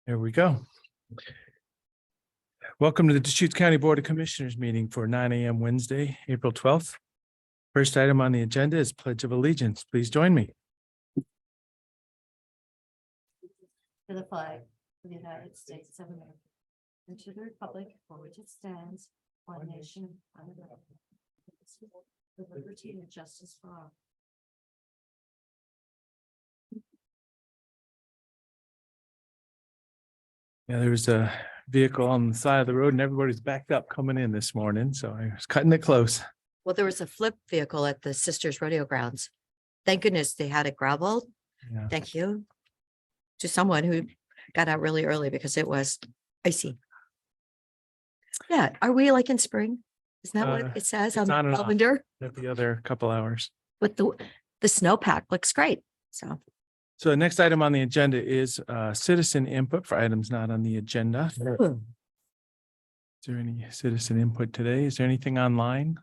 There we go. Welcome to the Deschutes County Board of Commissioners meeting for 9 a.m. Wednesday, April 12th. First item on the agenda is Pledge of Allegiance. Please join me. To the flag of the United States of America and to the republic for which it stands, one nation, under God, with liberty and justice for all. Yeah, there was a vehicle on the side of the road and everybody's backed up coming in this morning, so I was cutting it close. Well, there was a flip vehicle at the Sisters Rodeo Grounds. Thank goodness they had it gravelled. Yeah. Thank you to someone who got out really early because it was icy. Yeah, are we like in spring? Isn't that what it says on the on and off. calendar? Every other couple hours. But the snowpack looks great. So So the next item on the agenda is citizen input for items not on the agenda. Is there any citizen input today? Is there anything online?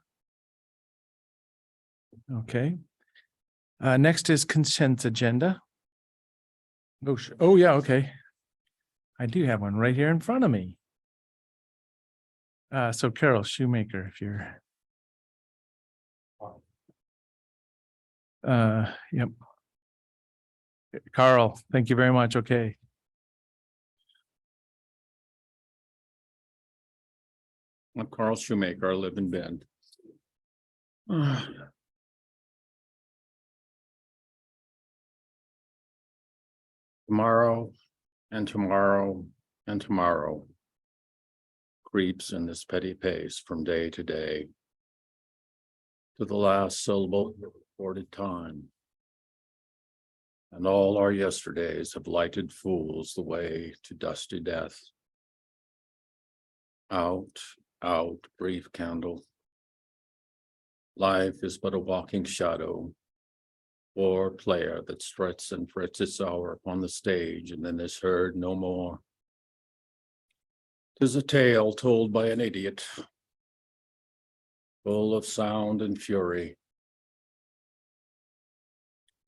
Okay. Next is consent agenda. Oh, yeah, okay. I do have one right here in front of me. So Carol Shoemaker, if you're. Yep. Carl, thank you very much. Okay. I'm Carl Shoemaker. I live in Bend. Tomorrow and tomorrow and tomorrow creeps in this petty pace from day to day to the last syllable of the recorded time. And all our yesterdays have lighted fools the way to dusty death. Out, out, brief candle. Life is but a walking shadow, or player that struts and frets its hour upon the stage and then is heard no more. 'Tis a tale told by an idiot, full of sound and fury,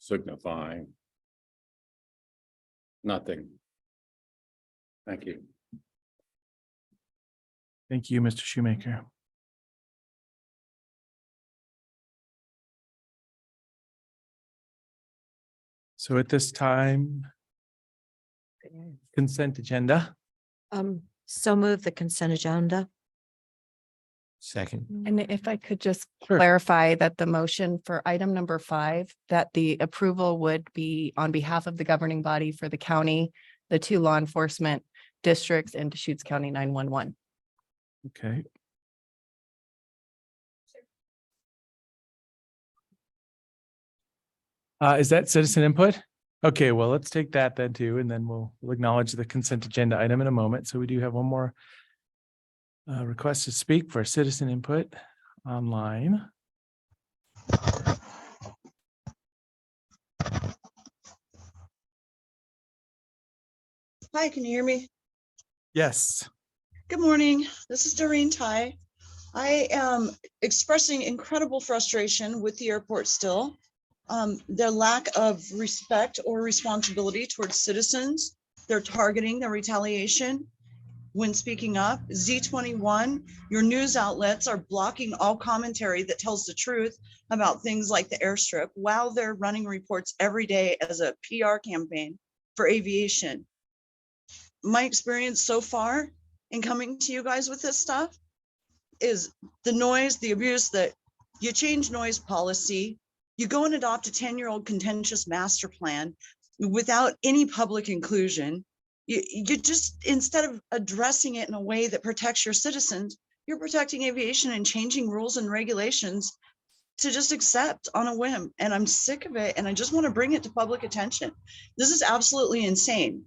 signifying nothing. Thank you. Thank you, Mr. Shoemaker. So at this time, consent agenda. so move the consent agenda. Second. And if I could just Sure. clarify that the motion for item number 5, that the approval would be on behalf of the governing body for the county, the 2 law enforcement districts, and Deschutes County 911. Okay. Is that citizen input? Okay, well, let's take that then too, and then we'll acknowledge the consent agenda item in a moment. So we do have one more request to speak for citizen input online. Hi, can you hear me? Yes. Good morning. This is Doreen Ty. I am expressing incredible frustration with the airport still. Their lack of respect or responsibility towards citizens, their targeting, their retaliation when speaking up. Z21, your news outlets are blocking all commentary that tells the truth about things like the airstrip while they're running reports every day as a PR campaign for aviation. My experience so far in coming to you guys with this stuff is the noise, the abuse, that you change noise policy, you go and adopt a 10-year-old contentious master plan without any public inclusion. You just, instead of addressing it in a way that protects your citizens, you're protecting aviation and changing rules and regulations to just accept on a whim. And I'm sick of it. And I just want to bring it to public attention. This is absolutely insane.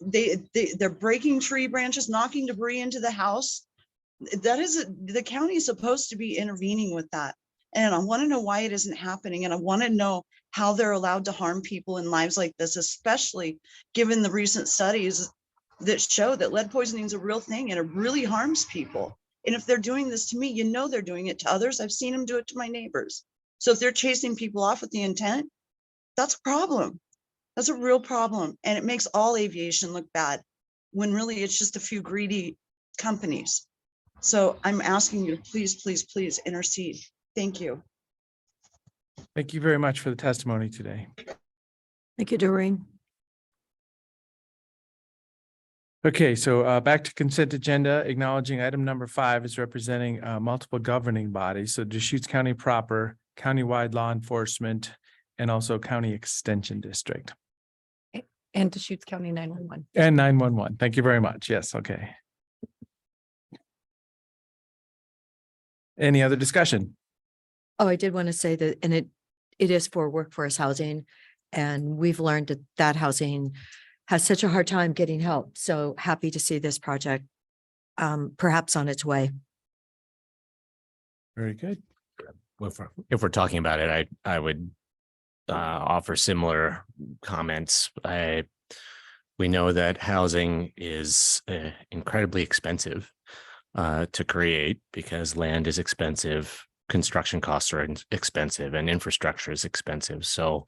They're breaking tree branches, knocking debris into the house. That is, the county is supposed to be intervening with that. And I want to know why it isn't happening. And I want to know how they're allowed to harm people in lives like this, especially given the recent studies that show that lead poisoning is a real thing and it really harms people. And if they're doing this to me, you know, they're doing it to others. I've seen them do it to my neighbors. So if they're chasing people off with the intent, that's a problem. That's a real problem, and it makes all aviation look bad when really it's just a few greedy companies. So I'm asking you to please, please, please intercede. Thank you. Thank you very much for the testimony today. Thank you, Doreen. Okay, so back to consent agenda, acknowledging item number 5 is representing multiple governing bodies. So Deschutes County proper, countywide law enforcement, and also county extension district. And Deschutes County 911. And 911. Thank you very much. Yes, okay. Any other discussion? Oh, I did want to say that, and it is for workforce housing. And we've learned that that housing has such a hard time getting help. So happy to see this project perhaps on its way. Very good. If we're talking about it, I would offer similar comments. We know that housing is incredibly expensive to create because land is expensive, construction costs are expensive, and infrastructure is expensive. So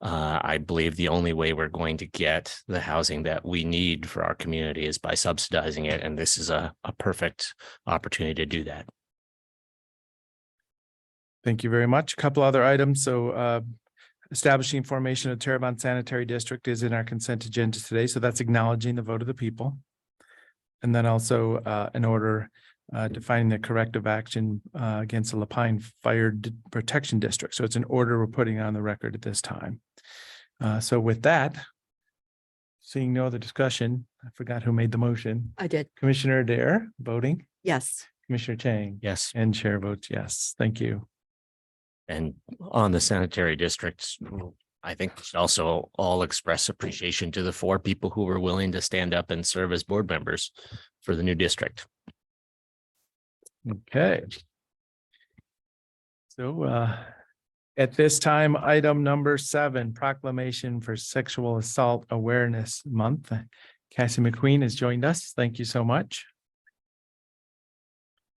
I believe the only way we're going to get the housing that we need for our community is by subsidizing it, and this is a perfect opportunity to do that. Thank you very much. A couple other items. So establishing formation of Terrebonne Sanitary District is in our consent agenda today. So that's acknowledging the vote of the people. And then also an order defining the corrective action against the Lapine Fire Protection District. So it's an order we're putting on the record at this time. So with that, seeing no other discussion, I forgot who made the motion. I did. Commissioner Dare voting, Yes. Commissioner Chang. Yes. And chair votes yes. Thank you. And on the sanitary districts, I think we should also all express appreciation to the 4 people who were willing to stand up and serve as board members for the new district. Okay. So at this time, item number 7, proclamation for Sexual Assault Awareness Month. Cassie McQueen has joined us. Thank you so much.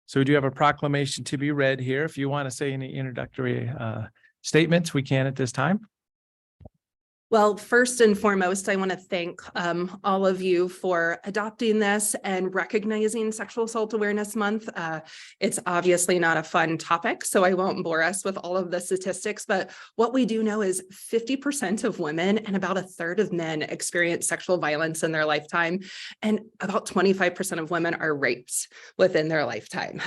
So we do have a proclamation to be read here. If you want to say any introductory statements, we can at this time. Well, first and foremost, I want to thank all of you for adopting this and recognizing Sexual Assault Awareness Month. It's obviously not a fun topic, so I won't bore us with all of the statistics, but what we do know is 50% of women and about 1/3 of men experience sexual violence in their lifetime, and about 25% of women are raped within their lifetime.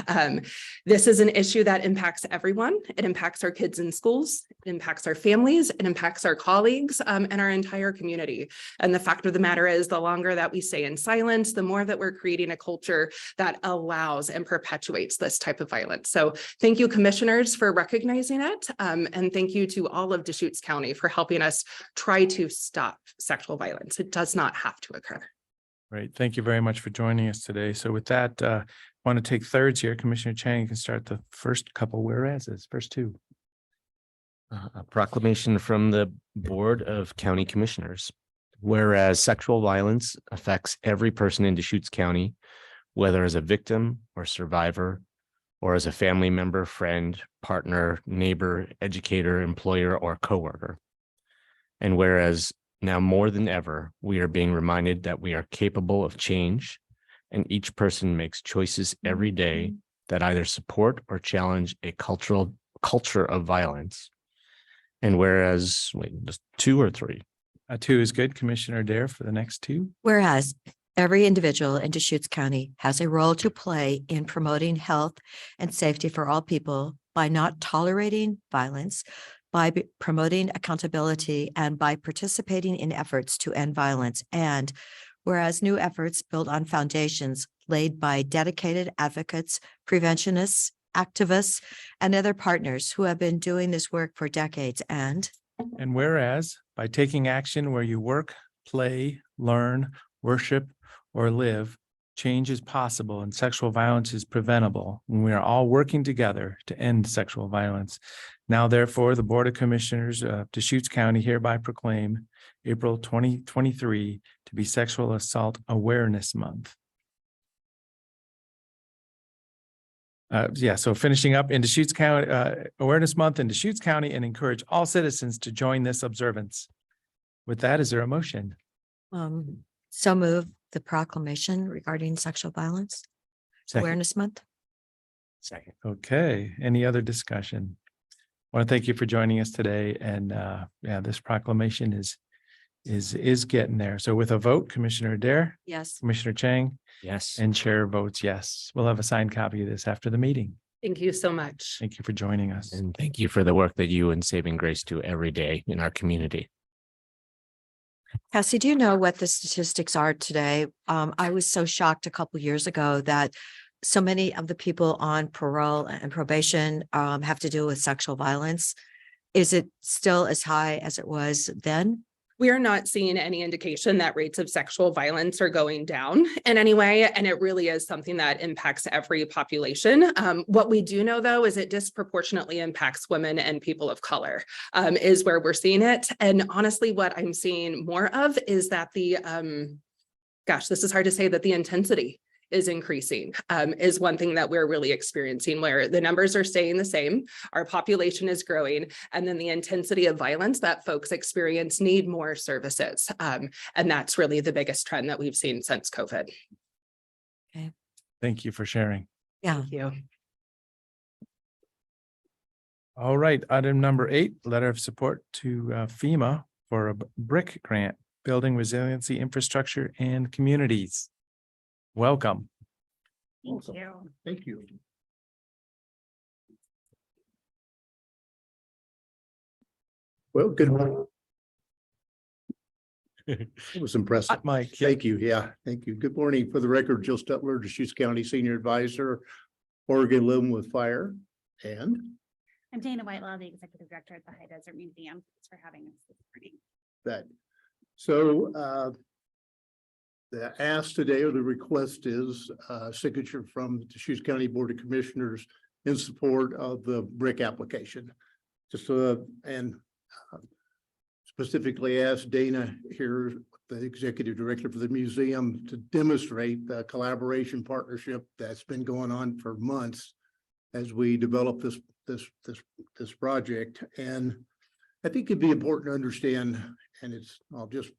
This is an issue that impacts everyone. It impacts our kids in schools, it impacts our families, it impacts our colleagues, and our entire community. And the fact of the matter is, the longer that we stay in silence, the more that we're creating a culture that allows and perpetuates this type of violence. So thank you, commissioners, for recognizing it. And thank you to all of Deschutes County for helping us try to stop sexual violence. It does not have to occur. Great. Thank you very much for joining us today. So with that, I want to take thirds here. Commissioner Chang, you can start the first couple whereases, first 2. A proclamation from the Board of County Commissioners. Whereas sexual violence affects every person in Deschutes County, whether as a victim or survivor, or as a family member, friend, partner, neighbor, educator, employer, or coworker. And whereas now more than ever, we are being reminded that we are capable of change, and each person makes choices every day that either support or challenge a culture of violence. And whereas, just 2 or 3? 2 is good. Commissioner Dare for the next 2. Whereas every individual in Deschutes County has a role to play in promoting health and safety for all people by not tolerating violence, by promoting accountability, and by participating in efforts to end violence. And whereas new efforts build on foundations laid by dedicated advocates, preventionists, activists, and other partners who have been doing this work for decades. And whereas by taking action where you work, play, learn, worship, or live, change is possible and sexual violence is preventable when we are all working together to end sexual violence. Now, therefore, the Board of Commissioners of Deschutes County hereby proclaim April 2023 to be Sexual Assault Awareness Month. So finishing up in Deschutes County, Awareness Month in Deschutes County, and encourage all citizens to join this observance. With that, is there a motion? So move the proclamation regarding sexual violence Second. awareness month. Second. Okay, any other discussion? I want to thank you for joining us today, and yeah, this proclamation is getting there. So with a vote, Commissioner Dare, Yes. Commissioner Chang, Yes. and Chair votes yes. We'll have a signed copy of this after the meeting. Thank you so much. Thank you for joining us. And thank you for the work that you and Saving Grace do every day in our community. Cassie, do you know what the statistics are today? I was so shocked a couple years ago that so many of the people on parole and probation have to do with sexual violence. Is it still as high as it was then? We are not seeing any indication that rates of sexual violence are going down in any way, and it really is something that impacts every population. What we do know, though, is it disproportionately impacts women and people of color, is where we're seeing it. And honestly, what I'm seeing more of is that the, gosh, this is hard to say, that the intensity is increasing, is one thing that we're really experiencing, where the numbers are staying the same, our population is growing, and then the intensity of violence that folks experience need more services. And that's really the biggest trend that we've seen since COVID. Thank you for sharing. Yeah. Thank you. All right, item number 8, letter of support to FEMA for a BRIC grant, building resiliency infrastructure and communities. Welcome. Thank you. Thank you. Well, good morning. It was impressive. Hot mic. Yeah. Thank you. Yeah, thank you. Good morning. For the record, Jill Stutler, Deschutes County Senior Advisor, Oregon Living with Fire. And I'm Dana Whitelaw, the Executive Director at the High Desert Museum. Thanks for having us this morning. that. So the ask today, or the request, is signature from the Deschutes County Board of Commissioners in support of the BRIC application. Just and specifically asked Dana here, the Executive Director for the museum, to demonstrate the collaboration partnership that's been going on for months as we develop this project. And I think it'd be important to understand, and I'll just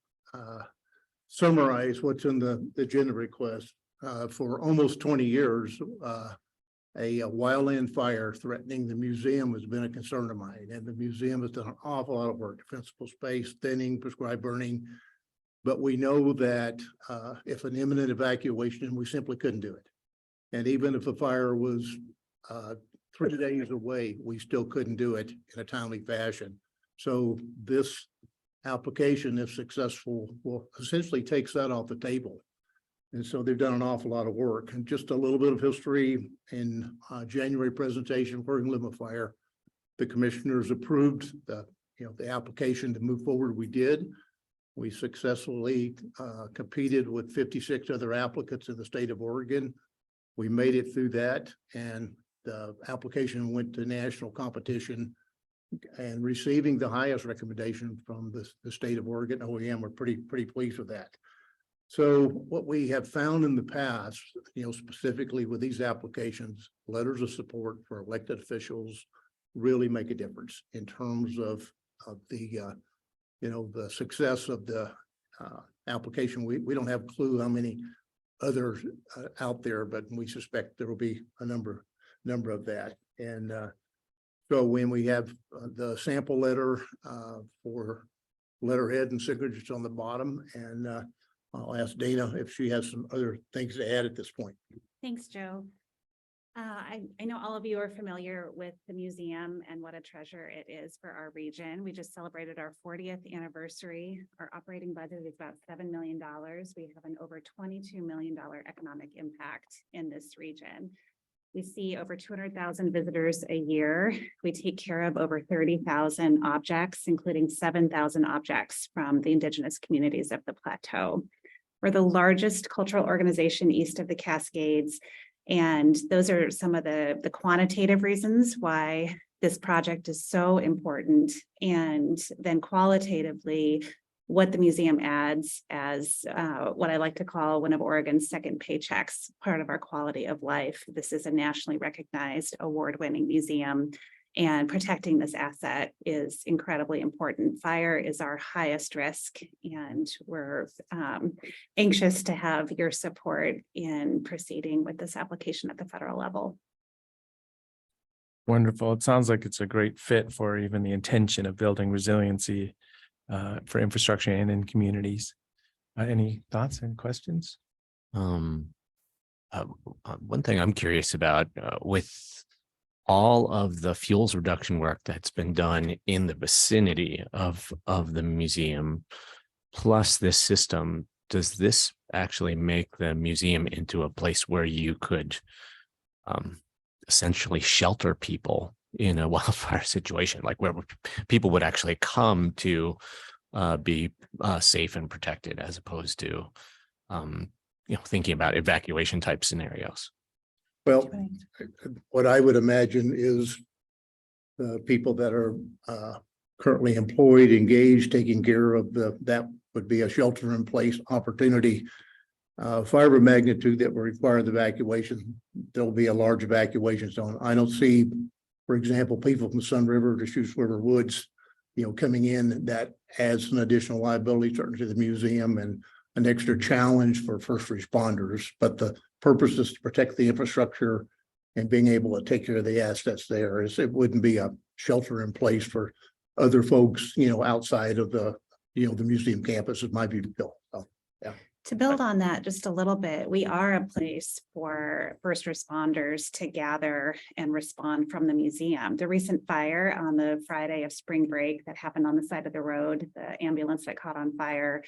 summarize what's in the agenda request. For almost 20 years, a wildland fire threatening the museum has been a concern of mine, and the museum has done an awful lot of work: defensible space, thinning, prescribed burning. But we know that if an imminent evacuation, we simply couldn't do it. And even if a fire was 3 days away, we still couldn't do it in a timely fashion. So this application, if successful, will essentially takes that off the table. And so they've done an awful lot of work. And just a little bit of history: in January presentation for Oregon Living with Fire, the commissioners approved the application to move forward. We did. We successfully competed with 56 other applicants in the state of Oregon. We made it through that, and the application went to national competition, and receiving the highest recommendation from the state of Oregon OEM. We're pretty pleased with that. So what we have found in the past, specifically with these applications, letters of support for elected officials really make a difference in terms of the the success of the application. We don't have a clue how many others out there, but we suspect there will be a number of that. And so when we have the sample letter for letterhead and signatures on the bottom, and I'll ask Dana if she has some other things to add at this point. Thanks, Joe. I know all of you are familiar with the museum and what a treasure it is for our region. We just celebrated our 40th anniversary. Our operating budget is about $7 million. We have an over $22 million economic impact in this region. We see over 200,000 visitors a year. We take care of over 30,000 objects, including 7,000 objects from the indigenous communities of the plateau. We're the largest cultural organization east of the Cascades, and those are some of the quantitative reasons why this project is so important. And then qualitatively, what the museum adds as what I like to call one of Oregon's second paychecks, part of our quality of life. This is a nationally recognized award-winning museum, And protecting this asset is incredibly important. Fire is our highest risk, and we're anxious to have your support in proceeding with this application at the federal level. Wonderful. It sounds like it's a great fit for even the intention of building resiliency for infrastructure and in communities. Any thoughts and questions? One thing I'm curious about with all of the fuels reduction work that's been done in the vicinity of the museum, plus this system, does this actually make the museum into a place where you could essentially shelter people in a wildfire situation, like where people would actually come to be safe and protected, as opposed to thinking about evacuation type scenarios? Well, what I would imagine is the people that are currently employed, engaged, taking care of that would be a shelter in place opportunity. Fire of a magnitude that will require the evacuation, there'll be a large evacuation zone. I don't see, for example, people from Sun River to Deschutes River Woods, coming in. That adds an additional liability certainly to the museum and an extra challenge for first responders. But the purpose is to protect the infrastructure and being able to take care of the assets there. It wouldn't be a shelter in place for other folks, outside of the museum campus. It might be built. So, yeah. To build on that just a little bit, we are a place for first responders to gather and respond from the museum. The recent fire on the Friday of spring break that happened on the side of the road, the ambulance that caught on fire,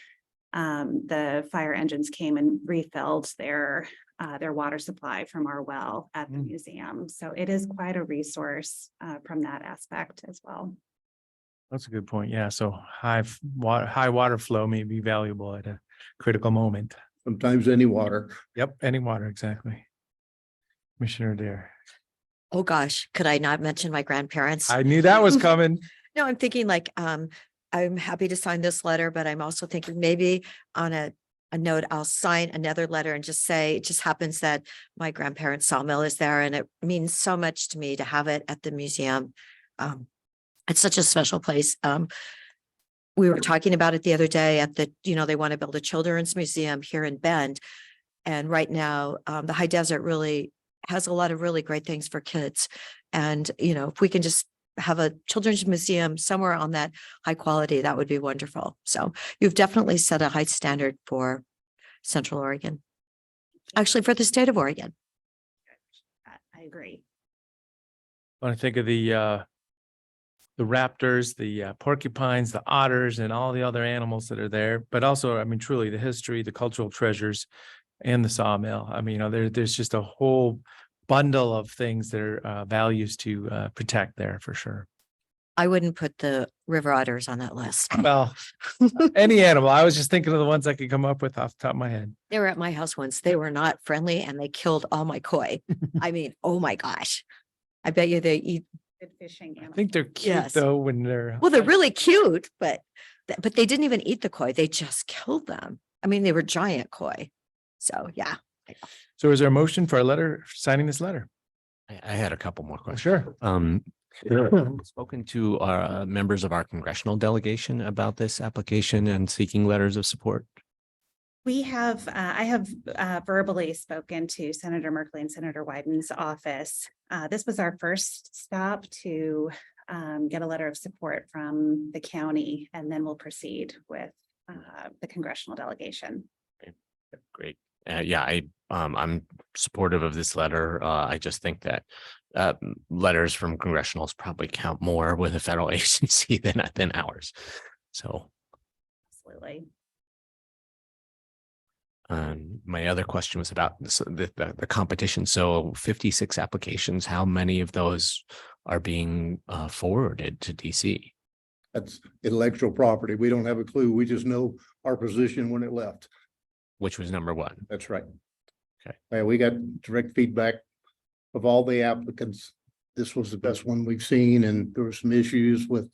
the fire engines came and refilled their water supply from our well at the museum. So it is quite a resource from that aspect as well. That's a good point. Yeah. So high water flow may be valuable at a critical moment. Sometimes any water. Yep. Any water. Exactly. Commissioner Dare. Oh, gosh, could I not mention my grandparents? I knew that was coming. No, I'm thinking like, I'm happy to sign this letter, but I'm also thinking maybe on a note, I'll sign another letter and just say, it just happens that my grandparents' sawmill is there and it means so much to me to have it at the museum. It's such a special place. We were talking about it the other day at they want to build a children's museum here in Bend. And right now, the high desert really has a lot of really great things for kids. And, if we can just have a children's museum somewhere on that high quality, that would be wonderful. So you've definitely set a high standard for Central Oregon, actually for the state of Oregon. I agree. When I think of the raptors, the porcupines, the otters, and all the other animals that are there, but also, truly the history, the cultural treasures, and the sawmill. There's just a whole bundle of things that are values to protect there for sure. I wouldn't put the river otters on that list. Well, any animal. I was just thinking of the ones I could come up with off the top of my head. They were at my house once. They were not friendly and they killed all my koi. Oh my gosh. I bet you they eat. Good fishing I animal. think they're cute Yes. though when they're Well, they're really cute, but they didn't even eat the koi. They just killed them. They were giant koi. So yeah. So is there a motion for a letter signing this letter? I had a couple more questions. Sure. Spoken to our members of our congressional delegation about this application and seeking letters of support. We have, I have verbally spoken to Senator Merkley and Senator Wyden's office. This was our first stop to get a letter of support from the county, and then we'll proceed with the congressional delegation. Great. I'm supportive of this letter. I just think that letters from congressionals probably count more with a federal agency than ours. So Absolutely. my other question was about the competition. So 56 applications, how many of those are being forwarded to DC? That's intellectual property. We don't have a clue. We just know our position when it left. Which was number one. That's right. Okay. We got direct feedback of all the applicants. This was the best one we've seen, and there were some issues with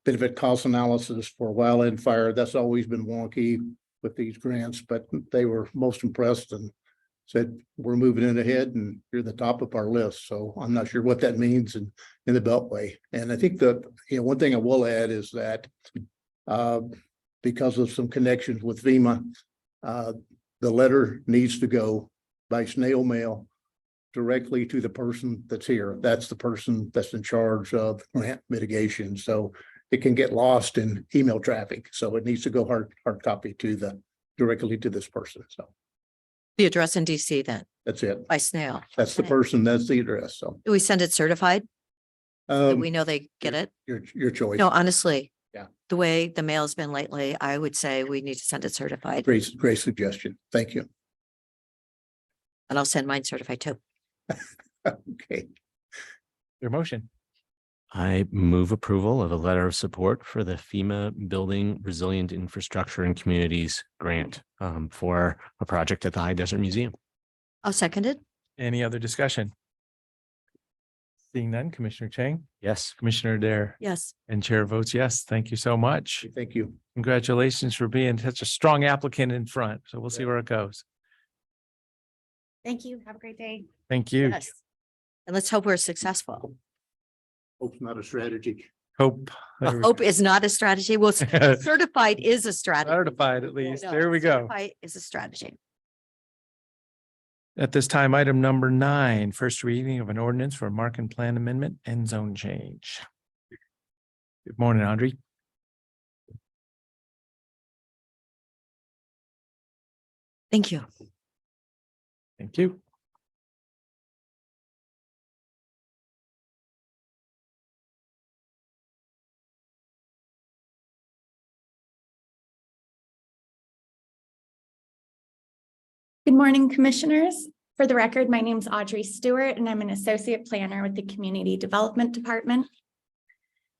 benefit cost analysis for wildland fire. That's always been wonky with these grants, but they were most impressed and said, we're moving it ahead and you're the top of our list. So I'm not sure what that means in the Beltway. And I think that, one thing I will add is that because of some connections with FEMA, the letter needs to go by snail mail directly to the person that's here. That's the person that's in charge of grant mitigation. So it can get lost in email traffic. So it needs to go hard copy directly to this person. So The address in DC then, that's it. by snail. That's the Okay. person, that's the address. So Do we send it certified? So we um, know they get it? your choice. No, honestly. Yeah. The way the mail's been lately, I would say we need to send it certified, Great suggestion. Thank you. and I'll send mine certified too. Okay. Your motion. I move approval of a letter of support for the FEMA Building Resilient Infrastructure and Communities grant for a project at the High Desert Museum. I'll second it. Any other discussion? Seeing none, Commissioner Chang, Yes. Commissioner Dare, Yes. and Chair votes yes. Thank you so much. Thank you. Congratulations for being such a strong applicant in front. So we'll see where it goes. Thank you. Have a great day. Thank you. Yes. And let's hope we're successful. Hope's not a strategy. Hope. Hope is not a strategy. Well, certified is a strategy. Certified at least. No, There we go. certified is a strategy. At this time, item number 9, first reading of an ordinance for mark and plan amendment and zone change. Good morning, Audrey. Thank you. Thank you. Good morning, Commissioners. For the record, my name is Audrey Stewart, and I'm an Associate Planner with the Community Development Department.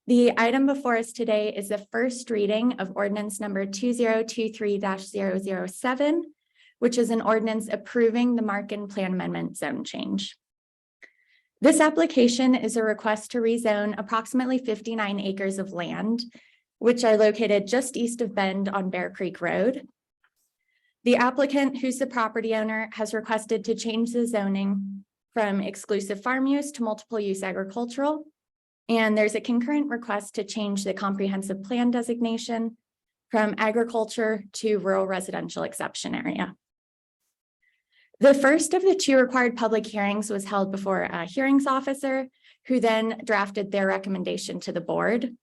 The item before us today is the first reading of ordinance number 2023-007, which is an ordinance approving the mark and plan amendment zone change. This application is a request to rezone approximately 59 acres of land, which are located just east of Bend on Bear Creek Road. The applicant, who's the property owner, has requested to change the zoning from exclusive farm use to multiple use agricultural. And there's a concurrent request to change the comprehensive plan designation from agriculture to rural residential exception area. The first of the 2 required public hearings was held before a hearings officer, who then drafted their recommendation to the board.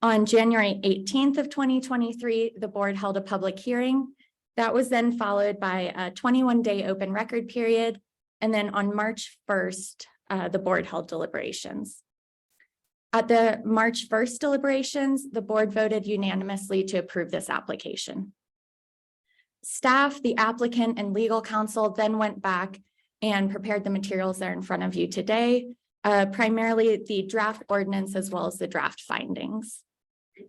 On January 18th of 2023, the board held a public hearing. That was then followed by a 21-day open record period. And then on March 1st, the board held deliberations. At the March 1st deliberations, the board voted unanimously to approve this application. Staff, the applicant, and legal counsel then went back and prepared the materials that are in front of you today, primarily the draft ordinance as well as the draft findings.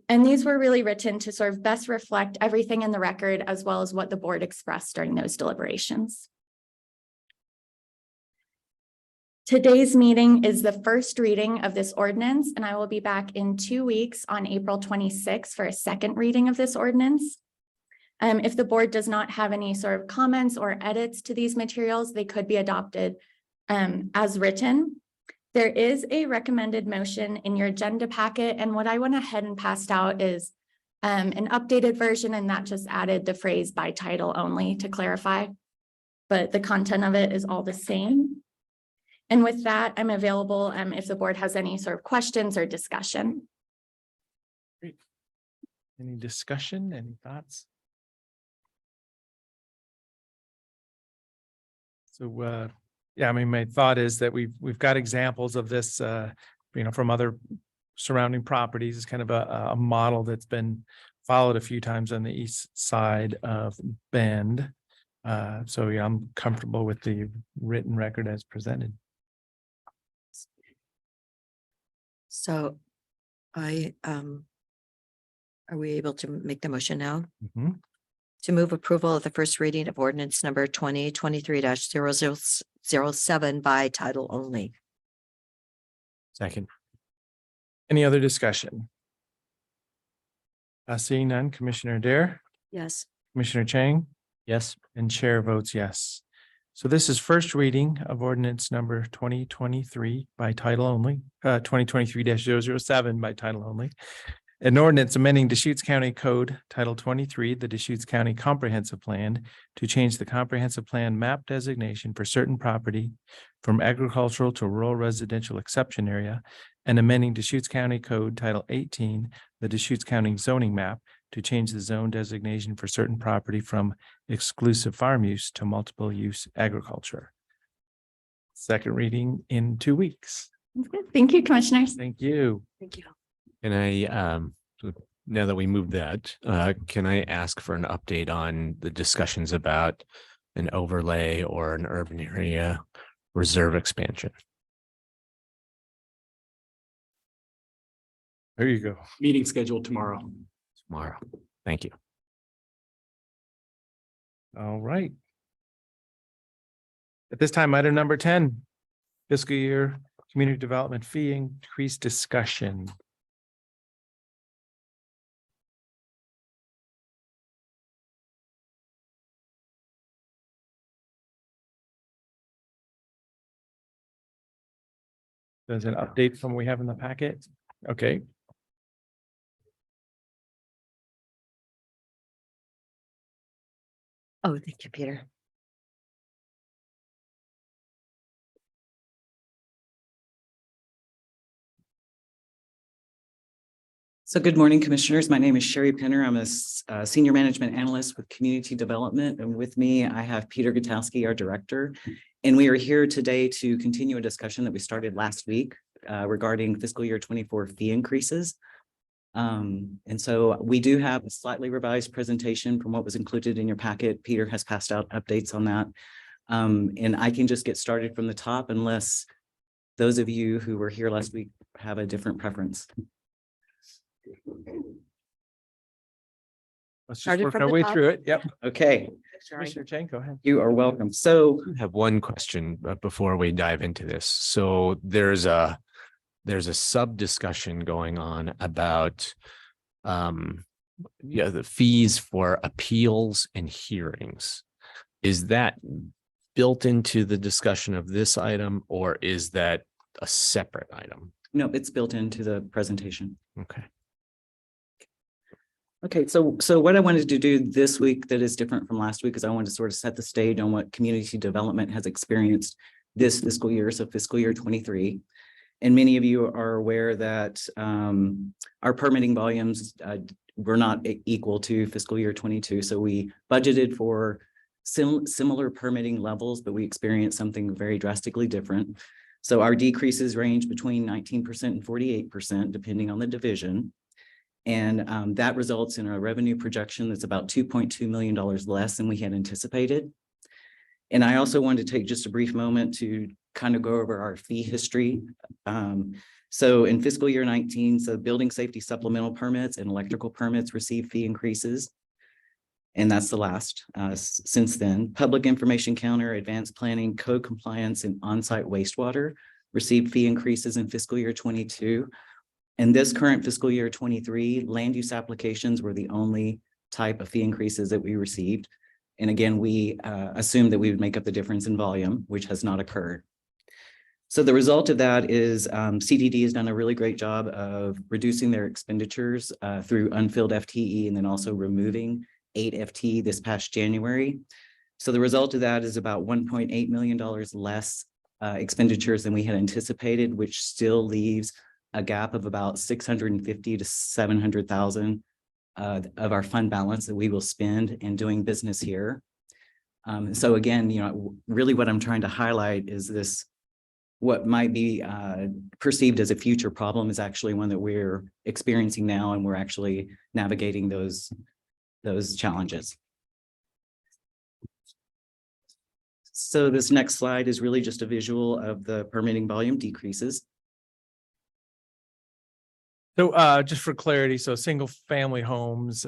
And these were really written to sort of best reflect everything in the record as well as what the board expressed during those deliberations. Today's meeting is the first reading of this ordinance, and I will be back in 2 weeks on April 26th for a second reading of this ordinance. If the board does not have any sort of comments or edits to these materials, they could be adopted as written. There is a recommended motion in your agenda packet, and what I went ahead and passed out is an updated version, and that just added the phrase by title only to clarify, but the content of it is all the same. And with that, I'm available if the board has any sort of questions or discussion. Great. Any discussion, any thoughts? So, yeah, I mean, my thought is that we've got examples of this, from other surrounding properties. It's kind of a model that's been followed a few times on the east side of Bend. So yeah, I'm comfortable with the written record as presented. So are we able to make the motion now? Mhm. To move approval of the first reading of ordinance number 2023-007 by title only. Second. Any other discussion? Seeing none, Commissioner Dare, Yes. Commissioner Chang, Yes. and Chair votes yes. So this is first reading of ordinance number 2023 by title only, 2023-007 by title only. An ordinance amending Deschutes County Code Title 23, the Deschutes County Comprehensive Plan, to change the comprehensive plan map designation for certain property from agricultural to rural residential exception area, and amending Deschutes County Code Title 18, the Deschutes County zoning map, to change the zone designation for certain property from exclusive farm use to multiple use agriculture. Second reading in 2 weeks. That's good. Thank you, Commissioners. Thank you. Thank you. And now that we moved that, can I ask for an update on the discussions about an overlay or an urban area reserve expansion? There you go. Meeting scheduled tomorrow. Tomorrow. Thank you. All right. At this time, item number 10, fiscal year community development fee increase discussion. There's an update from what we have in the packet. Okay. Oh, thank you, Peter. So good morning, Commissioners. My name is Sherry Penner. I'm a Senior Management Analyst with Community Development. And with me, I have Peter Gutowski, our Director. And we are here today to continue a discussion that we started last week regarding fiscal year 24 fee increases. And so we do have a slightly revised presentation from what was included in your packet. Peter has passed out updates on that. And I can just get started from the top unless those of you who were here last week have a different preference. Let's just Started work from our the way top. through it. Yep. Okay, Commissioner Chang, go ahead. you are welcome. So I have one question before we dive into this. So there's a sub discussion going on about the fees for appeals and hearings. Is that built into the discussion of this item, or is that a separate item? no, it's built into the presentation. Okay. Okay, so what I wanted to do this week that is different from last week is I wanted to sort of set the stage on what community development has experienced this fiscal year, so fiscal year 23. And many of you are aware that our permitting volumes were not equal to fiscal year 22. So we budgeted for similar permitting levels, but we experienced something very drastically different. So our decreases range between 19% and 48%, depending on the division. And that results in a revenue projection that's about $2.2 million less than we had anticipated. And I also wanted to take just a brief moment to kind of go over our fee history. So in fiscal year 19, so building safety supplemental permits and electrical permits received fee increases. And that's the last since then. Public information counter, advanced planning, code compliance, and on-site wastewater received fee increases in fiscal year 22. And this current fiscal year 23, land use applications were the only type of fee increases that we received. And again, we assumed that we would make up the difference in volume, which has not occurred. So the result of that is CDD has done a really great job of reducing their expenditures through unfilled FTE and then also removing 8 FTE this past January. So the result of that is about $1.8 million less expenditures than we had anticipated, which still leaves a gap of about $650,000 to $700,000 of our fund balance that we will spend in doing business here. So again, really what I'm trying to highlight is this, what might be perceived as a future problem is actually one that we're experiencing now, and we're actually navigating those challenges. So this next slide is really just a visual of the permitting volume decreases. So just for clarity, so single family homes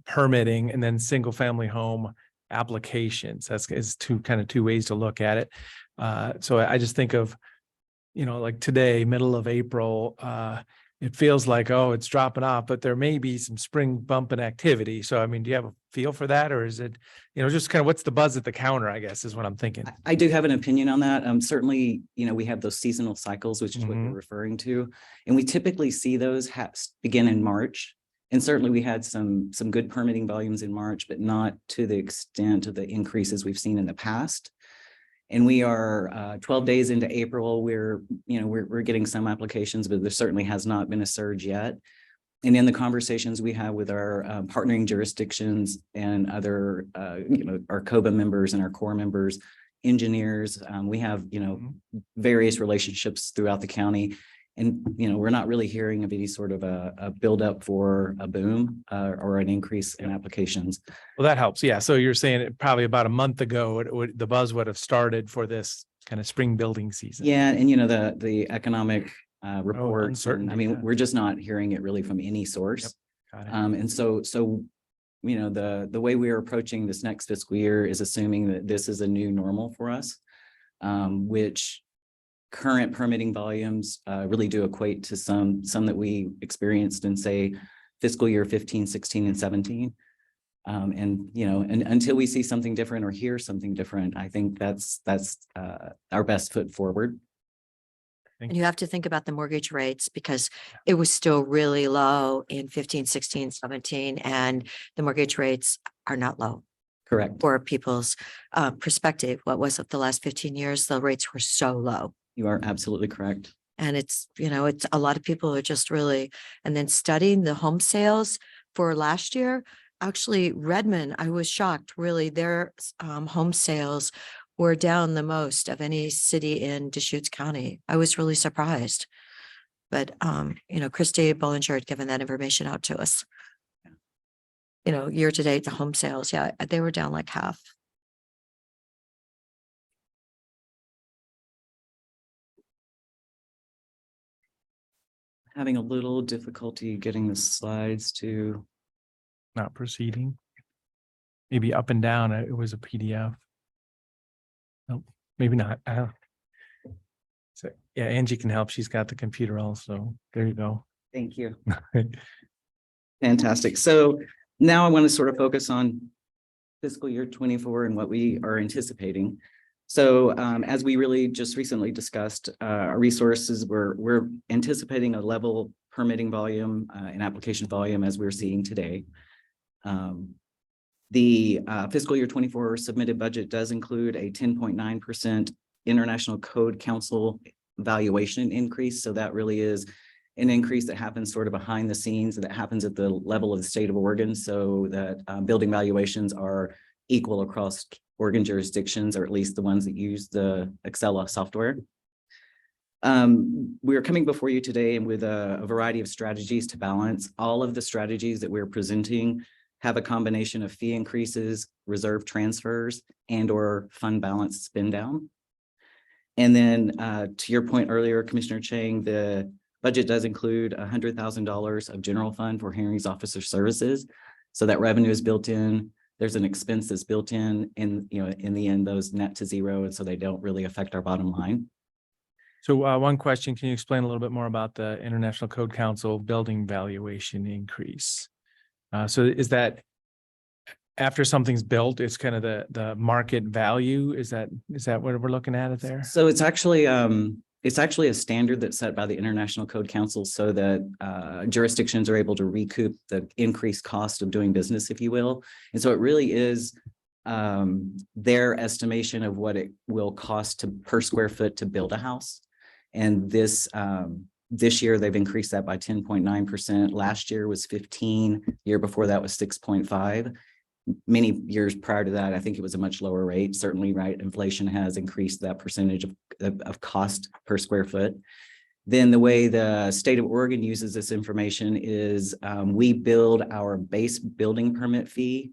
permitting and then single family home applications. That's two ways to look at it. So I just think of, like today, middle of April, it feels like, oh, it's dropping off, but there may be some spring bump in activity. So I mean, do you have a feel for that, or is it, just kind of what's the buzz at the counter, I guess, is what I'm thinking. I do have an opinion on that. Certainly, we have those seasonal cycles, which is what you're Mhm. referring to. And we typically see those begin in March. And certainly we had some good permitting volumes in March, but not to the extent of the increases we've seen in the past. And we are 12 days into April. We're getting some applications, but there certainly has not been a surge yet. And in the conversations we have with our partnering jurisdictions and other, our COBA members and our core members, engineers, we have, various relationships throughout the county. And, we're not really hearing of any sort of a buildup for a boom or an increase in applications. Well, that helps. Yeah. So you're saying it probably about a month ago, the buzz would have started for this kind of spring building season. Yeah, and the economic reports, and, I uncertainty, mean, yeah. we're just not hearing it really from any source. Got it. And so the way we are approaching this next fiscal year is assuming that this is a new normal for us, which current permitting volumes really do equate to some that we experienced in, say, fiscal year 15, 16, and 17. And until we see something different or hear something different, I think that's our best foot forward. And you have to think about the mortgage rates because it was still really low in 15, 16, 17, and the mortgage rates are not low Correct. for people's perspective. What was it, the last 15 years? The rates were so low. You are absolutely correct. And it's a lot of people are just really, and then studying the home sales for last year, actually Redmond, I was shocked, really, their home sales were down the most of any city in Deschutes County. I was really surprised. But, Christy Bollinger had given that information out to us. Year to date, the home sales, yeah, they were down like half. Having a little difficulty getting the slides to. Not proceeding. Maybe up and down, it was a PDF. Nope, maybe not. I don't. So yeah, Angie can help. She's got the computer also. There you go. Thank you. Fantastic. So now I want to sort of focus on fiscal year 24 and what we are anticipating. So as we really just recently discussed, our resources, we're anticipating a level permitting volume and application volume as we're seeing today. The fiscal year 24 submitted budget does include a 10.9% International Code Council valuation increase. So that really is an increase that happens sort of behind the scenes, that happens at the level of the state of Oregon, so that building valuations are equal across Oregon jurisdictions, or at least the ones that use the Excel software. We're coming before you today with a variety of strategies to balance. All of the strategies that we're presenting have a combination of fee increases, reserve transfers, and or fund balance spin down. And then to your point earlier, Commissioner Chang, the budget does include $100,000 of general fund for hearings officer services. So that revenue is built in. There's an expense that's built in the end, those net to zero. And so they don't really affect our bottom line. So one question, can you explain a little bit more about the International Code Council building valuation increase? So is that after something's built, it's kind of the market value? Is that what we're looking at it there? So it's actually a standard that's set by the International Code Council so that jurisdictions are able to recoup the increased cost of doing business, if you will. And so it really is their estimation of what it will cost per square foot to build a house. And this year they've increased that by 10.9%. Last year was 15. Year before that was 6.5. Many years prior to that, I think it was a much lower rate. Certainly, right, inflation has increased that percentage of cost per square foot. Then the way the state of Oregon uses this information is we build our base building permit fee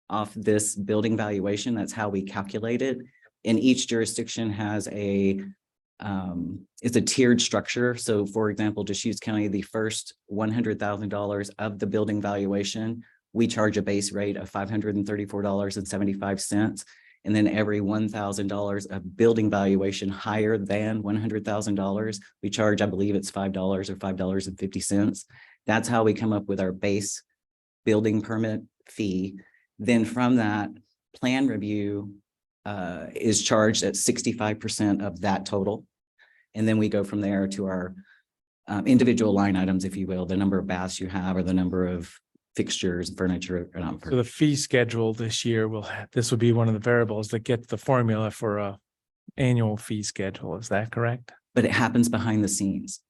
off this building valuation. That's how we calculate it. And each jurisdiction has it's a tiered structure. So for example, Deschutes County, the first $100,000 of the building valuation, we charge a base rate of $534.75. And then every $1,000 of building valuation higher than $100,000, we charge, I believe it's $5 or $5.50. That's how we come up with our base building permit fee. Then from that, plan review is charged at 65% of that total. And then we go from there to our individual line items, if you will, the number of baths you have or the number of fixtures, furniture. Or not So the fee schedule this year this will be one of the variables that gets the formula for a annual fee schedule. Is that correct? But it happens behind the scenes.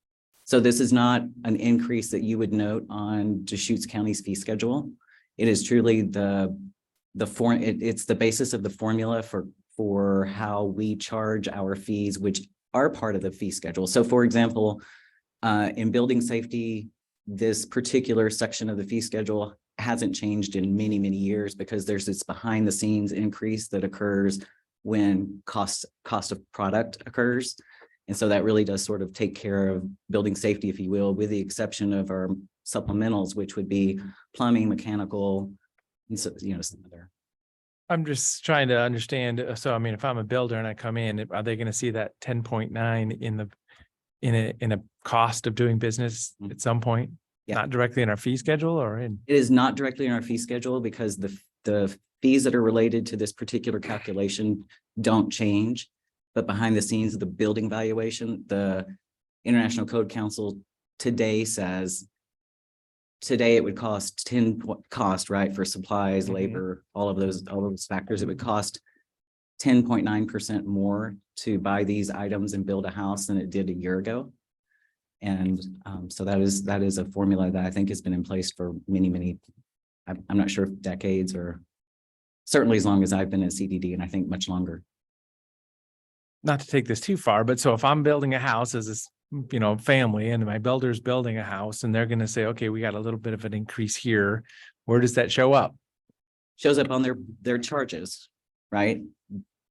So this is not an increase that you would note on Deschutes County's fee schedule. It is truly it's the basis of the formula for how we charge our fees, which are part of the fee schedule. So for example, in building safety, this particular section of the fee schedule hasn't changed in many, many years because there's this behind the scenes increase that occurs when cost of product occurs. And so that really does sort of take care of building safety, if you will, with the exception of our supplementals, which would be plumbing, mechanical, and so, some other. I'm just trying to understand. So, I mean, if I'm a builder and I come in, are they going to see that 10.9 in a cost of doing business at some point? Yeah. Not directly in our fee schedule or in? It is not directly in our fee schedule because the fees that are related to this particular calculation don't change. But behind the scenes of the building valuation, the International Code Council today says it would cost right, for supplies, labor, all of those factors. It would cost 10.9% more to buy these items and build a house than it did a year ago. And so that is a formula that I think has been in place for many, I'm not sure if decades or certainly as long as I've been at CDD, and I think much longer. Not to take this too far, but so if I'm building a house as this, family, and my builder's building a house and they're going to say, okay, we got a little bit of an increase here. Where does that show up? Shows up on their charges, right?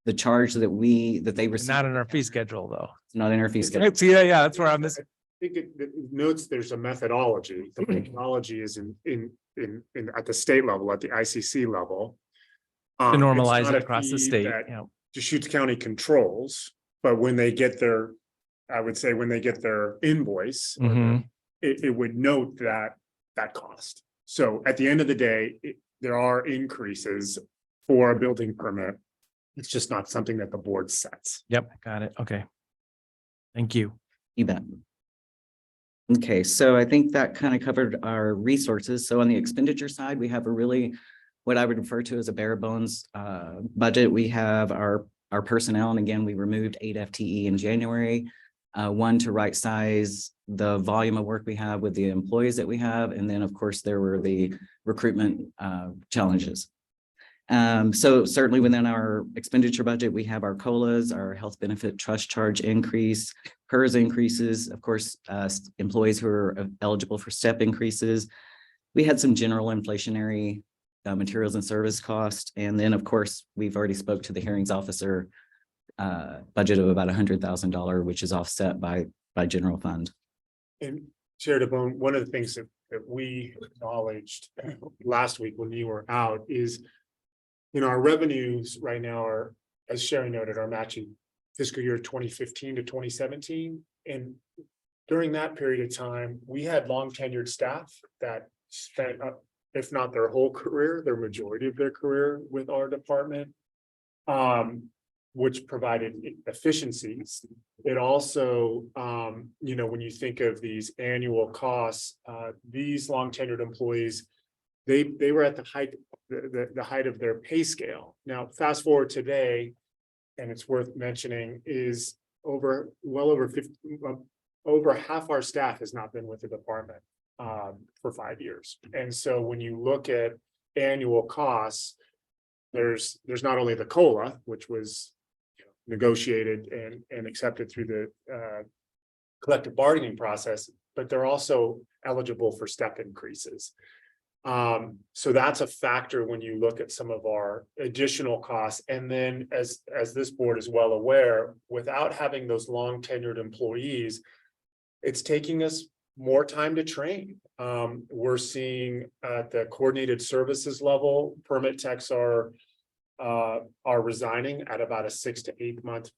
The charge that they receive. Not in our fee schedule, though. It's not in our fee schedule. Yeah, that's where I'm missing. I think it notes there's a methodology. The methodology is in at the state level, at the ICC level. To normalize It's it not a across the fee state. that Yeah. Deschutes County controls, but when they get their invoice, Mhm. it would note that cost. So at the end of the day, there are increases for a building permit. It's just not something that the board sets. Yep. Got it. Okay. Thank you. You bet. Okay, so I think that kind of covered our resources. So on the expenditure side, we have what I would refer to as a bare bones budget. We have our personnel, and again, we removed 8 FTE in January. One, to right size the volume of work we have with the employees that we have. And then, of course, there were the recruitment challenges. So certainly within our expenditure budget, we have our COLAs, our health benefit trust charge increase, PERS increases, of course, employees who are eligible for step increases. We had some general inflationary materials and service cost. And then, of course, we've already spoke to the hearings officer budget of about $100,000, which is offset by general fund. And Chair DeBone, one of the things that we acknowledged last week when you were out is, our revenues right now are, as Sherry noted, are matching fiscal year 2015 to 2017. And during that period of time, we had long tenured staff that spent, if not their whole career, their majority of their career with our department, which provided efficiencies. It also, when you think of these annual costs, these long tenured employees, they were at the height of their pay scale. Now, fast forward today, and it's worth mentioning, is over half our staff has not been with the department for 5 years. And so when you look at annual costs, there's not only the COLA, which was negotiated and accepted through the collective bargaining process, but they're also eligible for step increases. So that's a factor when you look at some of our additional costs. And then as this board is well aware, without having those long tenured employees, it's taking us more time to train. We're seeing at the coordinated services level, permit techs are are resigning at about a 6 to 8 month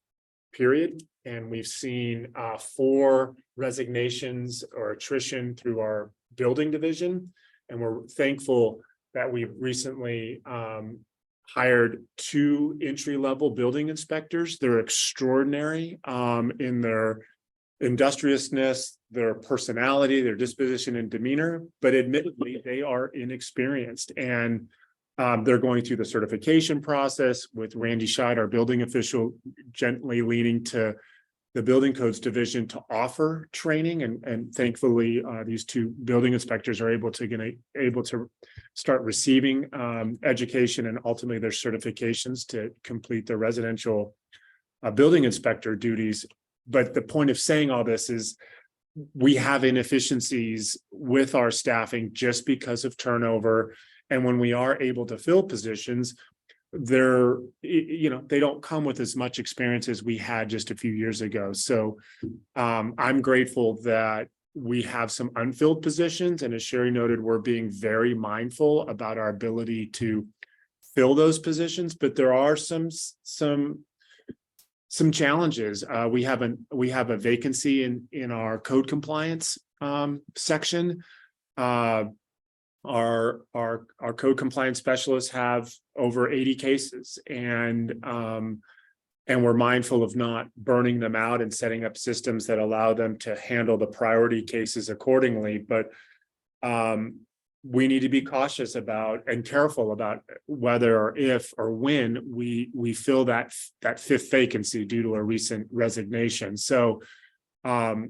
period. And we've seen 4 resignations or attrition through our building division. And we're thankful that we've recently hired 2 entry-level building inspectors. They're extraordinary in their industriousness, their personality, their disposition and demeanor, but admittedly, they are inexperienced. And they're going through the certification process with Randy Scheid, our building official, gently leading to the building codes division to offer training. And thankfully, these 2 building inspectors are able to start receiving education and ultimately their certifications to complete their residential building inspector duties. But the point of saying all this is we have inefficiencies with our staffing just because of turnover. And when we are able to fill positions, they're, they don't come with as much experience as we had just a few years ago. So I'm grateful that we have some unfilled positions. And as Sherry noted, we're being very mindful about our ability to fill those positions, but there are some challenges. We have a vacancy in our code compliance section. Our code compliance specialists have over 80 cases, and we're mindful of not burning them out and setting up systems that allow them to handle the priority cases accordingly. But we need to be cautious about and careful about whether or if or when we fill that 5th vacancy due to a recent resignation. So all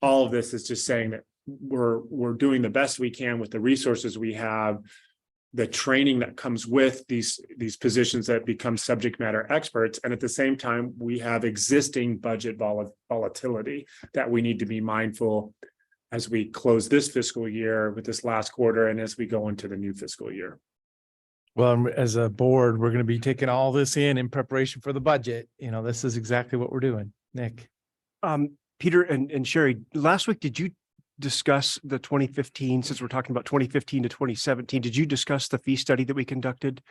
of this is just saying that we're doing the best we can with the resources we have, the training that comes with these positions that become subject matter experts. And at the same time, we have existing budget volatility that we need to be mindful as we close this fiscal year with this last quarter and as we go into the new fiscal year. Well, as a board, we're going to be taking all this in preparation for the budget. This is exactly what we're doing. Nick. Peter and Sherry, last week, did you discuss the 2015, since we're talking about 2015 to 2017, did you discuss the fee study that we conducted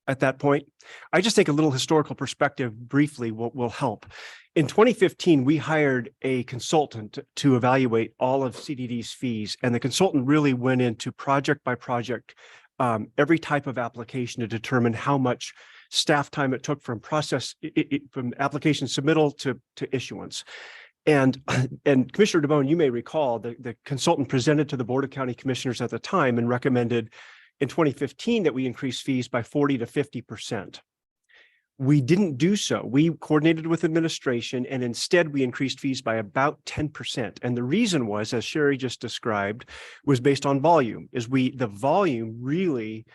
at that point? I just think a little historical perspective briefly will help. In 2015, we hired a consultant to evaluate all of CDD's fees, and the consultant really went into project by project, every type of application to determine how much staff time it took from from application submittal to issuance. And Commissioner DeBone, you may recall the consultant presented to the Board of County Commissioners at the time and recommended in 2015 that we increase fees by 40 to 50%. We didn't do so. We coordinated with administration, and instead we increased fees by about 10%. And the reason was, as Sherry just described, was based on volume. The volume really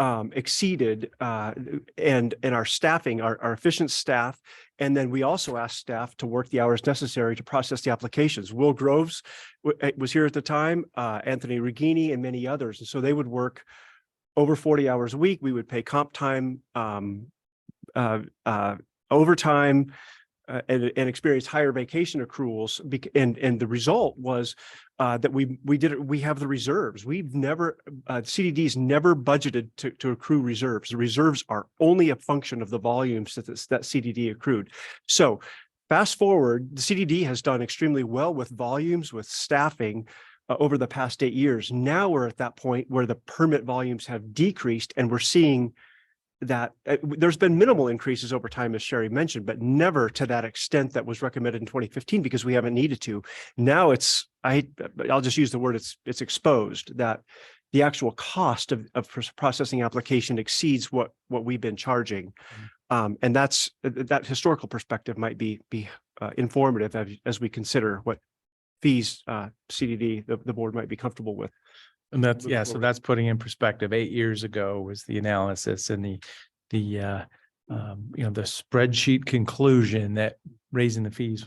exceeded and our staffing, our efficient staff. And then we also asked staff to work the hours necessary to process the applications. Will Groves was here at the time, Anthony Regini, and many others. And so they would work over 40 hours a week. We would pay comp time, overtime, and experience higher vacation accruals. And the result was that we have the reserves. We've never, CDD's never budgeted to accrue reserves. The reserves are only a function of the volumes that CDD accrued. So fast forward, the CDD has done extremely well with volumes, with staffing over the past 8 years. Now we're at that point where the permit volumes have decreased, and we're seeing that there's been minimal increases over time, as Sherry mentioned, but never to that extent that was recommended in 2015 because we haven't needed to. Now I'll just use the word, it's exposed that the actual cost of processing application exceeds what we've been charging. And that historical perspective might be informative as we consider what fees CDD, the board, might be comfortable with. And so that's putting in perspective. 8 years ago was the analysis and the spreadsheet conclusion that raising the fees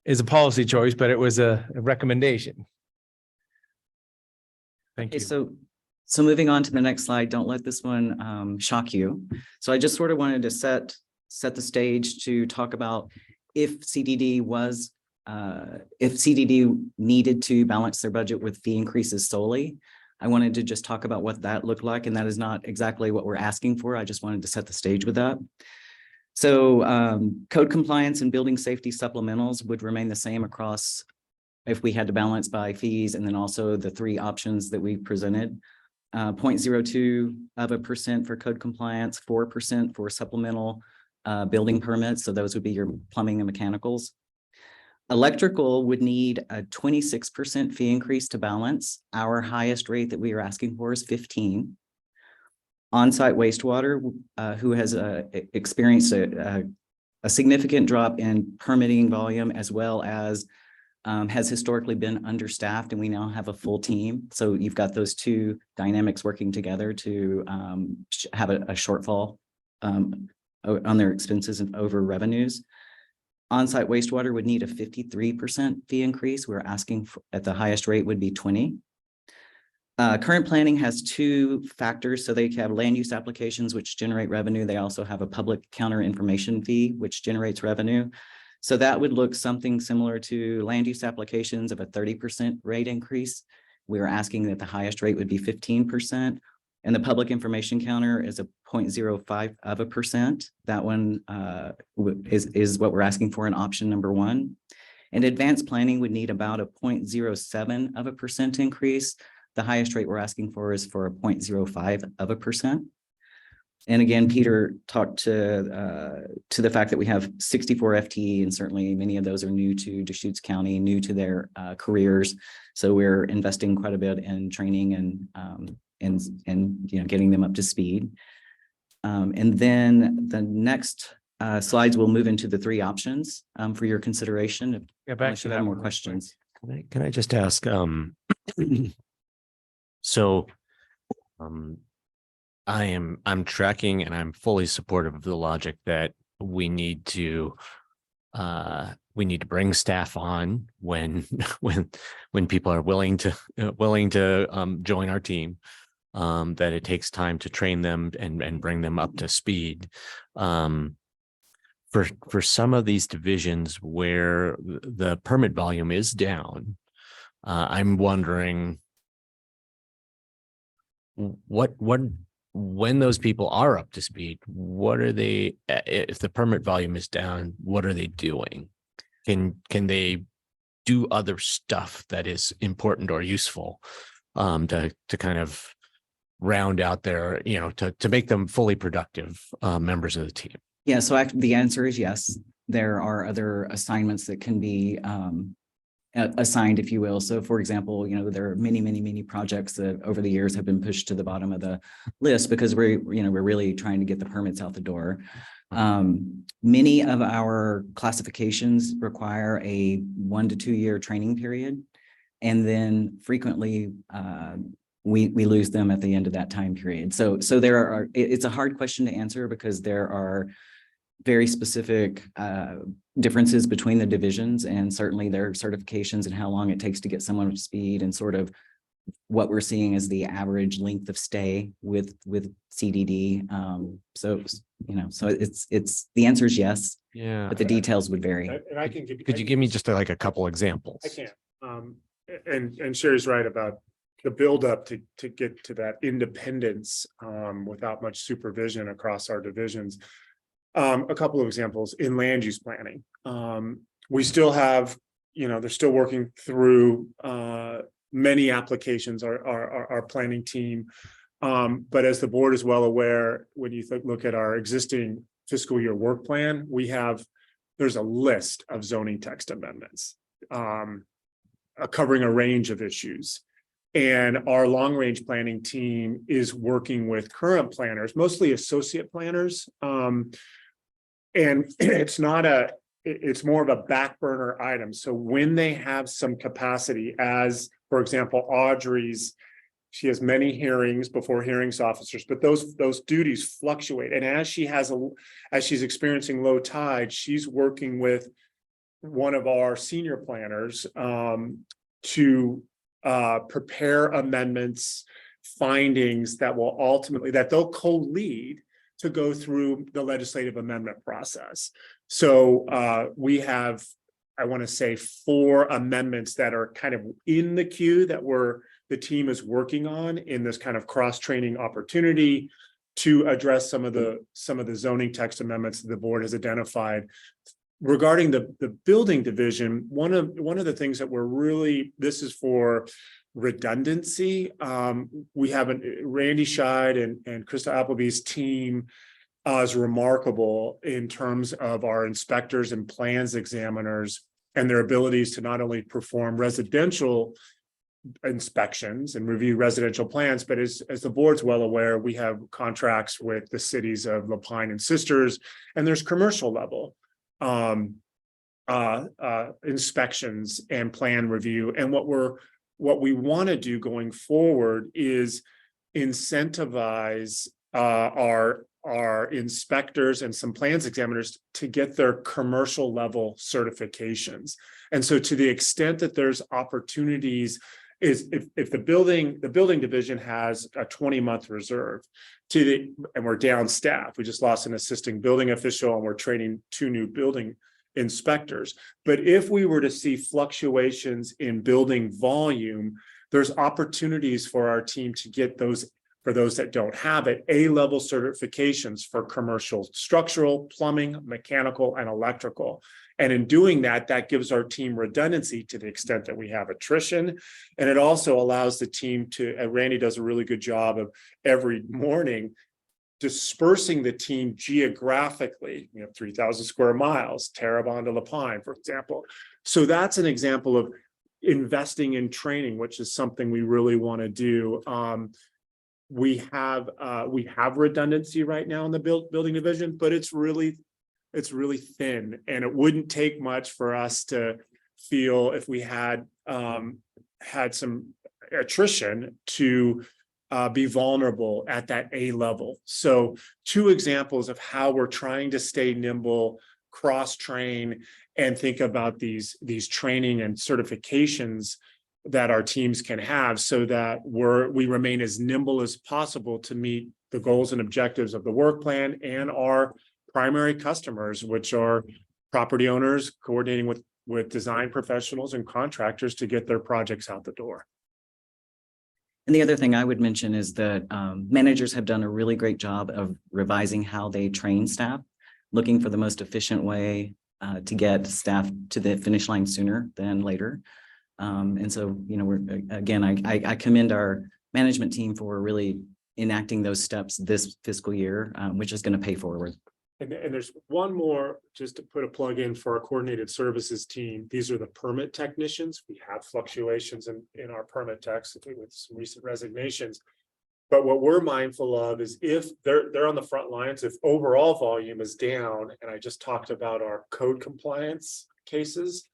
is a policy choice, but it was a recommendation. Thank you. So moving on to the next slide, don't let this one shock you. So I just sort of wanted to set the stage to talk about if CDD needed to balance their budget with fee increases solely, I wanted to just talk about what that looked like, and that is not exactly what we're asking for. I just wanted to set the stage with that. So code compliance and building safety supplementals would remain the same across if we had to balance by fees, and then also the three options that we presented. 0.02% for code compliance, 4% for supplemental building permits. So those would be your plumbing and mechanicals. Electrical would need a 26% fee increase to balance. Our highest rate that we are asking for is 15. On-site wastewater, who has experienced a significant drop in permitting volume, as well as has historically been understaffed, and we now have a full team. So you've got those two dynamics working together to have a shortfall on their expenses and over revenues. On-site wastewater would need a 53% fee increase. We're asking for, at the highest rate would be 20. Current planning has two factors. So they have land use applications, which generate revenue. They also have a public counter information fee, which generates revenue. So that would look something similar to land use applications of a 30% rate increase. We are asking that the highest rate would be 15%. And the public information counter is a 0.05%. That one is what we're asking for in option number one. And advanced planning would need about a 0.07% increase. The highest rate we're asking for is for a 0.05%. And again, Peter talked to the fact that we have 64 FTE, and certainly many of those are new to Deschutes County, new to their careers. So we're investing quite a bit in training and getting them up to speed. And then the next slides will move into the three options for your consideration. Yeah, back to that. More questions. Can I just ask, so I'm tracking and I'm fully supportive of the logic that we need to bring staff on when people are willing to join our team, that it takes time to train them and bring them up to speed. For some of these divisions where the permit volume is down, I'm wondering when those people are up to speed, what are they, if the permit volume is down, what are they doing? Can they do other stuff that is important or useful to kind of round out their, to make them fully productive members of the team? Yeah, so the answer is yes. There are other assignments that can be assigned, if you will. So for example, there are many projects that over the years have been pushed to the bottom of the list because we're really trying to get the permits out the door. Many of our classifications require a 1 to 2 year training period. And then frequently we lose them at the end of that time period. So it's a hard question to answer because there are very specific differences between the divisions, and certainly their certifications and how long it takes to get someone up to speed, and sort of what we're seeing as the average length of stay with CDD. So it's the answer is yes. Yeah, but the details would vary. And I can give. Could you give me just like a couple examples? I can. And Sherry's right about the buildup to get to that independence without much supervision across our divisions. A couple of examples in land use planning. We still have, they're still working through many applications, our planning team. But as the board is well aware, when you look at our existing fiscal year work plan, there's a list of zoning text amendments covering a range of issues. And our long range planning team is working with current planners, mostly associate planners. And it's more of a back burner item. So when they have some capacity, as for example, Audrey's, she has many hearings before hearings officers, but those duties fluctuate. And as she's experiencing low tide, she's working with one of our senior planners to prepare amendments, findings that they'll co-lead to go through the legislative amendment process. So we have, I want to say, 4 amendments that are kind of in the queue that we're the team is working on in this kind of cross-training opportunity to address some of the zoning text amendments that the board has identified. Regarding the building division, one of the things that this is for redundancy. We have Randy Scheid and Krista Appleby's team is remarkable in terms of our inspectors and plans examiners and their abilities to not only perform residential inspections and review residential plans, but as the board's well aware, we have contracts with the cities of La Pine and Sisters, and there's commercial level inspections and plan review. And what we want to do going forward is incentivize our inspectors and some plans examiners to get their commercial level certifications. And so to the extent that there's opportunities, is if the building division has a 20-month reserve and we're down staff, we just lost an assisting building official and we're training 2 new building inspectors. But if we were to see fluctuations in building volume, there's opportunities for our team to get those, for those that don't have it, A-level certifications for commercial structural, plumbing, mechanical, and electrical. And in doing that, that gives our team redundancy to the extent that we have attrition. And it also allows the team to, and Randy does a really good job of every morning dispersing the team geographically, 3,000 square miles, Terrebonne to La Pine, for example. So that's an example of investing in training, which is something we really want to do. We have redundancy right now in the building division, but it's really thin, and it wouldn't take much for us to feel, if we had some attrition, to be vulnerable at that A level. So 2 examples of how we're trying to stay nimble, cross-train, and think about these training and certifications that our teams can have, so that we remain as nimble as possible to meet the goals and objectives of the work plan and our primary customers, which are property owners coordinating with design professionals and contractors to get their projects out the door. And the other thing I would mention is that managers have done a really great job of revising how they train staff, looking for the most efficient way to get staff to the finish line sooner than later. And so, I commend our management team for really enacting those steps this fiscal year, which is going to pay forward. And there's one more, just to put a plug in for our coordinated services team. These are the permit technicians. We have fluctuations in our permit techs with some recent resignations. But what we're mindful of is if they're on the front lines, if overall volume is down, and I just talked about our code compliance cases,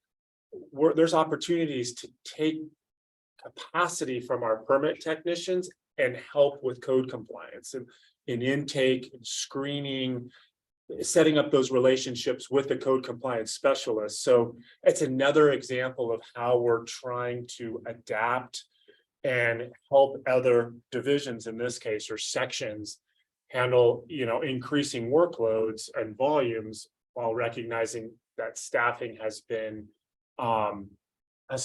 there's opportunities to take capacity from our permit technicians and help with code compliance and in intake and screening, setting up those relationships with the code compliance specialists. So it's another example of how we're trying to adapt and help other divisions, in this case, or sections, handle, increasing workloads and volumes, while recognizing that staffing has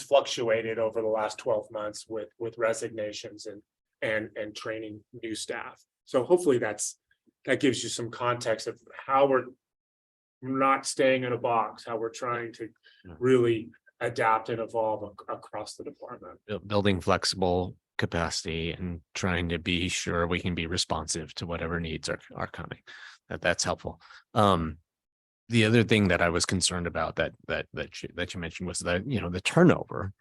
fluctuated over the last 12 months with resignations and training new staff. So hopefully that gives you some context of how we're not staying in a box, how we're trying to really adapt and evolve across the department. Building flexible capacity and trying to be sure we can be responsive to whatever needs are coming. That's helpful. The other thing that I was concerned about that you mentioned was that, the turnover,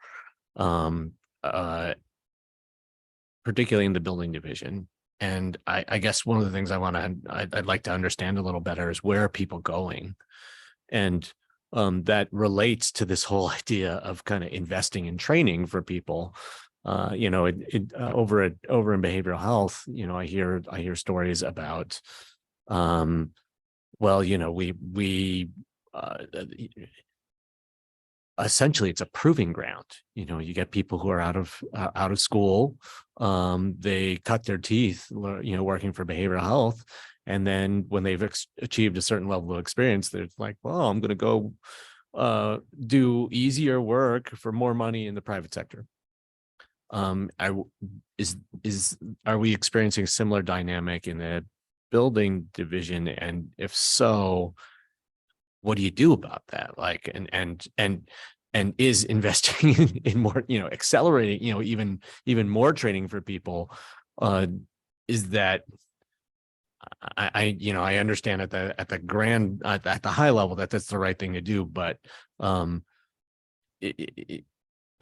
particularly in the building division. And I guess one of the things I'd like to understand a little better is, where are people going? And that relates to this whole idea of kind of investing in training for people. Over in behavioral health, I hear stories about, essentially it's a proving ground. You get people who are out of school, they cut their teeth, working for behavioral health. And then when they've achieved a certain level of experience, they're like, well, I'm going to go do easier work for more money in the private sector. Are we experiencing a similar dynamic in the building division? And if so, what do you do about that? Like, and is investing in more, accelerating, even more training for people, is that I understand at the high level that that's the right thing to do, but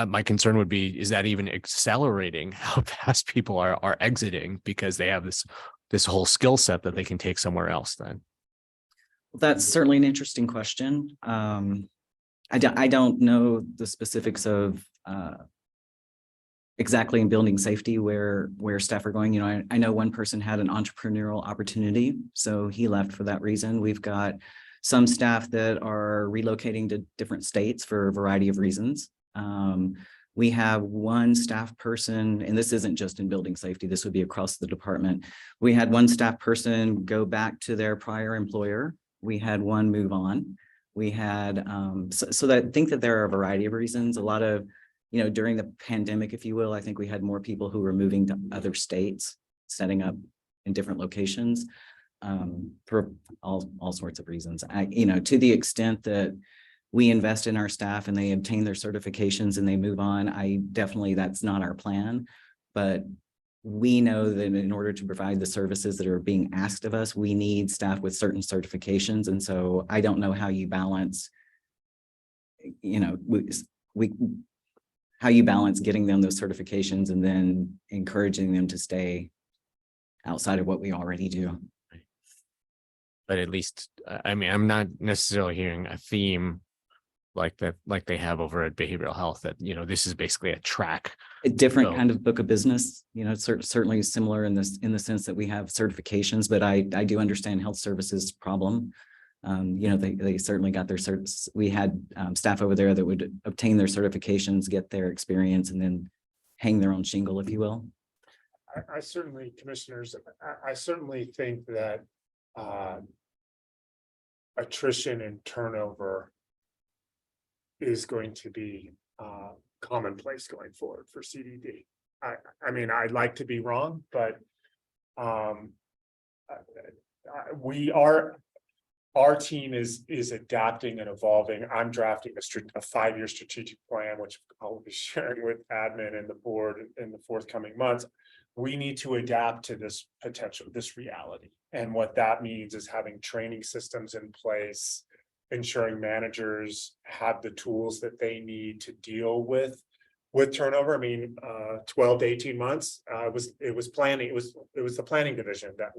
my concern would be, is that even accelerating how fast people are exiting because they have this whole skill set that they can take somewhere else then? That's certainly an interesting question. I don't know the specifics of exactly in building safety where staff are going. I know one person had an entrepreneurial opportunity, so he left for that reason. We've got some staff that are relocating to different states for a variety of reasons. We have one staff person, and this isn't just in building safety, this would be across the department. We had one staff person go back to their prior employer. We had one move on. We had, so I think that there are a variety of reasons. A lot of, during the pandemic, if you will, I think we had more people who were moving to other states, setting up in different locations, for all sorts of reasons. To the extent that we invest in our staff and they obtain their certifications and they move on, that's not our plan. But we know that in order to provide the services that are being asked of us, we need staff with certain certifications. And so I don't know how you balance, how you balance getting them those certifications and then encouraging them to stay outside of what we already do. But at least, I'm not necessarily hearing a theme like that, like they have over at behavioral health, that, this is basically a track. A different kind of book of business, certainly similar in the sense that we have certifications, but I do understand health services problem. They certainly got their certs. We had staff over there that would obtain their certifications, get their experience, and then hang their own shingle, if you will. I certainly, commissioners, I certainly think that attrition and turnover is going to be commonplace going forward for CDD. I'd like to be wrong, but our team is adapting and evolving. I'm drafting a 5-year strategic plan, which I'll be sharing with admin and the board in the forthcoming months. We need to adapt to this potential, this reality. And what that means is having training systems in place, ensuring managers have the tools that they need to deal with turnover. 12 to 18 months, it was the planning division that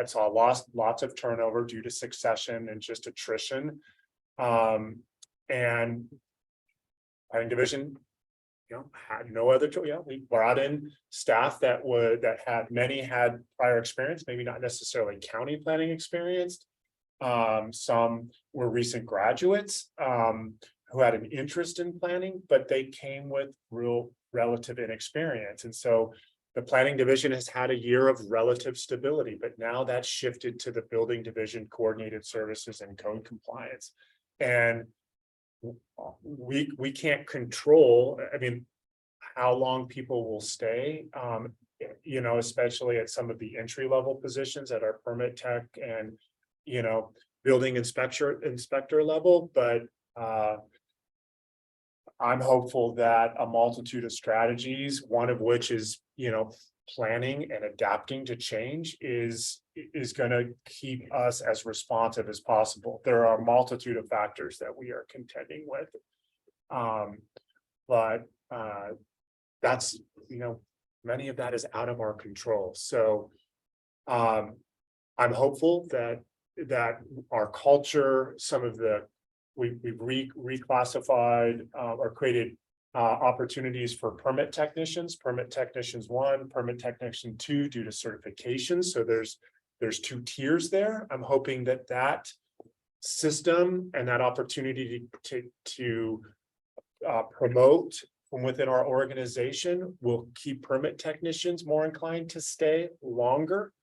saw lots of turnover due to succession and just attrition. And planning division, had no other choice. We brought in staff that many had prior experience, maybe not necessarily county planning experience. Some were recent graduates who had an interest in planning, but they came with real relative inexperience. And so the planning division has had a year of relative stability, but now that's shifted to the building division, coordinated services, and code compliance. And we can't control, how long people will stay, especially at some of the entry level positions at our permit tech and building inspector level. But I'm hopeful that a multitude of strategies, one of which is planning and adapting to change, is going to keep us as responsive as possible. There are a multitude of factors that we are contending with, but that's many of that is out of our control. So I'm hopeful that our culture, some of the we've reclassified or created opportunities for permit technicians 1, permit technician 2 due to certifications. So there's 2 tiers there. I'm hoping that system and that opportunity to promote from within our organization will keep permit technicians more inclined to stay longer.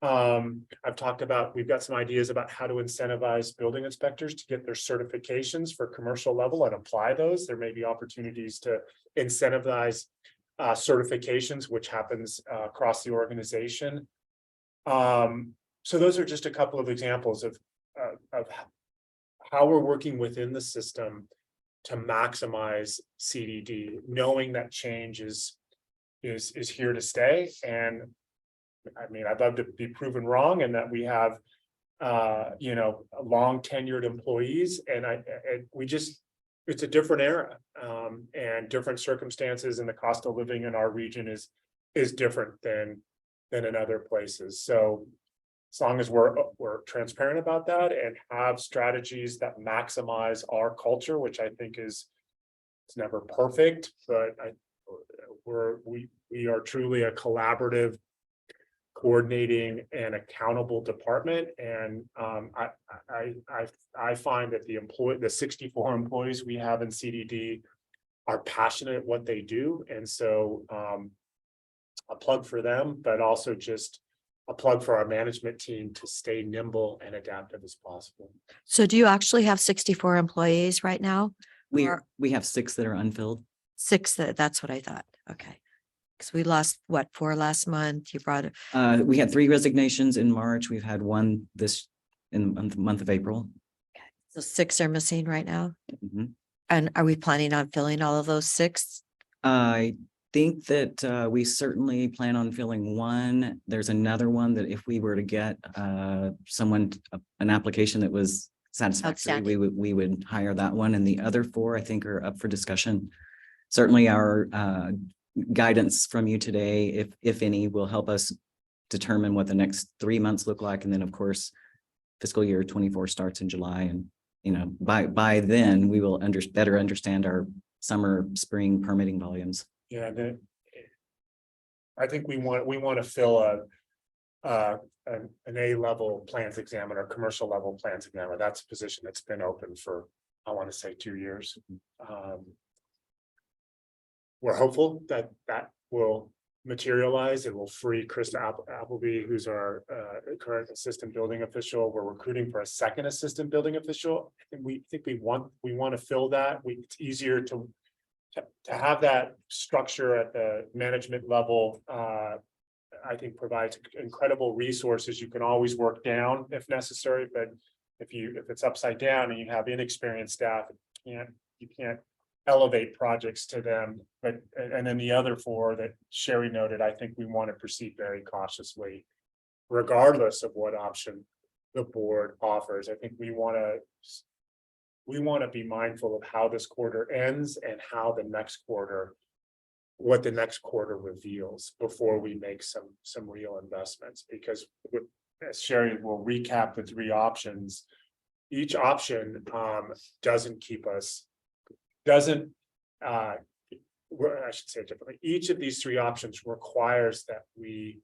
I've talked about, we've got some ideas about how to incentivize building inspectors to get their certifications for commercial level and apply those. There may be opportunities to incentivize certifications, which happens across the organization. So those are just a couple of examples of how we're working within the system to maximize CDD, knowing that change is here to stay. And I mean, I'd love to be proven wrong and that we have long tenured employees, and it's a different era, and different circumstances, and the cost of living in our region is different than in other places. So as long as we're transparent about that and have strategies that maximize our culture, which I think it's never perfect, but we are truly a collaborative, coordinating and accountable department. And I find that the 64 employees we have in CDD are passionate at what they do. And so a plug for them, but also just a plug for our management team to stay nimble and adaptive as possible. So do you actually have 64 employees right now? We Or- have 6 that are unfilled. 6, that's what I thought. Okay. Because we lost 4 last month. You brought it. We had 3 resignations in March. We've had 1 in the month of April. So 6 are missing right now. Mhm. And are we planning on filling all of those 6? I think that we certainly plan on filling 1. There's another one that if we were to get an application that was satisfactory, Outstanding. we would hire that one. And the other 4, I think, are up for discussion. Certainly our guidance from you today, if any, will help us determine what the next 3 months look like. And then, of course, fiscal year 24 starts in July. And, by then we will better understand our summer, spring permitting volumes. Yeah, I think we want to fill an A-level plans examiner, commercial level plans examiner. That's a position that's been open for, I want to say, 2 years. We're hopeful that will materialize. It will free Krista Appleby, who's our current assistant building official. We're recruiting for a second assistant building official. We want to fill that. It's easier to have that structure at the management level. I think provides incredible resources. You can always work down if necessary, but if it's upside down and you have inexperienced staff, you can't elevate projects to them. And then the other 4 that Sherry noted, I think we want to proceed very cautiously, regardless of what option the board offers. I think we want to be mindful of how this quarter ends and how what the next quarter reveals before we make some real investments. Because as Sherry will recap the 3 options, each option I should say it differently. Each of these 3 options requires that we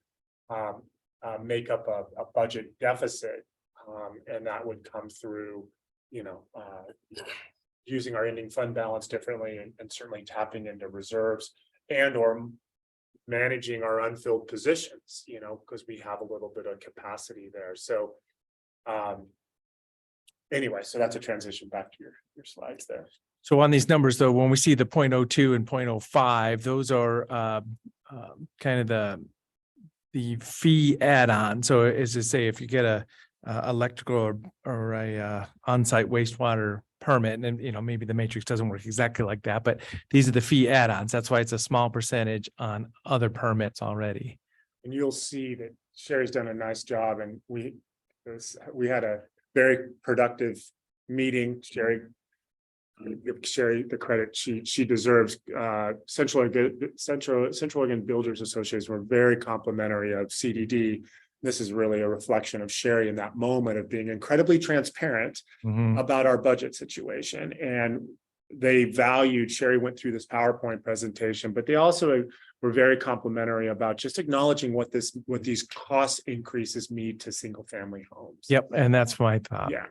make up a budget deficit, and that would come through, using our ending fund balance differently, and certainly tapping into reserves or managing our unfilled positions, because we have a little bit of capacity there. So anyway, so that's a transition back to your slides there. So on these numbers, though, when we see the 0.02 and 0.05, those are kind of the fee add-on. So as to say, if you get a electrical or a on-site wastewater permit, and maybe the matrix doesn't work exactly like that, but these are the fee add-ons. That's why it's a small percentage on other permits already. And you'll see that Sherry's done a nice job, and we had a very productive meeting. Give Sherry the credit she deserves. Central Oregon Builders Association were very complimentary of CDD. This is really a reflection of Sherry in that moment of being incredibly transparent about our budget situation. And they valued, Sherry went through this PowerPoint presentation, but they also were very complimentary about just acknowledging what these cost increases mean to single family homes. Yep, and that's my thought. Yeah.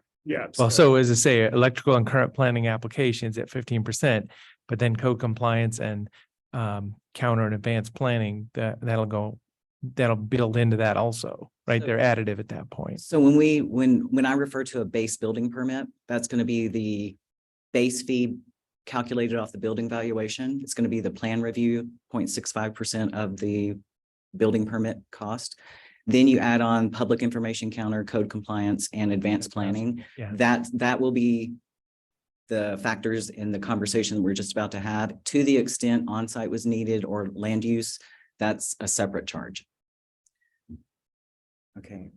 Well, so as I say, electrical and current planning applications at 15%, but then code compliance and counter and advanced planning, that'll build into that also, right? They're additive at that point. So when I refer to a base building permit, that's going to be the base fee calculated off the building valuation. It's going to be the plan review, 0.65% of the building permit cost. Then you add on public information counter, code compliance, and advanced planning. Yeah. That will be the factors in the conversation that we're just about to have. To the extent on-site was needed or land use, that's a separate charge. Okay.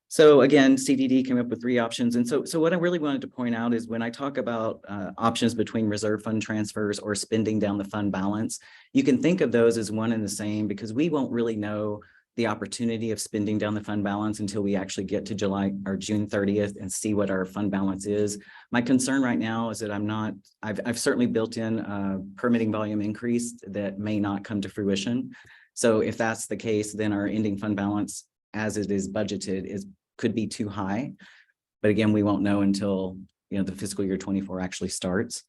So again, CDD came up with 3 options. And so what I really wanted to point out is when I talk about options between reserve fund transfers or spending down the fund balance, you can think of those as one and the same, because we won't really know the opportunity of spending down the fund balance until we actually get to July or June 30th and see what our fund balance is. My concern right now is that I've certainly built in a permitting volume increase that may not come to fruition. So if that's the case, then our ending fund balance as it is budgeted could be too high. But again, we won't know until, you know, the fiscal year 24 actually starts.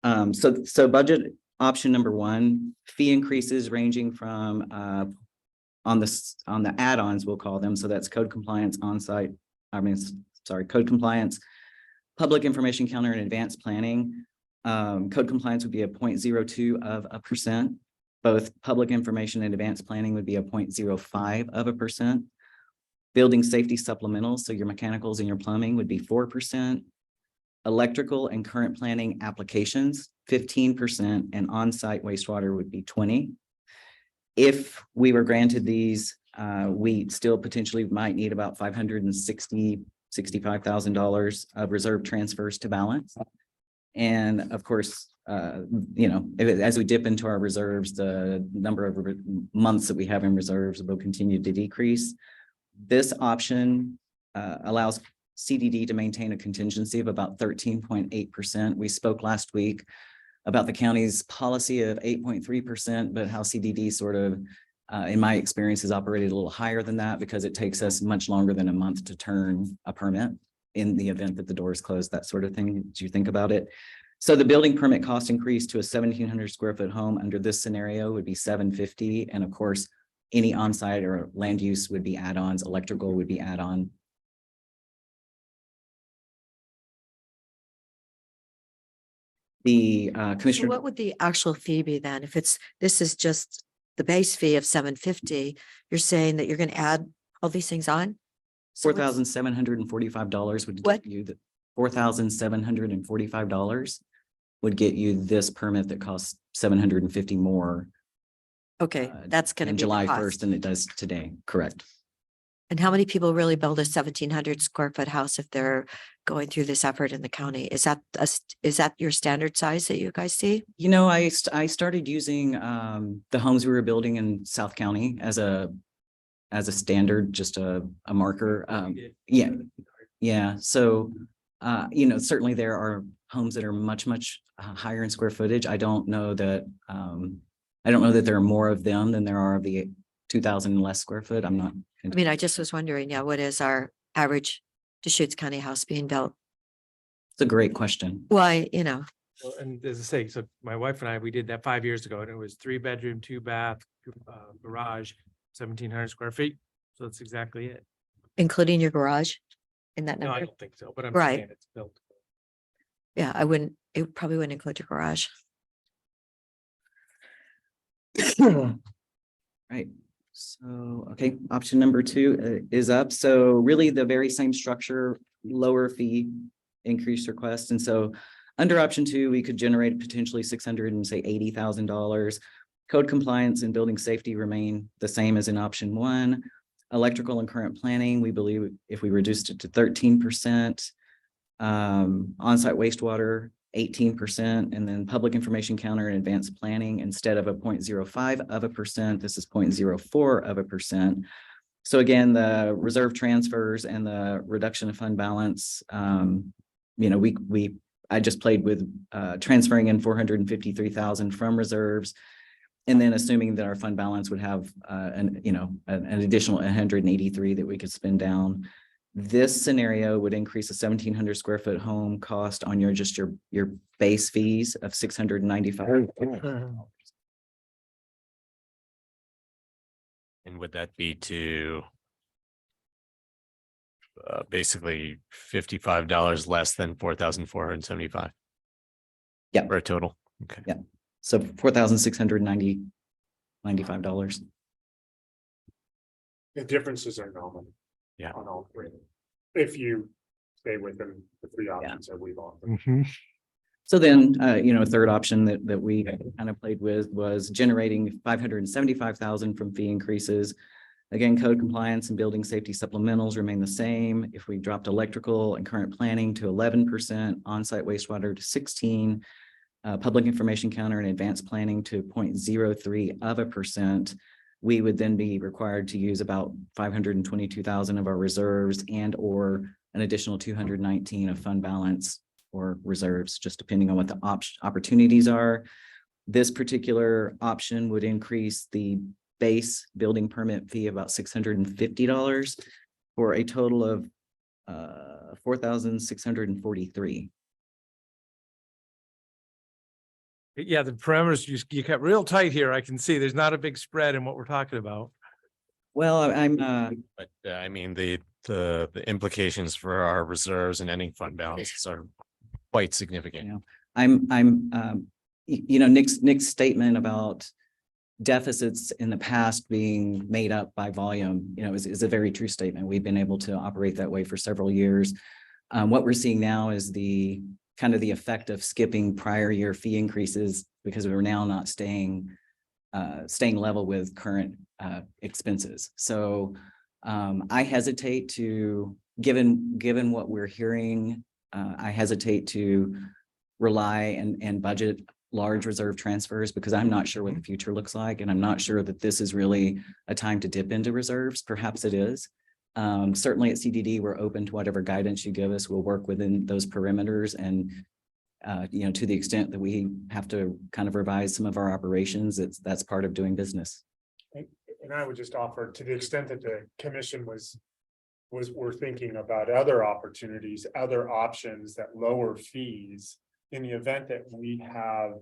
So budget option number 1, fee increases ranging from on the add-ons, we'll call them. So that's code compliance, code compliance, public information counter, and advanced planning. Code compliance would be a 0.02%. Both public information and advanced planning would be a 0.05%. Building safety supplementals, so your mechanicals and your plumbing, would be 4%. Electrical and current planning applications, 15%, and on-site wastewater would be 20%. If we were granted these, we still potentially might need about $565,000 of reserve transfers to balance. And of course, you know, as we dip into our reserves, the number of months that we have in reserves will continue to decrease. This option allows CDD to maintain a contingency of about 13.8%. We spoke last week about the county's policy of 8.3%, but how CDD sort of, in my experience, has operated a little higher than that because it takes us much longer than a month to turn a permit in the event that the door is closed, that sort of thing, as you think about it. So the building permit cost increase to a 1,700 square foot home under this scenario would be $750. And of course, any on-site or land use would be add-ons, electrical would be add-on. The So commissioner. what would the actual fee be then? If this is just the base fee of $750, you're saying that you're going to add all these things on? So what's- $4,745 would What? get you the $4,745 would get you this permit that costs $750 more. Okay, that's going to in be July the 1st cost. than it does today. Correct. And how many people really build a 1,700 square foot house if they're going through this effort in the county? Is that your standard size that you guys see? You know, I started using the homes we were building in South County as a standard, just a marker. Yeah. So, you know, certainly there are homes that are much higher in square footage. I don't know that there are more of them than there are of the 2,000 and less square foot. I'm not. I mean, I just was wondering, what is our average Deschutes County house being built? It's a great question. Why, Well, and as I say, so my wife and I, we did that 5 years ago, and it was 3-bedroom, 2-bath, garage, 1,700 square feet. So that's exactly it. including your garage in that No, I number? don't think so, but I'm Right. saying it's built. Yeah, it probably wouldn't include your garage. Right. So, okay, option number 2 is up. So really the very same structure, lower fee increase request. And so under option 2, we could generate potentially $680,000. Code compliance and building safety remain the same as in option 1. Electrical and current planning, we believe if we reduced it to 13%, on-site wastewater, 18%, and then public information counter and advanced planning, instead of a 0.05%, this is 0.04%. So again, the reserve transfers and the reduction of fund balance, you know, I just played with transferring in $453,000 from reserves, and then assuming that our fund balance would have an additional 183 that we could spend down. This scenario would increase a 1,700 square foot home cost on your base fees of $695. And would that be to basically $55 less than 4,475? Yeah. For a total. Okay. Yeah. So $4,695. The differences are nominal. Yeah. On all three. If you stay within the three options that we've offered. Mhm. So then, a third option that we kind of played with was generating 575,000 from fee increases. Again, code compliance and building safety supplementals remain the same. If we dropped electrical and current planning to 11%, on-site wastewater to 16%, public information counter and advanced planning to 0.03%, we would then be required to use about 522,000 of our reserves and or an additional 219 of fund balance or reserves, just depending on what the opportunities are. This particular option would increase the base building permit fee about $650 for a total of $4,643. Yeah, the parameters you kept real tight here. I can see there's not a big spread in what we're talking about. Well, I'm But I mean, the implications for our reserves and ending fund balances are quite significant. Nick's statement about deficits in the past being made up by volume, is a very true statement. We've been able to operate that way for several years. What we're seeing now is the effect of skipping prior year fee increases because we're now not staying level with current expenses. So I hesitate to, given what we're hearing, I hesitate to rely and budget large reserve transfers because I'm not sure what the future looks like. And I'm not sure that this is really a time to dip into reserves. Perhaps it is. Certainly at CDD, we're open to whatever guidance you give us. We'll work within those perimeters and, to the extent that we have to kind of revise some of our operations, that's part of doing business. And I would just offer, to the extent that the commission we're thinking about other opportunities, other options that lower fees in the event that we have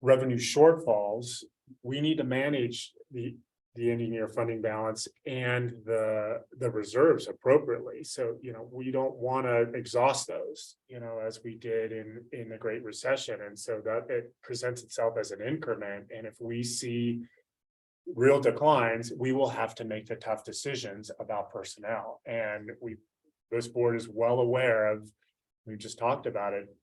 revenue shortfalls, we need to manage the ending year funding balance and the reserves appropriately. So, we don't want to exhaust those, as we did in the Great Recession. And so that it presents itself as an increment. And if we see real declines, we will have to make the tough decisions about personnel. And this board is well aware of, we just talked about it,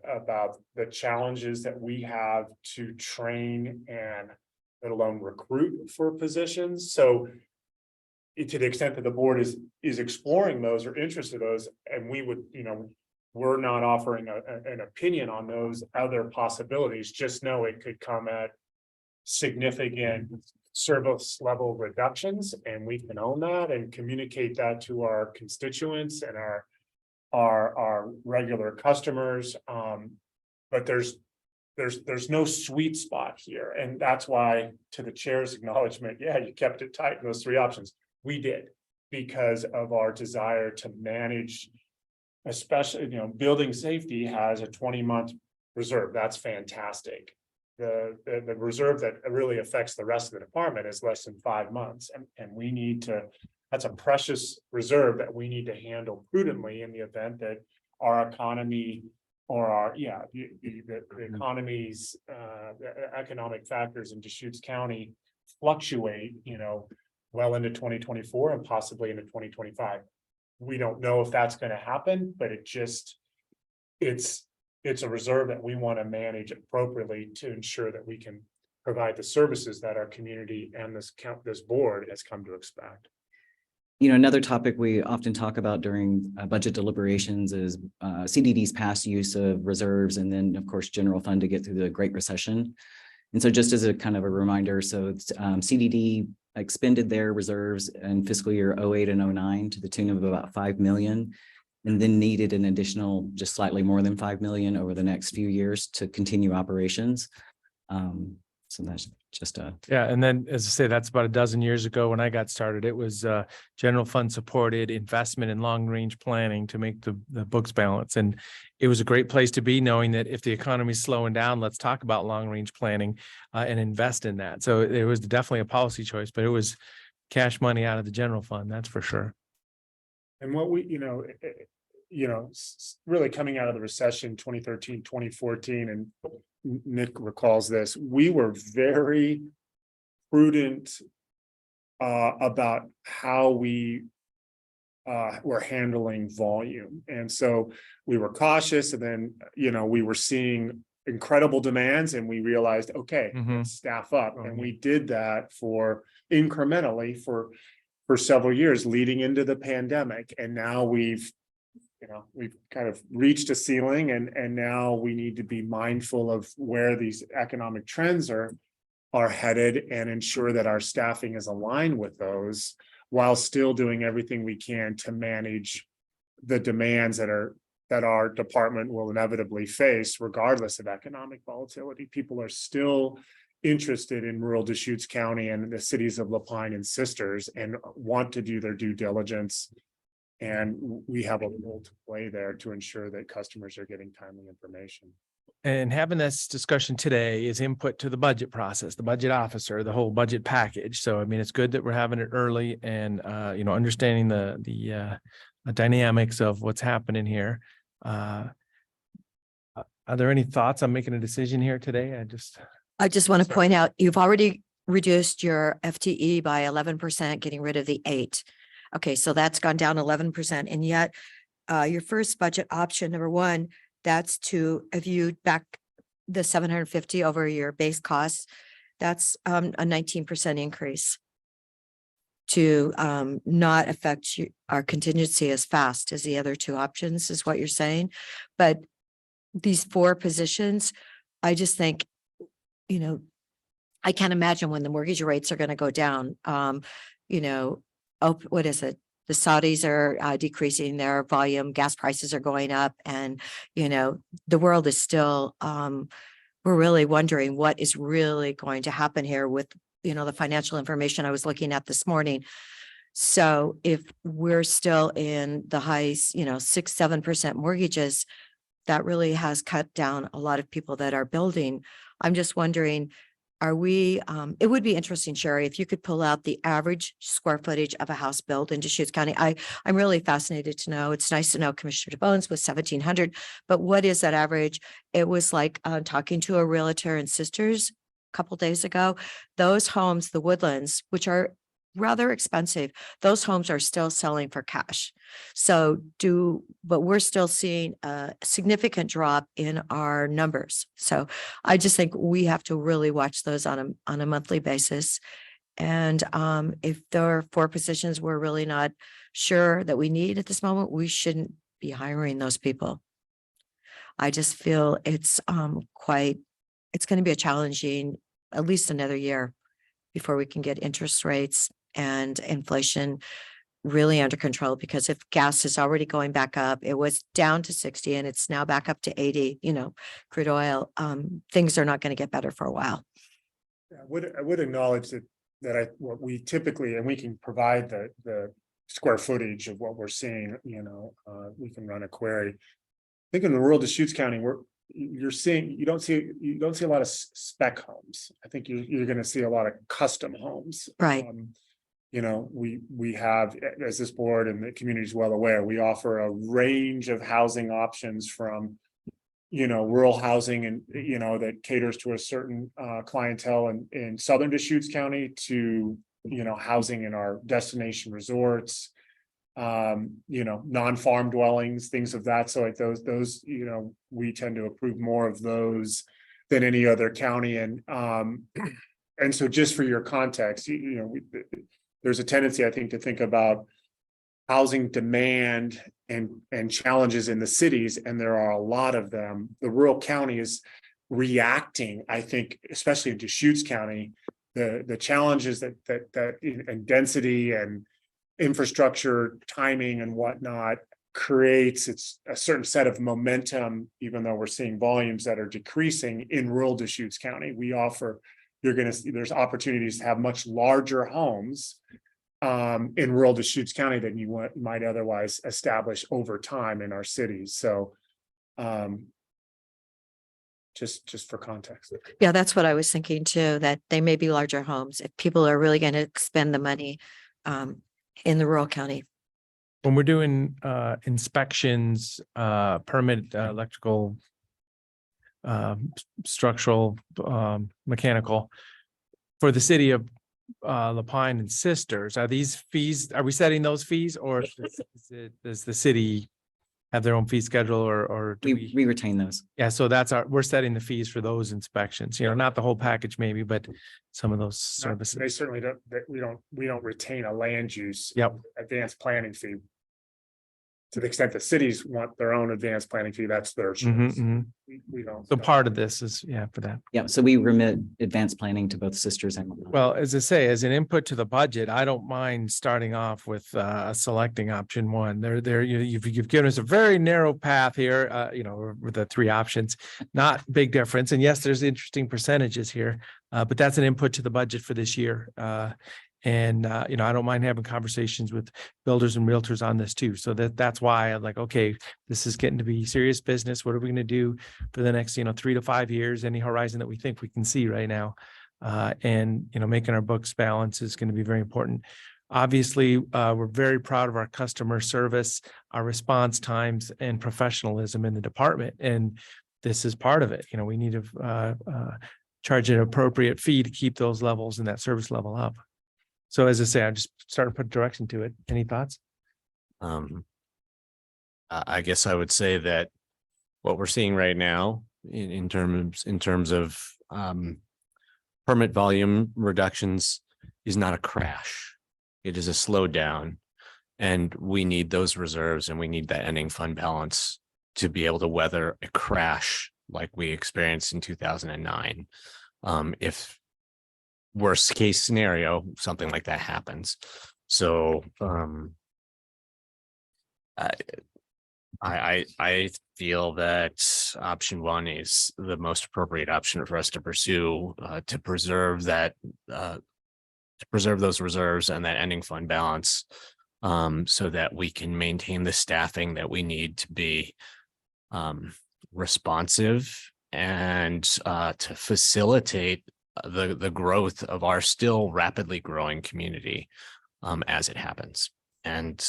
about the challenges that we have to train and let alone recruit for positions. So to the extent that the board is exploring those or interested in those, and we would, we're not offering an opinion on those other possibilities, just know it could come at significant service level reductions, and we can own that and communicate that to our constituents and our regular customers. But there's no sweet spot here. And that's why, to the chair's acknowledgement, yeah, you kept it tight in those three options. We did, because of our desire to manage, especially, building safety has a 20-month reserve. That's fantastic. The reserve that really affects the rest of the department is less than 5 months. And we need to, that's a precious reserve that we need to handle prudently in the event that our economy or the economy's the economic factors in Deschutes County fluctuate, well into 2024 and possibly into 2025. We don't know if that's going to happen, but it's a reserve that we want to manage appropriately to ensure that we can provide the services that our community and this board has come to expect. Another topic we often talk about during budget deliberations is CDD's past use of reserves, and then of course general fund to get through the Great Recession. And so just as a kind of a reminder, so CDD expended their reserves in fiscal year 08 and 09 to the tune of about 5 million, and then needed an additional just slightly more than 5 million over the next few years to continue operations. So that's just yeah. And then, as I say, that's about a dozen years ago when I got started. It was general fund supported investment in long range planning to make the books balance. And it was a great place to be, knowing that if the economy's slowing down, let's talk about long range planning and invest in that. So it was definitely a policy choice, but it was cash money out of the general fund. That's for sure. And what we, really coming out of the recession, 2013, 2014, and Nick recalls this, we were very prudent about how we were handling volume. And so we were cautious, and then, we were seeing incredible demands, and we realized, okay, Mhm. let's staff up. Oh, And yeah. we did that for incrementally for several years leading into the pandemic. And now we've kind of reached a ceiling, and now we need to be mindful of where these economic trends are headed, and ensure that our staffing is aligned with those, while still doing everything we can to manage the demands that our department will inevitably face regardless of economic volatility. People are still interested in rural Deschutes County and the cities of Lapine and Sisters, and want to do their due diligence. And we have a role to play there to ensure that customers are getting timely information. And having this discussion today is input to the budget process, the budget officer, the whole budget package. So, I mean, it's good that we're having it early and, understanding the dynamics of what's happening here. Are there any thoughts on making a decision here today? I just want to Sorry. point out, you've already reduced your FTE by 11%, getting rid of the 8. Okay, so that's gone down 11%, and yet your first budget option, number 1, that's to, if you back the 750 over your base costs, that's a 19% increase to not affect our contingency as fast as the other 2 options, is what you're saying. But these 4 positions, I just think, I can't imagine when the mortgage rates are going to go down. What is it? The Saudis are decreasing their volume, gas prices are going up, and, the world is still, we're really wondering what is really going to happen here with, the financial information I was looking at this morning. So if we're still in the high, 6-7% mortgages, that really has cut down a lot of people that are building. I'm just wondering, are we, it would be interesting, Sherry, if you could pull out the average square footage of a house built in Deschutes County. I'm really fascinated to know. It's nice to know Commissioner DeBones was 1,700, but what is that average? It was like talking to a realtor in Sisters a couple days ago. Those homes, the Woodlands, which are rather expensive, those homes are still selling for cash. But we're still seeing a significant drop in our numbers. So I just think we have to really watch those on a monthly basis. And if there are 4 positions we're really not sure that we need at this moment, we shouldn't be hiring those people. I just feel it's going to be a challenging, at least another year before we can get interest rates and inflation really under control, because if gas is already going back up, it was down to 60 and it's now back up to 80, crude oil, things are not going to get better for a while. I would acknowledge that what we typically, and we can provide the square footage of what we're seeing, we can run a query. I think in the rural Deschutes County, you don't see a lot of spec homes. I think you're going to see a lot of custom homes. Right. We have, as this board and the community is well aware, we offer a range of housing options from, rural housing and, that caters to a certain clientele in southern Deschutes County to, housing in our destination resorts, non-farm dwellings, things of that. So like those, we tend to approve more of those than any other county. And so just for your context, there's a tendency, I think, to think about housing demand and challenges in the cities, and there are a lot of them. The rural county is reacting, I think, especially in Deschutes County, the challenges that and density and infrastructure timing and whatnot creates a certain set of momentum, even though we're seeing volumes that are decreasing in rural Deschutes County. There's opportunities to have much larger homes in rural Deschutes County than you might otherwise establish over time in our cities. So just for context. Yeah, that's what I was thinking too, that they may be larger homes if people are really going to spend the money in the rural county. when we're doing inspections, permit electrical, structural, mechanical for the city of Lapine and Sisters, are these fees, are we setting those fees, or does the city have their own fee schedule, or do we? We retain those. Yeah, so we're setting the fees for those inspections, not the whole package maybe, but some of those services. They certainly don't, we don't retain a land use. Yep. Advanced planning fee. To the extent the cities want their own advanced planning fee, that's their Mhm, choice. mhm. We don't. So part of this is, for that. Yeah, so we remit advanced planning to both Sisters and. Well, as I say, as an input to the budget, I don't mind starting off with selecting option one. You've given us a very narrow path here, with the three options, not big difference. And yes, there's interesting percentages here, but that's an input to the budget for this year. I don't mind having conversations with builders and realtors on this too. So that's why I'm like, okay, this is getting to be serious business. What are we going to do for the next, 3 to 5 years, any horizon that we think we can see right now? Making our books balance is going to be very important. Obviously, we're very proud of our customer service, our response times, and professionalism in the department. And this is part of it. We need to charge an appropriate fee to keep those levels and that service level up. So as I say, I just started to put direction to it. Any thoughts? I guess I would say that what we're seeing right now in terms of permit volume reductions is not a crash. It is a slowdown, and we need those reserves, and we need that ending fund balance to be able to weather a crash like we experienced in 2009. If worst case scenario, something like that happens. So I feel that option one is the most appropriate option for us to pursue, to preserve those reserves and that ending fund balance, so that we can maintain the staffing that we need to be responsive and to facilitate the growth of our still rapidly growing community as it happens. And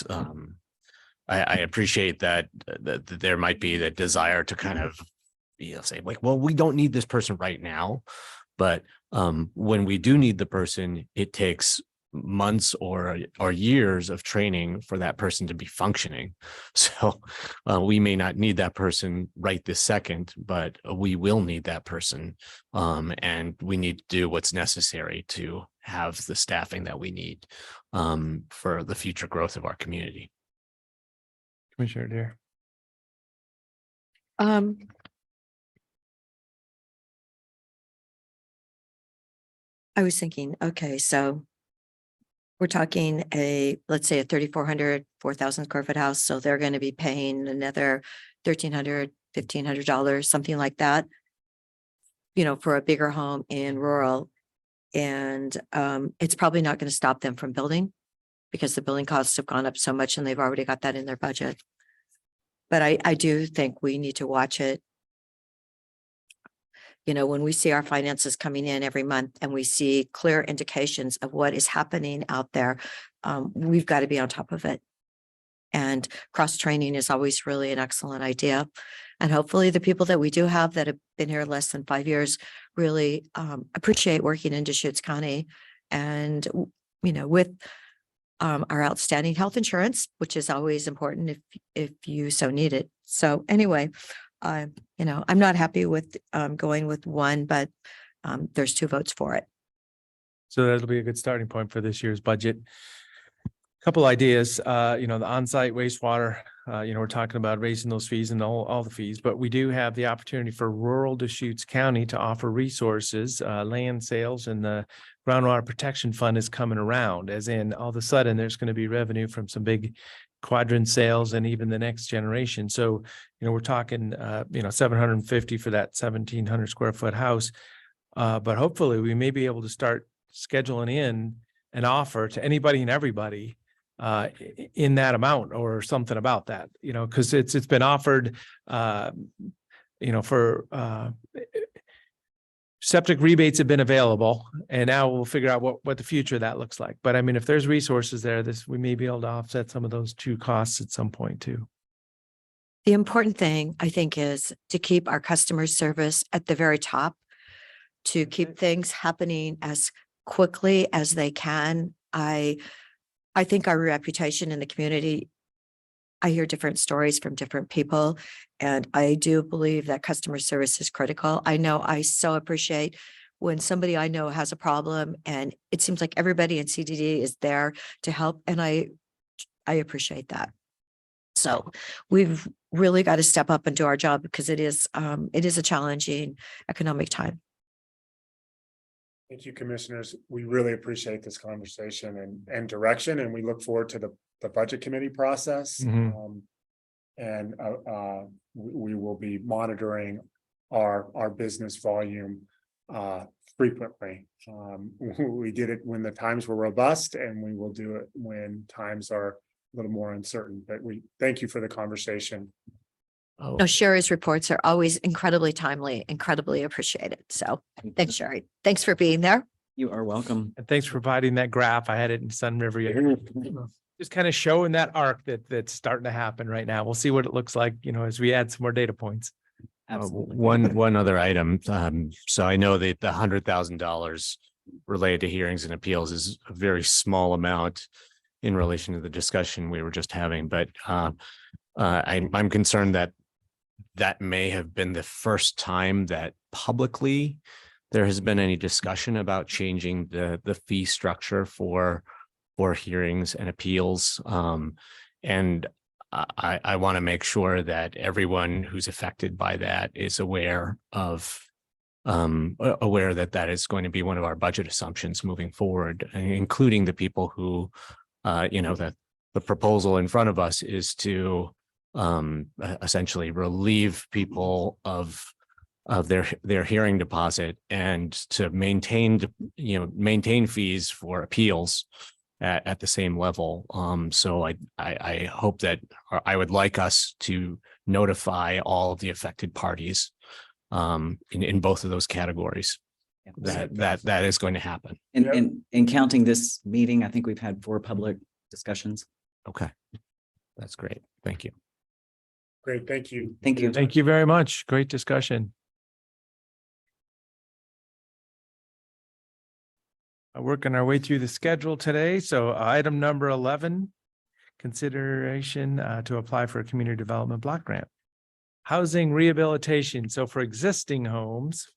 I appreciate that there might be the desire to kind of say like, well, we don't need this person right now, but when we do need the person, it takes months or years of training for that person to be functioning. So we may not need that person right this second, but we will need that person. And we need to do what's necessary to have the staffing that we need for the future growth of our community. Commissioner Dare. I was thinking, okay, so we're talking let's say a 3,400, 4,000 square foot house. So they're going to be paying another $1,300, $1,500, something like that, for a bigger home in rural. And it's probably not going to stop them from building because the building costs have gone up so much and they've already got that in their budget. But I do think we need to watch it. When we see our finances coming in every month and we see clear indications of what is happening out there, we've got to be on top of it. And cross-training is always really an excellent idea. And hopefully the people that we do have that have been here less than 5 years really appreciate working in Deschutes County and, with our outstanding health insurance, which is always important if you so need it. So anyway, I'm not happy with going with one, but there's 2 votes for it. So that'll be a good starting point for this year's budget. Couple ideas, the on-site wastewater, we're talking about raising those fees and all the fees, but we do have the opportunity for rural Deschutes County to offer resources, land sales, and the groundwater protection fund is coming around, as in all of a sudden there's going to be revenue from some big quadrant sales and even the next generation. So, we're talking, 750 for that 1,700 square foot house. But hopefully we may be able to start scheduling in an offer to anybody and everybody in that amount or something about that, because it's been offered, for septic rebates have been available, and now we'll figure out what the future of that looks like. But I mean, if there's resources there, we may be able to offset some of those true costs at some point too. The important thing, I think, is to keep our customer service at the very top, to keep things happening as quickly as they can. I think our reputation in the community, I hear different stories from different people, and I do believe that customer service is critical. I know I so appreciate when somebody I know has a problem, and it seems like everybody in CDD is there to help, and I appreciate that. So we've really got to step up and do our job, because it is a challenging economic time. Thank you, commissioners. We really appreciate this conversation and direction, and we look forward to the budget committee process. Mhm. We will be monitoring our business volume frequently. We did it when the times were robust, and we will do it when times are a little more uncertain. But we thank you for the conversation. Oh, No, Sherry's reports are always incredibly timely, incredibly appreciated. So thanks, Sherry. Thanks for being there. You are welcome. and thanks for providing that graph. I had it in Sun River. Just kind of showing that arc that's starting to happen right now. We'll see what it looks like, as we add some more data points. Absolutely. One other item. So I know that the $100,000 related to hearings and appeals is a very small amount in relation to the discussion we were just having, but I'm concerned that may have been the first time that publicly there has been any discussion about changing the fee structure for hearings and appeals. And I want to make sure that everyone who's affected by that is aware that is going to be one of our budget assumptions moving forward, including the people who, the proposal in front of us is to essentially relieve people of their hearing deposit and to maintain fees for appeals at the same level. So I hope that, or I would like us to notify all of the affected parties in both of those categories that is going to happen. And counting this meeting, I think we've had 4 public discussions. Okay, that's great. Thank you. Great, thank you. Thank you. Thank you very much. Great discussion. Working our way through the schedule today. So item number 11, consideration to apply for a community development block grant. Housing rehabilitation. So for existing homes.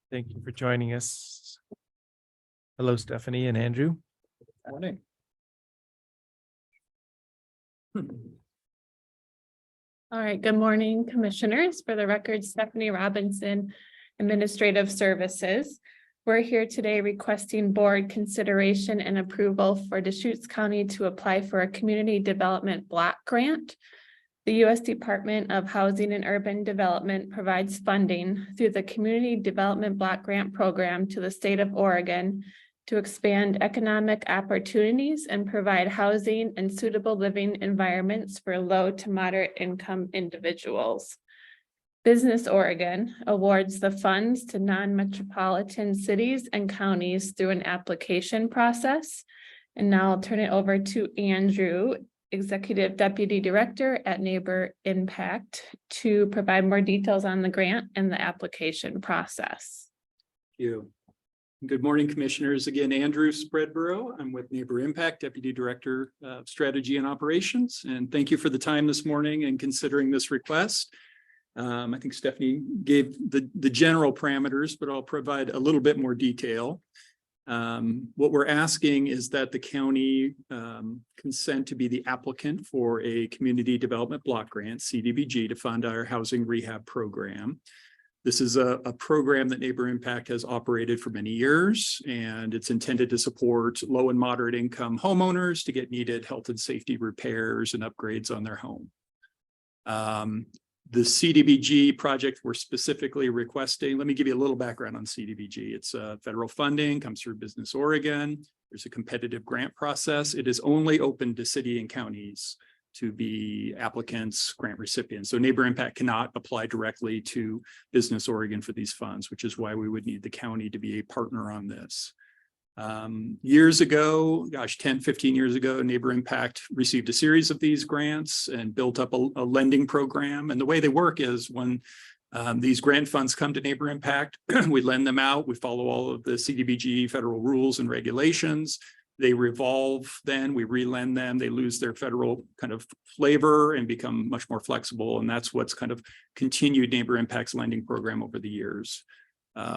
Thank you for joining us. Hello, Stephanie and Andrew. Morning. All right, good morning, commissioners. For the record, Stephanie Robinson, Administrative Services. We're here today requesting board consideration and approval for Deschutes County to apply for a community development block grant. The U.S. Department of Housing and Urban Development provides funding through the Community Development Block Grant Program to the state of Oregon to expand economic opportunities and provide housing and suitable living environments for low to moderate income individuals. Business Oregon awards the funds to non-metropolitan cities and counties through an application process. And now I'll turn it over to Andrew, Executive Deputy Director at Neighbor Impact, to provide more details on the grant and the application process. Thank you. Good morning, commissioners. Again, Andrew Spreadborough. I'm with Neighbor Impact, Deputy Director of Strategy and Operations. And thank you for the time this morning and considering this request. I think Stephanie gave the general parameters, but I'll provide a little bit more detail. What we're asking is that the county consent to be the applicant for a community development block grant, CDBG, to fund our housing rehab program. This is a program that Neighbor Impact has operated for many years, and it's intended to support low and moderate income homeowners to get needed health and safety repairs and upgrades on their home. The CDBG project we're specifically requesting, let me give you a little background on CDBG. It's federal funding, comes through Business Oregon. There's a competitive grant process. It is only open to city and counties to be applicants, grant recipients. So Neighbor Impact cannot apply directly to Business Oregon for these funds, which is why we would need the county to be a partner on this. Years ago, gosh, 10, 15 years ago, Neighbor Impact received a series of these grants and built up a lending program. And the way they work is when these grant funds come to Neighbor Impact, we lend them out, we follow all of the CDBG federal rules and regulations. They revolve, then we relend them, they lose their federal kind of flavor and become much more flexible. And that's what's kind of continued Neighbor Impact's lending program over the years.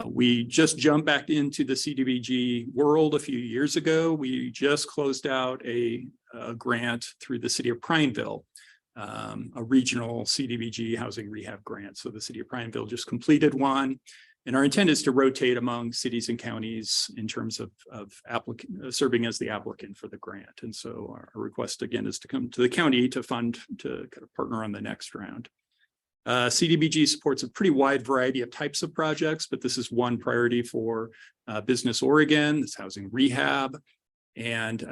We just jumped back into the CDBG world a few years ago. We just closed out a grant through the city of Prineville, a regional CDBG housing rehab grant. So the city of Prineville just completed one. And our intent is to rotate among cities and counties in terms of serving as the applicant for the grant. And so our request again is to come to the county to fund, to kind of partner on the next round. CDBG supports a pretty wide variety of types of projects, but this is one priority for Business Oregon, this housing rehab. And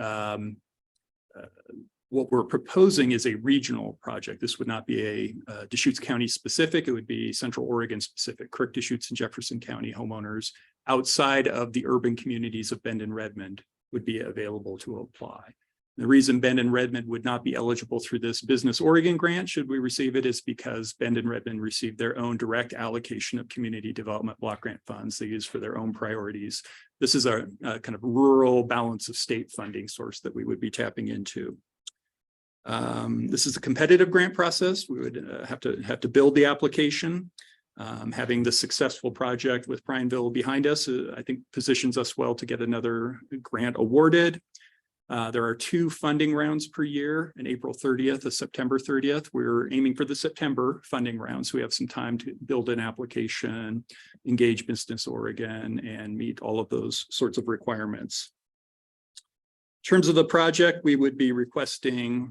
what we're proposing is a regional project. This would not be a Deschutes County specific, it would be Central Oregon specific. Kirk, Deschutes, and Jefferson County homeowners outside of the urban communities of Bend and Redmond would be available to apply. The reason Bend and Redmond would not be eligible through this Business Oregon grant, should we receive it, is because Bend and Redmond received their own direct allocation of community development block grant funds they use for their own priorities. This is a kind of rural balance of state funding source that we would be tapping into. This is a competitive grant process. We would have to build the application. Having the successful project with Prineville behind us, I think positions us well to get another grant awarded. There are 2 funding rounds per year, an April 30th, a September 30th. We're aiming for the September funding round, so we have some time to build an application, engage Business Oregon, and meet all of those sorts of requirements. In terms of the project, we would be requesting,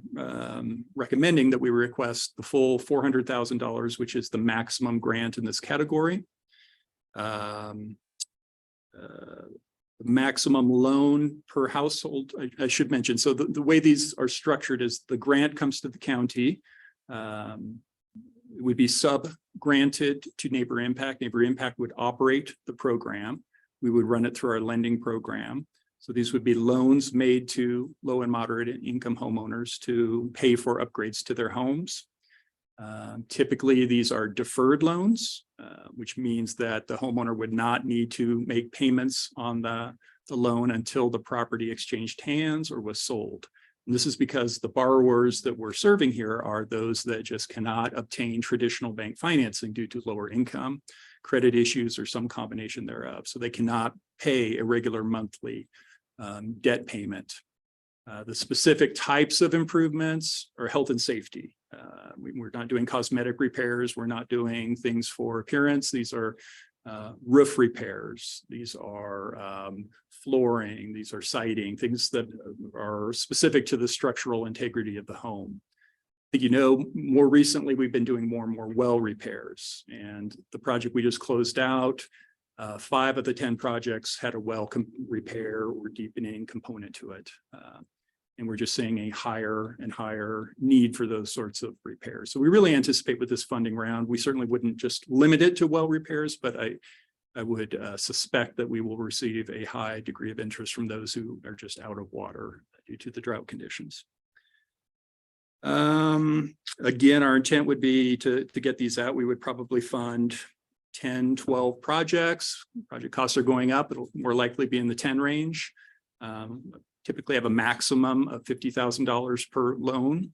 recommending that we request the full $400,000, which is the maximum grant in this category. The maximum loan per household, I should mention. So the way these are structured is the grant comes to the county. It would be sub-granted to Neighbor Impact. Neighbor Impact would operate the program. We would run it through our lending program. So these would be loans made to low and moderate income homeowners to pay for upgrades to their homes. Typically, these are deferred loans, which means that the homeowner would not need to make payments on the loan until the property exchanged hands or was sold. And this is because the borrowers that we're serving here are those that just cannot obtain traditional bank financing due to lower income, credit issues, or some combination thereof. So they cannot pay a regular monthly debt payment. The specific types of improvements are health and safety. We're not doing cosmetic repairs. We're not doing things for appearance. These are roof repairs. These are flooring. These are siding, things that are specific to the structural integrity of the home. I think, you know, more recently, we've been doing more and more well repairs. And the project we just closed out, 5 of the 10 projects had a well repair or deepening component to it. And we're just seeing a higher and higher need for those sorts of repairs. So we really anticipate with this funding round, we certainly wouldn't just limit it to well repairs, but I would suspect that we will receive a high degree of interest from those who are just out of water due to the drought conditions. Again, our intent would be to get these out. We would probably fund 10, 12 projects. Project costs are going up. It'll more likely be in the 10 range. Typically have a maximum of $50,000 per loan.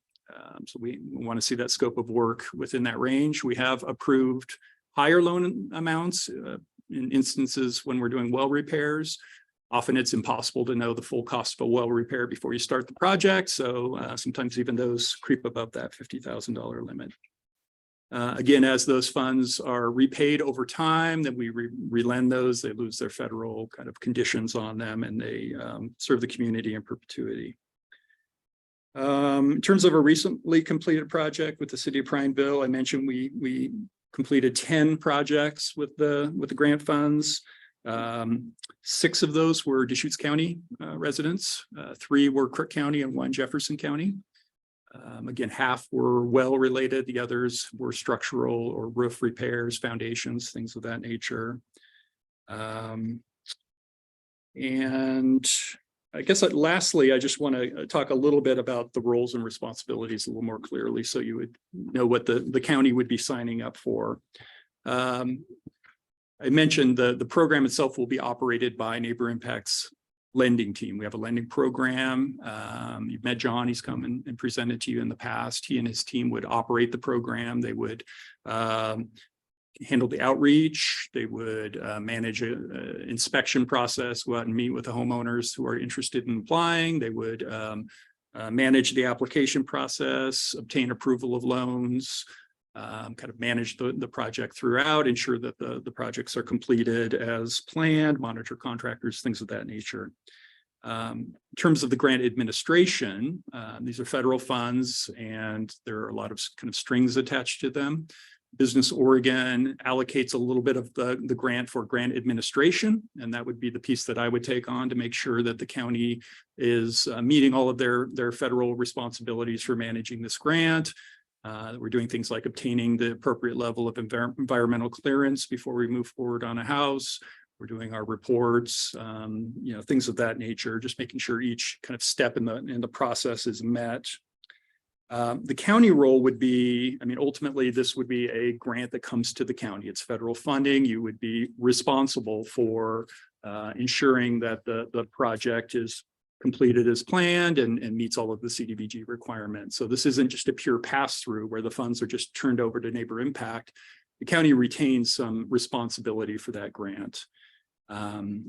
So we want to see that scope of work within that range. We have approved higher loan amounts in instances when we're doing well repairs. Often it's impossible to know the full cost of a well repair before you start the project. So sometimes even those creep above that $50,000 limit. Again, as those funds are repaid over time, then we relend those, they lose their federal kind of conditions on them, and they serve the community in perpetuity. In terms of a recently completed project with the city of Prineville, I mentioned we completed 10 projects with the grant funds. 6 of those were Deschutes County residents, 3 were Kirk County and 1 Jefferson County. Again, half were well related, the others were structural or roof repairs, foundations, things of that nature. And I guess lastly, I just want to talk a little bit about the roles and responsibilities a little more clearly, so you would know what the county would be signing up for. I mentioned the program itself will be operated by Neighbor Impact's lending team. We have a lending program. You've met John, he's come and presented to you in the past. He and his team would operate the program. They would handle the outreach. They would manage an inspection process, go out and meet with the homeowners who are interested in applying. They would manage the application process, obtain approval of loans, kind of manage the project throughout, ensure that the projects are completed as planned, monitor contractors, things of that nature. In terms of the grant administration, these are federal funds and there are a lot of kind of strings attached to them. Business Oregon allocates a little bit of the grant for grant administration, and that would be the piece that I would take on to make sure that the county is meeting all of their federal responsibilities for managing this grant. We're doing things like obtaining the appropriate level of environmental clearance before we move forward on a house. We're doing our reports, things of that nature, just making sure each kind of step in the process is met. The county role would be, ultimately, this would be a grant that comes to the county. It's federal funding. You would be responsible for ensuring that the project is completed as planned and meets all of the CDBG requirements. So this isn't just a pure pass-through where the funds are just turned over to Neighbor Impact. The county retains some responsibility for that grant.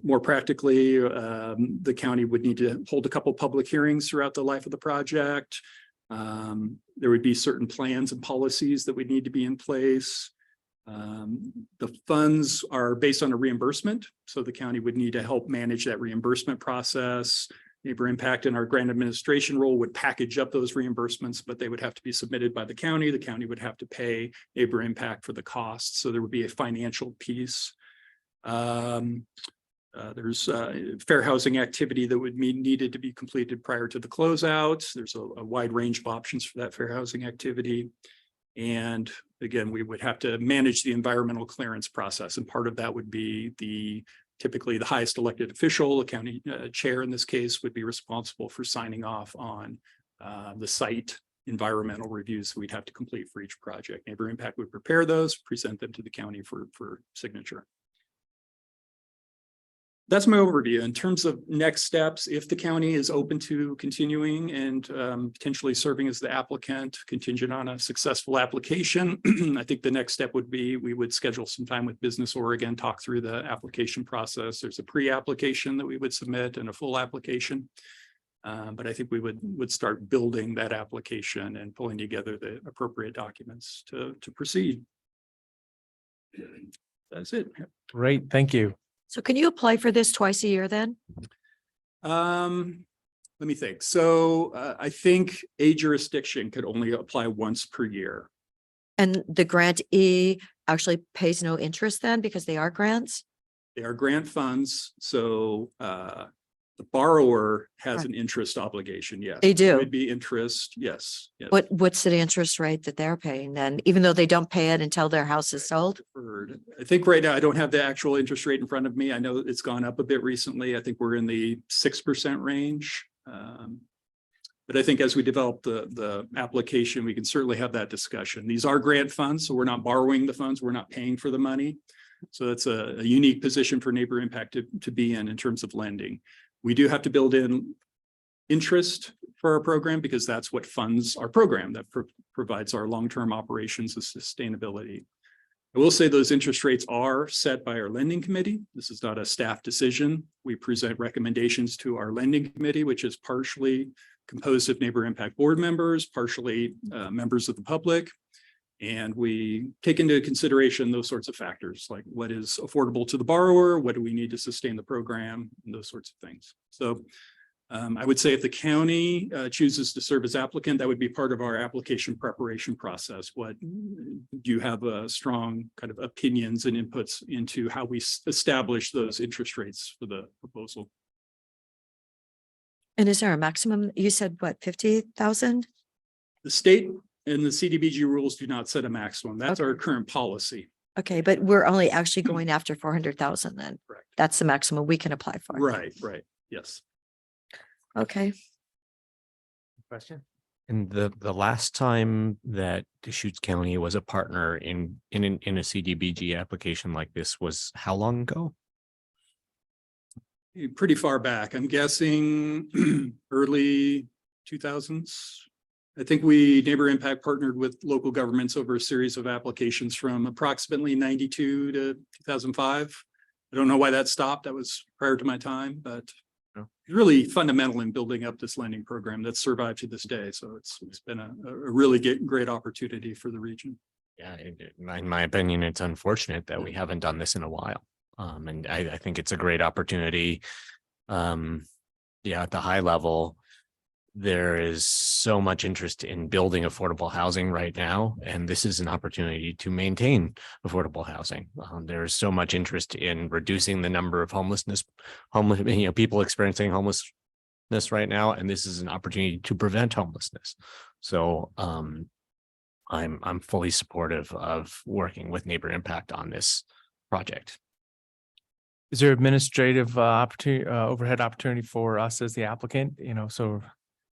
More practically, the county would need to hold a couple public hearings throughout the life of the project. There would be certain plans and policies that would need to be in place. The funds are based on a reimbursement, so the county would need to help manage that reimbursement process. Neighbor Impact and our grant administration role would package up those reimbursements, but they would have to be submitted by the county. The county would have to pay Neighbor Impact for the costs, so there would be a financial piece. There's fair housing activity that would be needed to be completed prior to the closeout. There's a wide range of options for that fair housing activity. And again, we would have to manage the environmental clearance process. And part of that would be typically the highest elected official, the county chair in this case, would be responsible for signing off on the site environmental reviews we'd have to complete for each project. Neighbor Impact would prepare those, present them to the county for signature. That's my overview. In terms of next steps, if the county is open to continuing and potentially serving as the applicant, contingent on a successful application, I think the next step would be we would schedule some time with Business Oregon, talk through the application process. There's a pre-application that we would submit and a full application. But I think we would start building that application and pulling together the appropriate documents to proceed. That's it. Great, thank you. So can you apply for this twice a year then? Let me think. So I think a jurisdiction could only apply once per year. And the grantee actually pays no interest then because they are grants? They are grant funds. So the borrower has an interest obligation. Yes. They do. There would be interest. Yes. Yes. What's the interest rate that they're paying then, even though they don't pay it until their house is sold? I think right now, I don't have the actual interest rate in front of me. I know it's gone up a bit recently. I think we're in the 6% range. But I think as we develop the application, we can certainly have that discussion. These are grant funds, so we're not borrowing the funds. We're not paying for the money. So that's a unique position for Neighbor Impact to be in terms of lending. We do have to build in interest for our program because that's what funds our program, that provides our long-term operations and sustainability. I will say those interest rates are set by our lending committee. This is not a staff decision. We present recommendations to our lending committee, which is partially composed of Neighbor Impact board members, partially members of the public. And we take into consideration those sorts of factors, like what is affordable to the borrower, what do we need to sustain the program, and those sorts of things. So I would say if the county chooses to serve as applicant, that would be part of our application preparation process. What do you have strong kind of opinions and inputs into how we establish those interest rates for the proposal? And is there a maximum? You said what, 50,000? The state and the CDBG rules do not set a maximum. That's our current policy. Okay, but we're only actually going after 400,000 then. Correct. That's the maximum we can apply for. Right, yes. Okay. Question? And the last time that Deschutes County was a partner in a CDBG application like this was how long ago? Pretty far back. I'm guessing early 2000s. I think Neighbor Impact partnered with local governments over a series of applications from approximately 92 to 2005. I don't know why that stopped. That was prior to my time, but really fundamental in building up this lending program that's survived to this day. So it's been a really great opportunity for the region. Yeah, in my opinion, it's unfortunate that we haven't done this in a while. And I think it's a great opportunity. At the high level, there is so much interest in building affordable housing right now, and this is an opportunity to maintain affordable housing. There's so much interest in reducing the number of people experiencing homelessness right now, and this is an opportunity to prevent homelessness. So I'm fully supportive of working with Neighbor Impact on this project. Is there administrative opportunity, overhead opportunity for us as the applicant?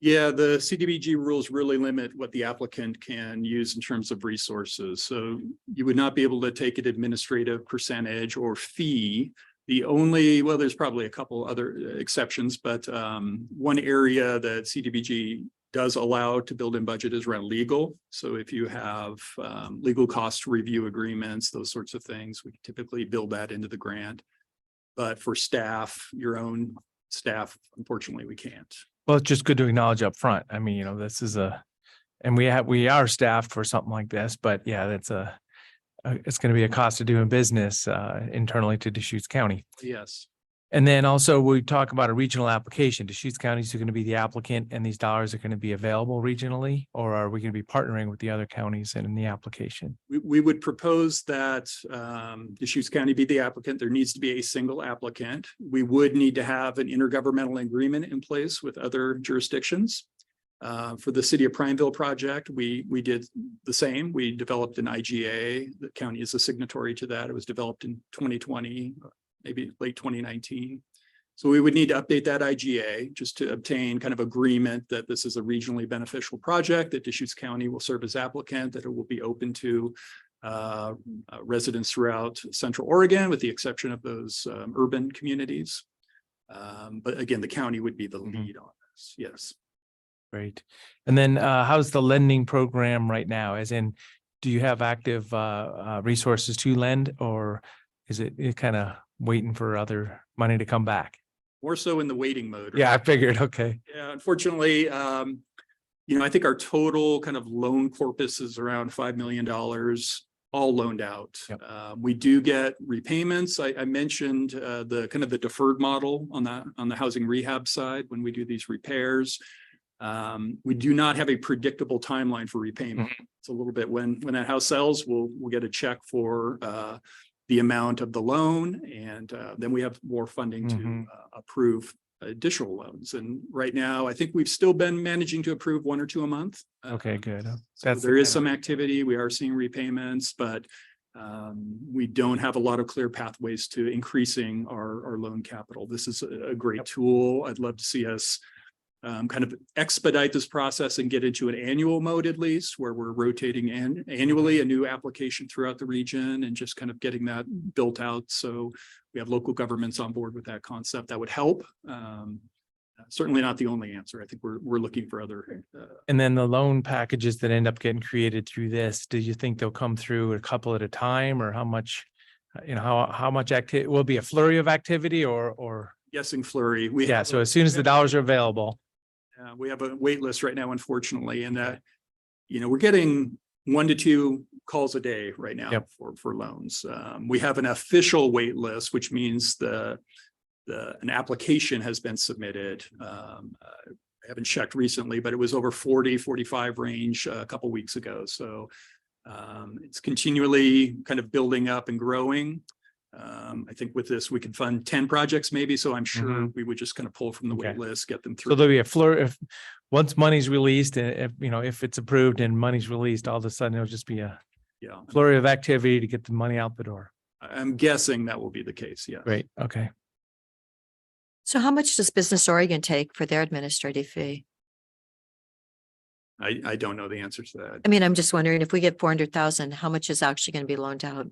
Yeah, the CDBG rules really limit what the applicant can use in terms of resources. So you would not be able to take an administrative percentage or fee. There's probably a couple other exceptions, but one area that CDBG does allow to build in budget is around legal. So if you have legal cost review agreements, those sorts of things, we typically build that into the grant. But for staff, your own staff, unfortunately, we can't. Well, it's just good to acknowledge up front. I mean, this is and we are staffed for something like this, but yeah, it's going to be a cost of doing business internally to Deschutes County. Yes. And then also we talk about a regional application. Deschutes County is going to be the applicant and these dollars are going to be available regionally, or are we going to be partnering with the other counties in the application? We would propose that Deschutes County be the applicant. There needs to be a single applicant. We would need to have an intergovernmental agreement in place with other jurisdictions. For the City of Prineville project, we did the same. We developed an IGA. The county is a signatory to that. It was developed in 2020. Maybe late 2019. So we would need to update that IGA just to obtain kind of agreement that this is a regionally beneficial project, that Deschutes County will serve as applicant, that it will be open to residents throughout Central Oregon, with the exception of those urban communities. But again, the county would be the lead on this. Yes. Great. And then how's the lending program right now? As in, do you have active resources to lend, or is it kind of waiting for other money to come back? More so in the waiting mode. Yeah, I figured. Okay. Yeah, unfortunately, I think our total kind of loan corpus is around $5 million, all loaned out. Yep. We do get repayments. I mentioned the kind of the deferred model on the housing rehab side when we do these repairs. We do not have a predictable timeline for repayment. It's a little bit when that house sells, we'll get a check for the amount of the loan, and then we have more funding to approve additional loans. And right now, I think we've still been managing to approve 1 or 2 a month. Okay, good. So there is some activity. We are seeing repayments, but we don't have a lot of clear pathways to increasing our loan capital. This is a great tool. I'd love to see us kind of expedite this process and get into an annual mode, at least, where we're rotating annually a new application throughout the region and just kind of getting that built out. So we have local governments on board with that concept. That would help. Certainly not the only answer. I think we're looking for other. And then the loan packages that end up getting created through this, do you think they'll come through a couple at a time, or how much, how much activity will be a flurry of activity, or? Guessing flurry. So as soon as the dollars are available. We have a wait list right now, unfortunately, and that, we're getting 1 to 2 calls a day right now for loans. We have an official wait list, which means an application has been submitted. I haven't checked recently, but it was over 40, 45 range a couple of weeks ago. So it's continually kind of building up and growing. I think with this, we could fund 10 projects maybe, so I'm sure Mhm. we would just kind of pull from the Okay. wait list, get them So through. there'll be a flurry if, once money's released, if, if it's approved and money's released, all of a sudden it'll just be a Yeah, flurry of activity to get the money out the door. I'm guessing that will be the case, yeah. Great, okay. So how much does Business Oregon take for their administrative fee? I don't know the answer to that. I mean, I'm just wondering if we get 400,000, how much is actually going to be loaned out?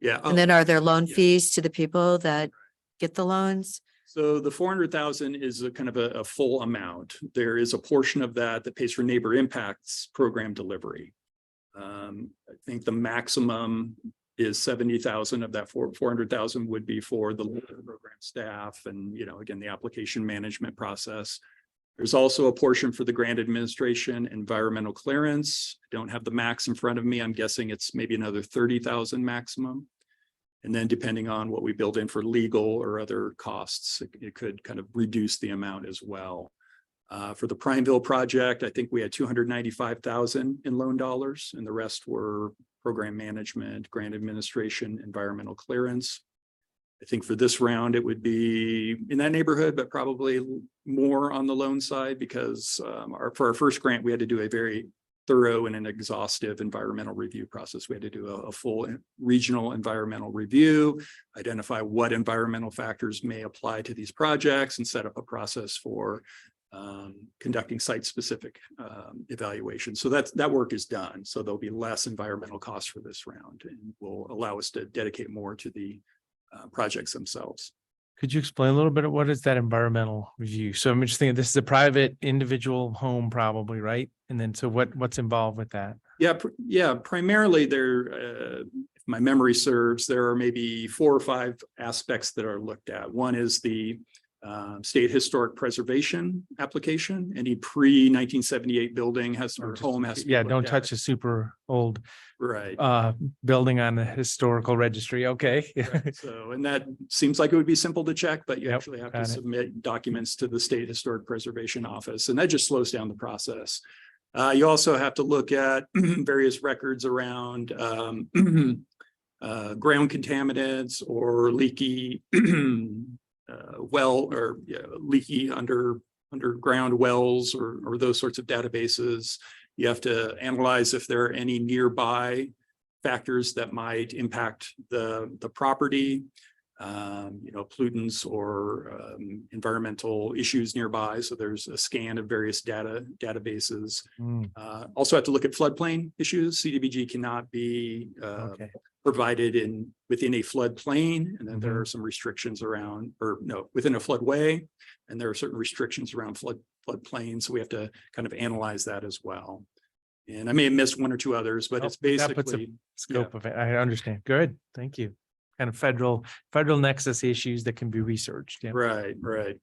Yeah. And then are there loan yeah. fees to the people that get the loans? So the 400,000 is a kind of a full amount. There is a portion of that that pays for neighbor impacts program delivery. I think the maximum is 70,000 of that 400,000 would be for the program staff and, again, the application management process. There's also a portion for the grant administration, environmental clearance. I don't have the max in front of me. I'm guessing it's maybe another 30,000 maximum. And then depending on what we build in for legal or other costs, it could kind of reduce the amount as well. For the Prineville project, I think we had 295,000 in loan dollars, and the rest were program management, grant administration, environmental clearance. I think for this round, it would be in that neighborhood, but probably more on the loan side because for our first grant, we had to do a very thorough and an exhaustive environmental review process. We had to do a full regional environmental review, identify what environmental factors may apply to these projects, and set up a process for conducting site-specific evaluation. So that work is done. So there'll be less environmental costs for this round and will allow us to dedicate more to the projects themselves. Could you explain a little bit of what is that environmental review? So I'm just thinking this is a private individual home probably, right? And then so what's involved with that? Yeah, primarily there, if my memory serves, there are maybe 4 or 5 aspects that are looked at. One is the state historic preservation application. Any pre-1978 building has or home has to be don't looked touch at. a super old Right. building on the historical registry. Okay. Right. So, and that seems like it would be simple to check, but you Yep, actually have to got it. submit documents to the State Historic Preservation Office, and that just slows down the process. You also have to look at various records around ground contaminants or leaky leaky underground wells or those sorts of databases. You have to analyze if there are any nearby factors that might impact the property, pollutants or environmental issues nearby. So there's a scan of various databases. Also have to look at floodplain issues. CDBG cannot be Okay. provided within a floodplain, and then there are some restrictions around, within a floodway, and there are certain restrictions around floodplains. So we have to kind of analyze that as well. And I may have missed 1 or 2 others, but it's That puts a basically scope of it. I understand. Good. Thank you. Kind of federal nexus issues that can be researched. Yeah. right.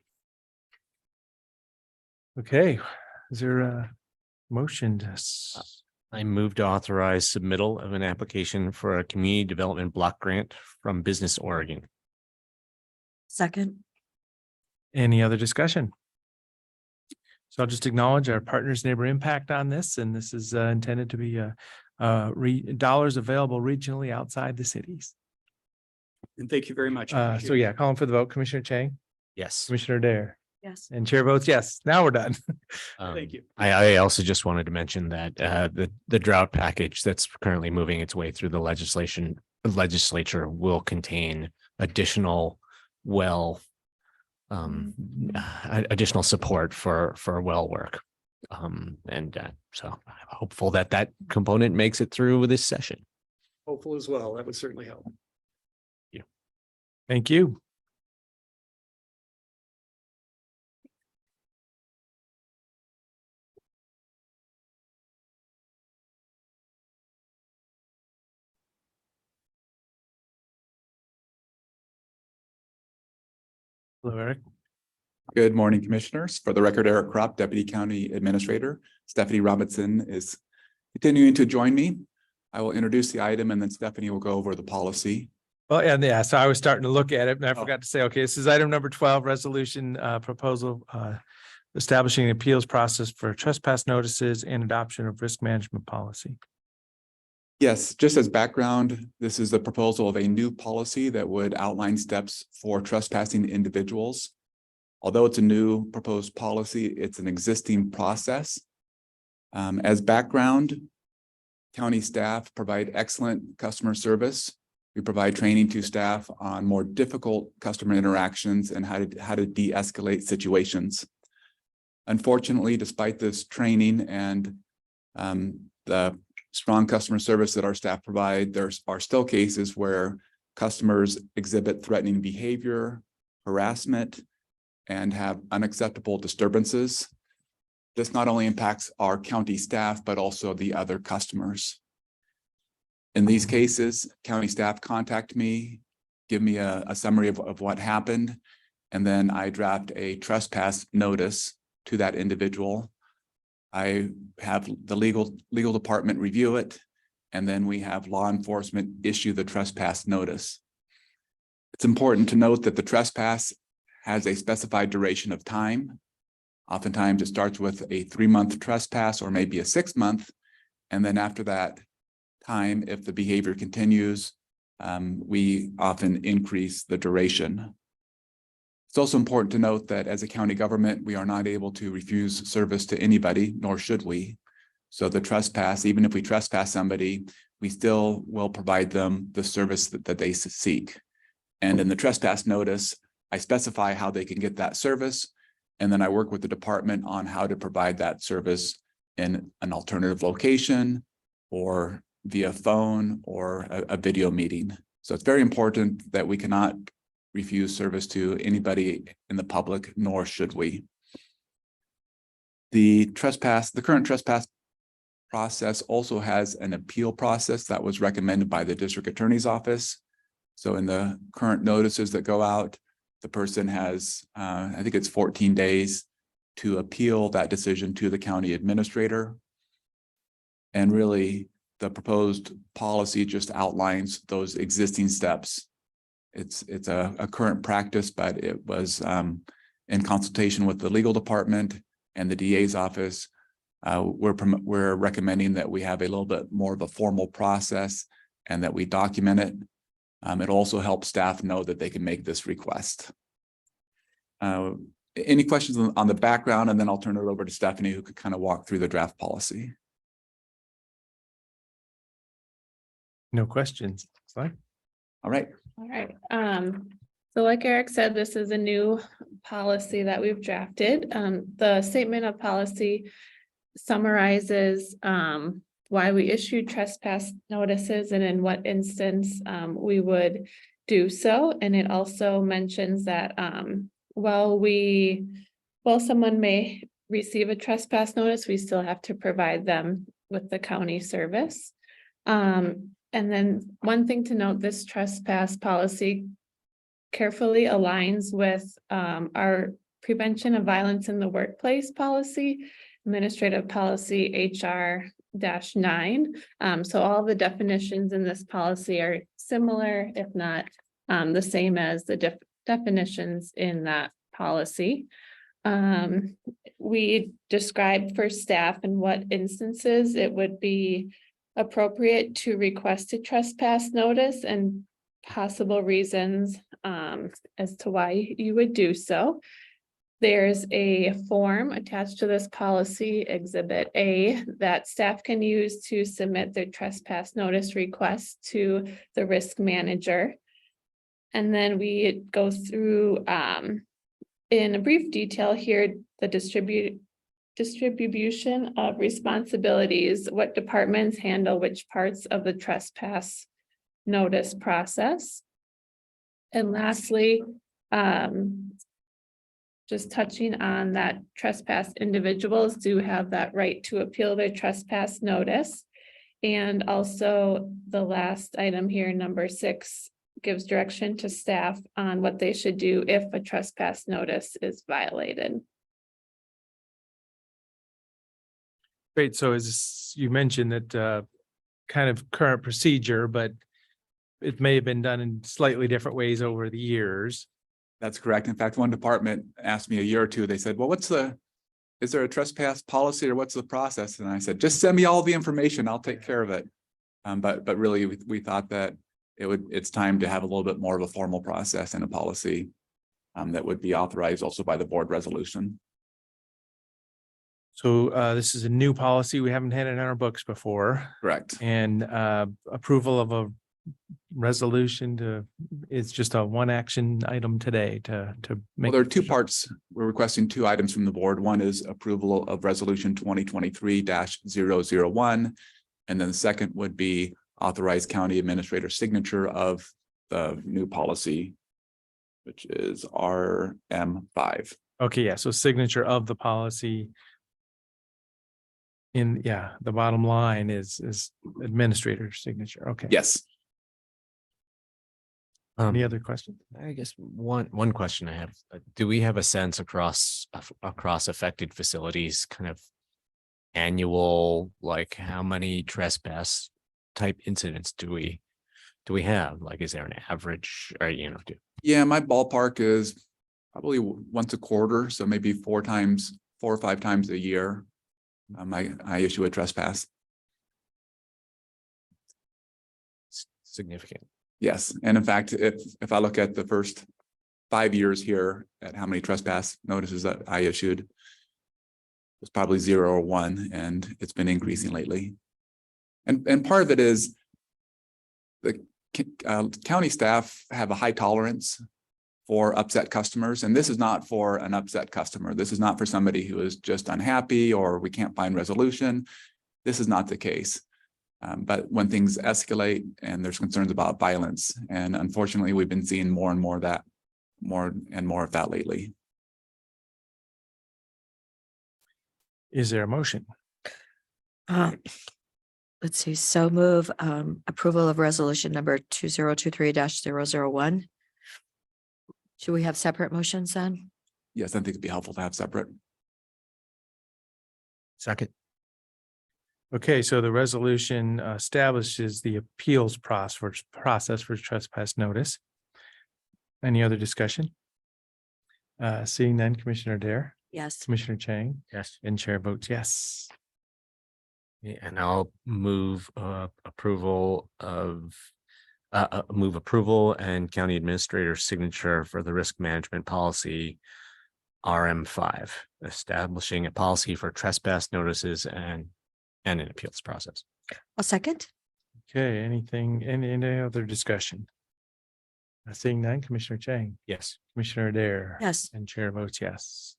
Okay. Is there a motion to I move to authorize submittal of an application for a community development block grant from Business Oregon. Second. any other discussion? So I'll just acknowledge our partners neighbor impact on this, and this is intended to be dollars available regionally outside the cities. And thank you very much. So yeah, calling for the vote, Commissioner Chang, Yes. Commissioner Dare, Yes. and chair votes yes. Now we're done. Thank you. I also just wanted to mention that the drought package that's currently moving its way through the legislature will contain additional additional support for well work. So I'm hopeful that component makes it through this session. Hopeful as well. That would certainly help. Thank you. Hello, Eric. Good morning, Commissioners. For the record, Eric Kropp, Deputy County Administrator. Stephanie Robinson is continuing to join me. I will introduce the item and then Stephanie will go over the policy. Well, and yeah, so I was starting to look at it and I forgot to say, okay, this is item number 12, resolution proposal establishing an appeals process for trespass notices and adoption of risk management policy. Yes, just as background, this is the proposal of a new policy that would outline steps for trespassing individuals. Although it's a new proposed policy, it's an existing process. As background, county staff provide excellent customer service. We provide training to staff on more difficult customer interactions and how to de-escalate situations. Unfortunately, despite this training and the strong customer service that our staff provide, there are still cases where customers exhibit threatening behavior, harassment, and have unacceptable disturbances. This not only impacts our county staff, but also the other customers. In these cases, county staff contact me, give me a summary of what happened, and then I draft a trespass notice to that individual. I have the legal department review it, and then we have law enforcement issue the trespass notice. It's important to note that the trespass has a specified duration of time. Oftentimes it starts with a 3-month trespass or maybe a 6-month. And then after that time, if the behavior continues, we often increase the duration. It's also important to note that as a county government, we are not able to refuse service to anybody, nor should we. So the trespass, even if we trespass somebody, we still will provide them the service that they seek. And in the trespass notice, I specify how they can get that service. And then I work with the department on how to provide that service in an alternative location or via phone or a video meeting. So it's very important that we cannot refuse service to anybody in the public, nor should we. The current trespass process also has an appeal process that was recommended by the district attorney's office. So in the current notices that go out, the person has, I think it's 14 days to appeal that decision to the county administrator. And really, the proposed policy just outlines those existing steps. It's a current practice, but it was in consultation with the legal department and the DA's office. We're recommending that we have a little bit more of a formal process and that we document it. It also helps staff know that they can make this request. Any questions on the background, and then I'll turn it over to Stephanie, who could kind of walk through the draft policy. No questions. Sorry. All right. All right. So like Eric said, this is a new policy that we've drafted. The statement of policy summarizes why we issued trespass notices and in what instance we would do so. And it also mentions that while someone may receive a trespass notice, we still have to provide them with the county service. And then one thing to note, this trespass policy carefully aligns with our prevention of violence in the workplace policy, administrative policy HR-9. So all the definitions in this policy are similar, if not the same as the definitions in that policy. We described for staff in what instances it would be appropriate to request a trespass notice and possible reasons as to why you would do so. There's a form attached to this policy, Exhibit A, that staff can use to submit their trespass notice request to the risk manager. And then we go through in a brief detail here, the distribution of responsibilities, what departments handle which parts of the trespass notice process. And lastly, just touching on that trespass individuals do have that right to appeal their trespass notice. And also the last item here, number 6, gives direction to staff on what they should do if a trespass notice is violated. Great. So as you mentioned that kind of current procedure, but it may have been done in slightly different ways over the years. That's correct. In fact, one department asked me a year or two, they said, well, is there a trespass policy or what's the process? And I said, just send me all the information. I'll take care of it. But really, we thought that it's time to have a little bit more of a formal process and a policy that would be authorized also by the board resolution. So this is a new policy. We haven't had it in our books before. Correct. And approval of a resolution it's just a one action item today to Well, make. there are two parts. We're requesting two items from the board. One is approval of resolution 2023-001. And then the second would be authorized county administrator signature of the new policy, which is RM5. Okay, yeah, so signature of the policy. The bottom line is administrator's signature. Okay. Yes. Any other questions? I guess one question I have, do we have a sense across affected facilities, kind of annual, like how many trespass type incidents do we have? Like, is there an average or, Yeah, my ballpark is probably once a quarter. So maybe 4 or 5 times a year. I issue a trespass. significant? Yes, and in fact, if I look at the first 5 years here at how many trespass notices that I issued, it's probably 0 or 1, and it's been increasing lately. And part of it is the county staff have a high tolerance for upset customers, and this is not for an upset customer. This is not for somebody who is just unhappy or we can't find resolution. This is not the case. But when things escalate and there's concerns about violence, and unfortunately, we've been seeing more and more of that lately. Is there a motion? Let's see, so move approval of resolution number 2023-001. Should we have separate motions then? Yes, I think it'd be helpful to have separate. Second. Okay, so the resolution establishes the appeals process for trespass notice. Any other discussion? Seeing none, Commissioner Dare, Yes. Commissioner Chang, Yes. and Chair votes yes. And I'll move approval and county administrator's signature for the risk management policy RM5, establishing a policy for trespass notices and an appeals process. A second. Okay, any other discussion? Seeing none, Commissioner Chang, Yes. Commissioner Dare. Yes. And Chair votes yes.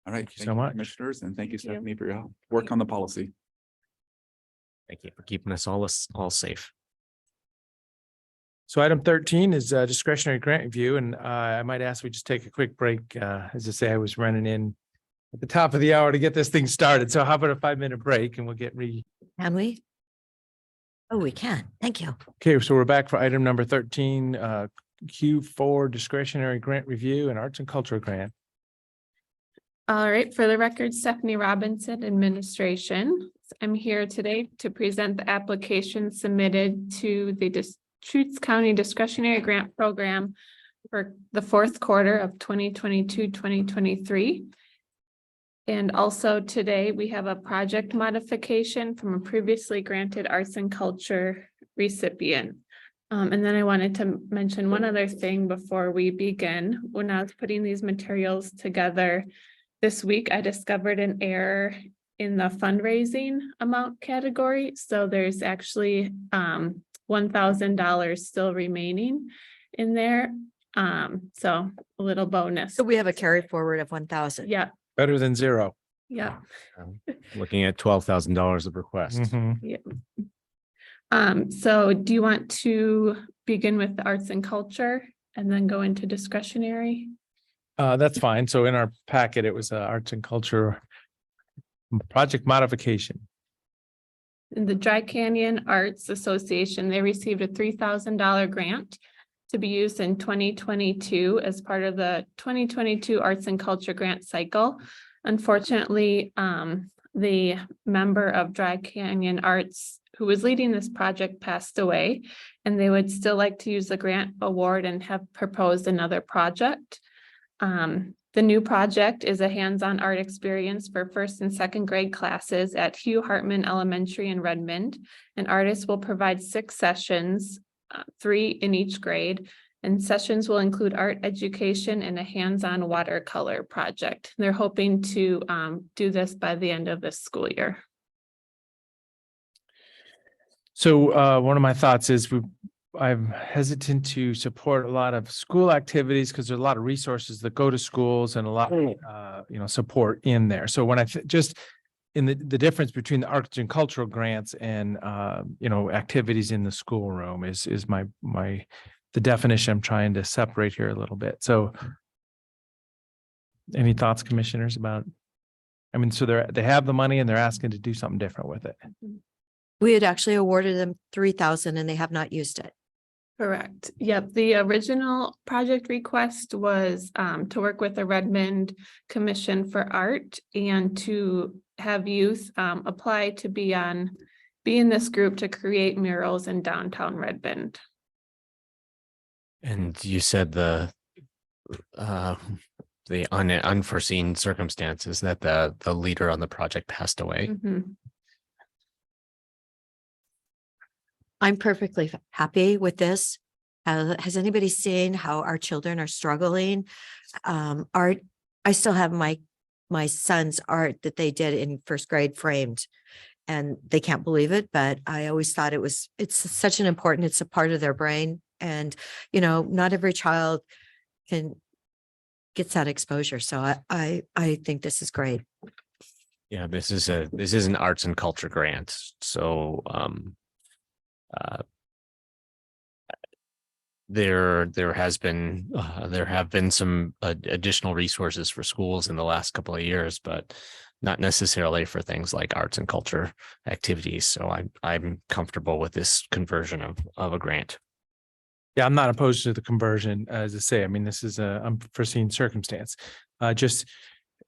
All right. Thank you so much. Commissioners, and thank you, Thank you. Stephanie, for your work on the policy. Thank you for keeping us all safe. So item 13 is discretionary grant review, and I might ask we just take a quick break. As I say, I was running in at the top of the hour to get this thing started. So how about a 5-minute break and we'll get Can we? Oh, we can. Thank you. Okay, so we're back for item number 13, Q4 discretionary grant review and arts and culture grant. All right, for the record, Stephanie Robinson, administration. I'm here today to present the application submitted to the Deschutes County Discretionary Grant Program for the fourth quarter of 2022-2023. And also today we have a project modification from a previously granted arts and culture recipient. And then I wanted to mention one other thing before we begin. When I was putting these materials together this week, I discovered an error in the fundraising amount category. So there's actually $1,000 still remaining in there. So a little bonus. So we have a carry forward of 1,000. Yeah, Better than zero. yeah. Looking at $12,000 of requests. Mhm. Yeah. So do you want to begin with the arts and culture and then go into discretionary? That's fine. So in our packet, it was arts and culture project modification. In the Dry Canyon Arts Association, they received a $3,000 grant to be used in 2022 as part of the 2022 Arts and Culture Grant Cycle. Unfortunately, the member of Dry Canyon Arts who was leading this project passed away, and they would still like to use the grant award and have proposed another project. The new project is a hands-on art experience for first and second grade classes at Hugh Hartman Elementary in Redmond. An artist will provide 6 sessions, 3 in each grade, and sessions will include art education and a hands-on watercolor project. They're hoping to do this by the end of this school year. So one of my thoughts is I'm hesitant to support a lot of school activities because there's a lot of resources that go to schools and a lot of support in there. So when I just in the difference between the arts and cultural grants and activities in the schoolroom is the definition I'm trying to separate here a little bit. So any thoughts, commissioners, about, I mean, so they have the money and they're asking to do something different with it. We had actually awarded them 3,000 and they have not used it. Correct. Yep. The original project request was to work with the Redmond Commission for Art and to have youth apply to be in this group to create murals in downtown Redmond. And you said the unforeseen circumstances that the leader on the project passed away. Mhm. I'm perfectly happy with this. Has anybody seen how our children are struggling? Art, I still have my son's art that they did in first grade framed, and they can't believe it, but I always thought it's such an important, it's a part of their brain. And, not every child gets that exposure. So I think this is great. Yeah, this is an arts and culture grant. So there have been some additional resources for schools in the last couple of years, but not necessarily for things like arts and culture activities. So I'm comfortable with this conversion of a grant. Yeah, I'm not opposed to the conversion, as I say. I mean, this is a unforeseen circumstance. Just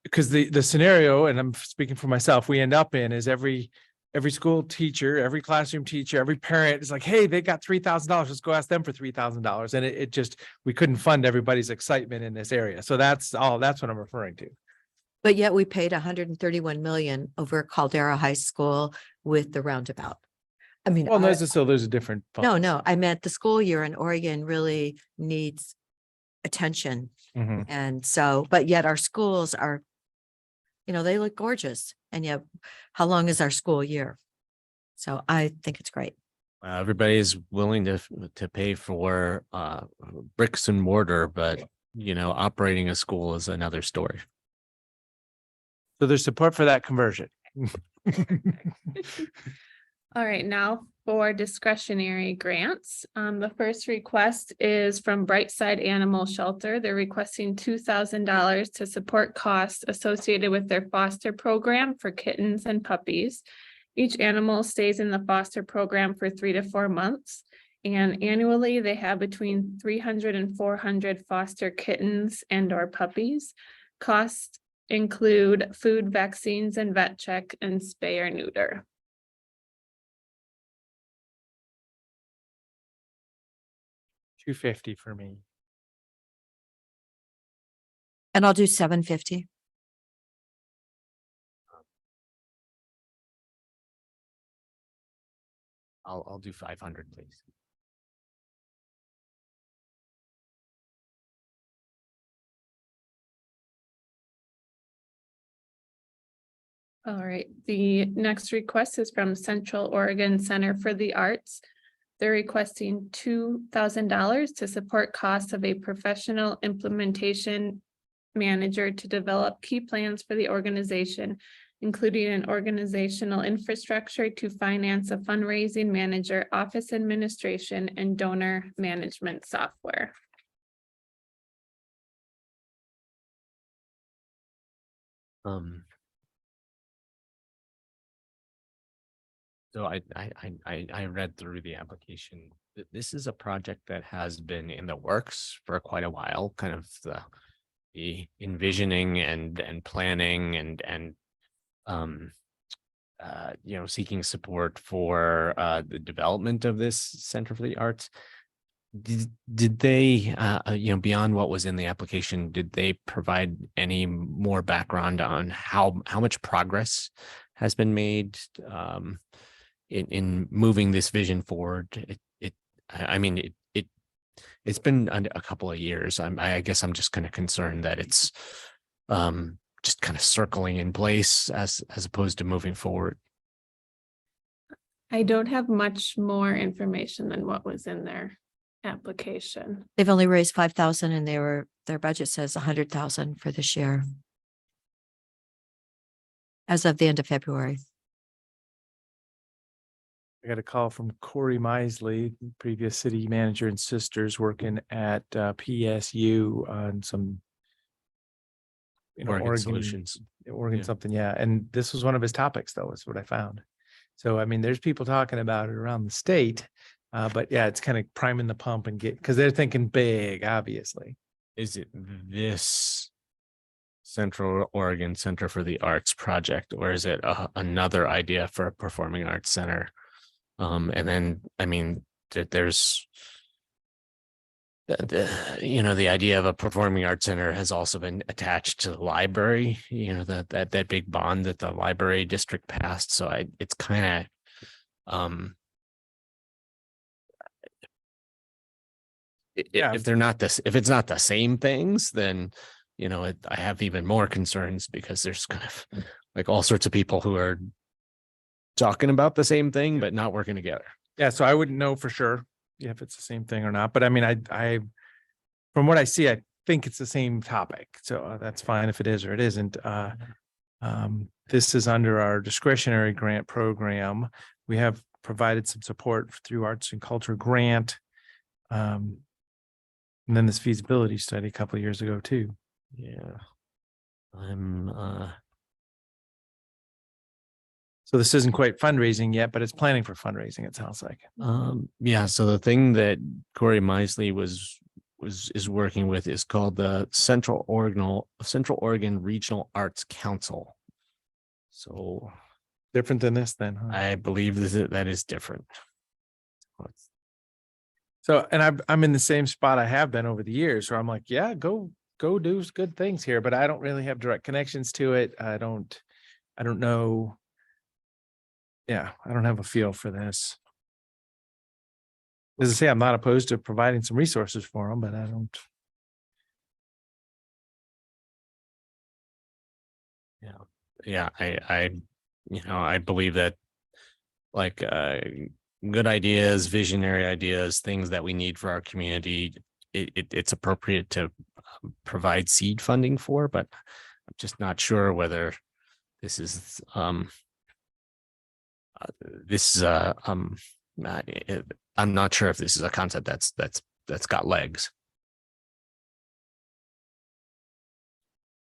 because the scenario, and I'm speaking for myself, we end up in is every school teacher, every classroom teacher, every parent is like, hey, they got $3,000. Let's go ask them for $3,000. And it just, we couldn't fund everybody's excitement in this area. So that's what I'm referring to. But yet we paid 131 million over Caldera High School with the roundabout. I mean, Well, there's a different. no, I meant the school year in Oregon really needs attention. Mhm. And so, but yet our schools are, they look gorgeous. And yet, how long is our school year? So I think it's great. Everybody is willing to pay for bricks and mortar, but operating a school is another story. So there's support for that conversion. All right, now for discretionary grants. The first request is from Brightside Animal Shelter. They're requesting $2,000 to support costs associated with their foster program for kittens and puppies. Each animal stays in the foster program for 3 to 4 months. And annually, they have between 300 and 400 foster kittens and/or puppies. Costs include food, vaccines, and vet check, and spay or neuter. $250 for me. And I'll do 750. I'll do 500, please. All right, the next request is from Central Oregon Center for the Arts. They're requesting $2,000 to support costs of a professional implementation manager to develop key plans for the organization, including an organizational infrastructure to finance a fundraising manager, office administration, and donor management software. So I read through the application. This is a project that has been in the works for quite a while, kind of the envisioning and planning and seeking support for the development of this Center for the Arts. Did they, beyond what was in the application, did they provide any more background on how much progress has been made in moving this vision forward? It's been a couple of years. I guess I'm just kind of concerned that it's just kind of circling in place as opposed to moving forward. I don't have much more information than what was in their application. They've only raised 5,000 and their budget says 100,000 for this year. As of the end of February. I got a call from Corey Misley, previous city manager and sisters working at PSU on some Oregon Solutions. Oregon Yeah. something, yeah. And this was one of his topics, though, is what I found. So, I mean, there's people talking about it around the state, but yeah, it's kind of priming the pump and because they're thinking big, obviously. Is it this Central Oregon Center for the Arts project, or is it another idea for a performing arts center? And then, I mean, there's the idea of a performing arts center has also been attached to the library, that big bond that the library district passed. So it's kind of, if they're not if it's not the same things, then, I have even more concerns because there's kind of like all sorts of people who are talking about the same thing, but not working together. Yeah, so I wouldn't know for sure if it's the same thing or not, but I mean, I from what I see, I think it's the same topic. So that's fine if it is or it isn't. This is under our discretionary grant program. We have provided some support through Arts and Culture Grant. And then this feasibility study a couple of years ago too. Yeah. So this isn't quite fundraising yet, but it's planning for fundraising, it sounds like. Yeah. So the thing that Corey Misley is working with is called the Central Oregon Regional Arts Council. So different than this then, huh? I believe that is different. So, and I'm in the same spot I have been over the years where I'm like, yeah, go do good things here, but I don't really have direct connections to it. I don't know. Yeah, I don't have a feel for this. As I say, I'm not opposed to providing some resources for them, but I don't. Yeah. I believe that like good ideas, visionary ideas, things that we need for our community, it's appropriate to provide seed funding for, but I'm just not sure whether this is I'm not sure if this is a concept that's got legs.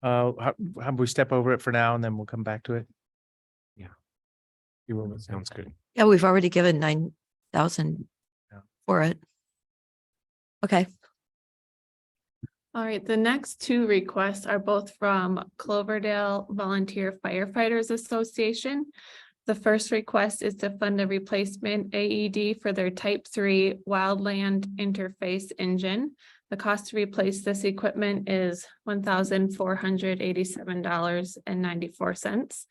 How we step over it for now and then we'll come back to it? Yeah. Sounds good. Yeah, we've already given 9,000 for it. Okay. All right, the next two requests are both from Cloverdale Volunteer Firefighters Association. The first request is to fund a replacement AED for their Type 3 wildland interface engine. The cost to replace this equipment is $1,487.94.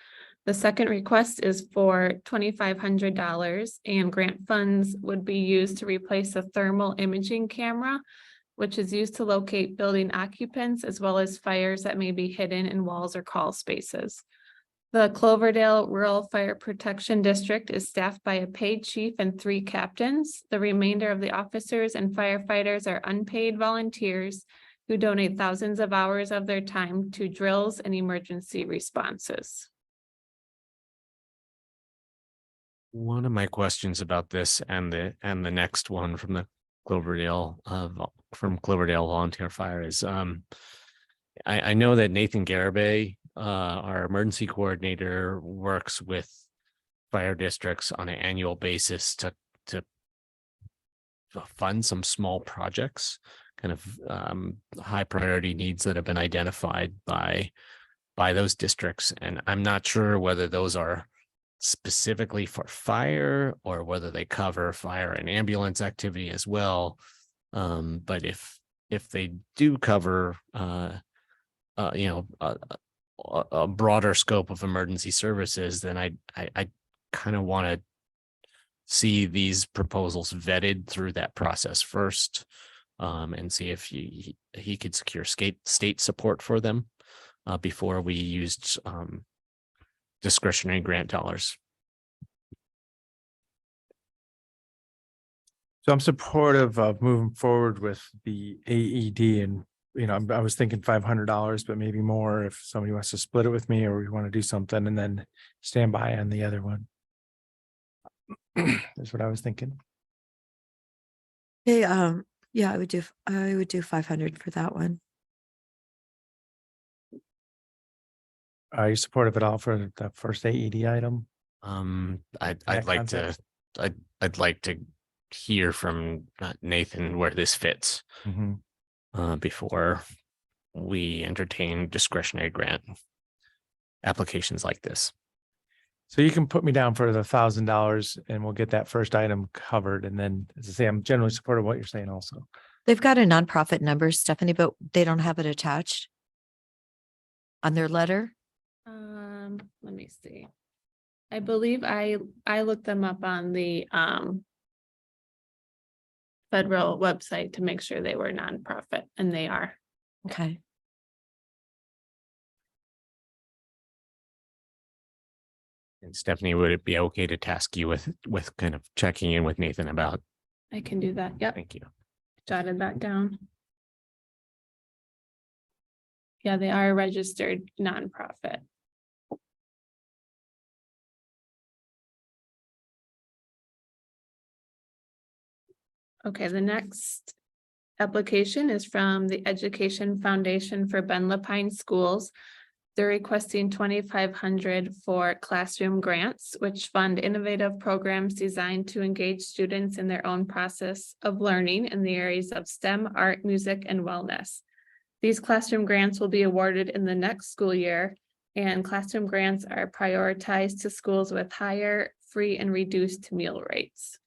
The second request is for $2,500 and grant funds would be used to replace a thermal imaging camera, which is used to locate building occupants as well as fires that may be hidden in walls or crawl spaces. The Cloverdale Rural Fire Protection District is staffed by a paid chief and 3 captains. The remainder of the officers and firefighters are unpaid volunteers who donate thousands of hours of their time to drills and emergency responses. One of my questions about this and the next one from the Cloverdale Volunteer Fire is I know that Nathan Garibay, our emergency coordinator, works with fire districts on an annual basis to fund some small projects, kind of high priority needs that have been identified by those districts. And I'm not sure whether those are specifically for fire or whether they cover fire and ambulance activity as well. But if they do cover, a broader scope of emergency services, then I kind of want to see these proposals vetted through that process first, and see if he could secure state support for them before we used discretionary grant dollars. So I'm supportive of moving forward with the AED, and, I was thinking $500, but maybe more if somebody wants to split it with me, or we want to do something and then stand by on the other one. That's what I was thinking. Hey, yeah, I would do 500 for that one. Are you supportive at all for the first AED item? I'd That like concept? to, I'd like to hear from Nathan where this fits before we entertain discretionary grant applications like this. So you can put me down for the $1,000 and we'll get that first item covered. And then, as I say, I'm generally supportive of what you're saying also. They've got a nonprofit number, Stephanie, but they don't have it attached on their letter. Let me see. I believe I looked them up on the federal website to make sure they were nonprofit, and they are. Okay. And Stephanie, would it be okay to task you with kind of checking in with Nathan about? I can do that. Yep. Thank you. Jotted that down. Yeah, they are a registered nonprofit. Okay, the next application is from the Education Foundation for Ben Lapine Schools. They're requesting 2,500 for classroom grants, which fund innovative programs designed to engage students in their own process of learning in the areas of STEM, art, music, and wellness. These classroom grants will be awarded in the next school year, and classroom grants are prioritized to schools with higher free and reduced meal rates.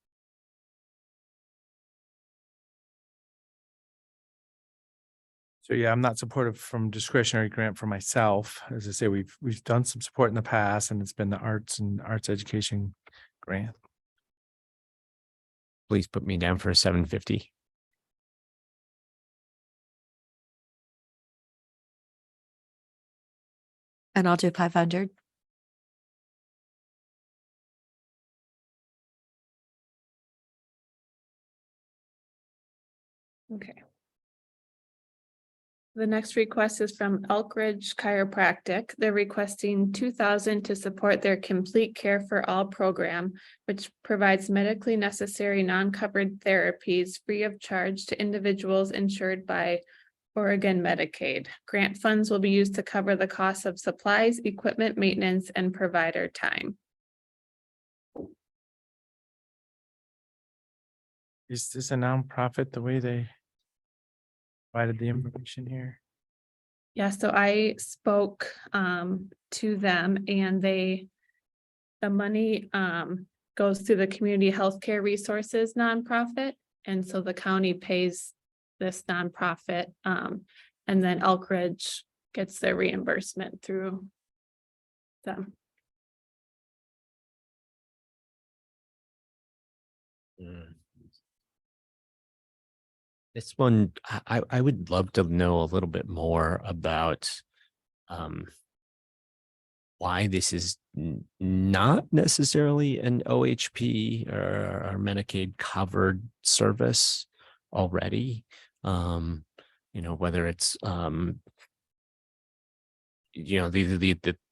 So yeah, I'm not supportive from discretionary grant for myself. As I say, we've done some support in the past, and it's been the arts and arts education grant. Please put me down for a 750. And I'll do 500. Okay. The next request is from Elk Ridge Chiropractic. They're requesting 2,000 to support their Complete Care for All program, which provides medically necessary non-covered therapies free of charge to individuals insured by Oregon Medicaid. Grant funds will be used to cover the cost of supplies, equipment, maintenance, and provider time. Is this a nonprofit the way they provided the information here? Yeah, so I spoke to them, and the money goes to the Community Healthcare Resources nonprofit. And so the county pays this nonprofit, and then Elk Ridge gets their reimbursement through them. This one, I would love to know a little bit more about why this is not necessarily an OHP or Medicaid covered service already. Whether it's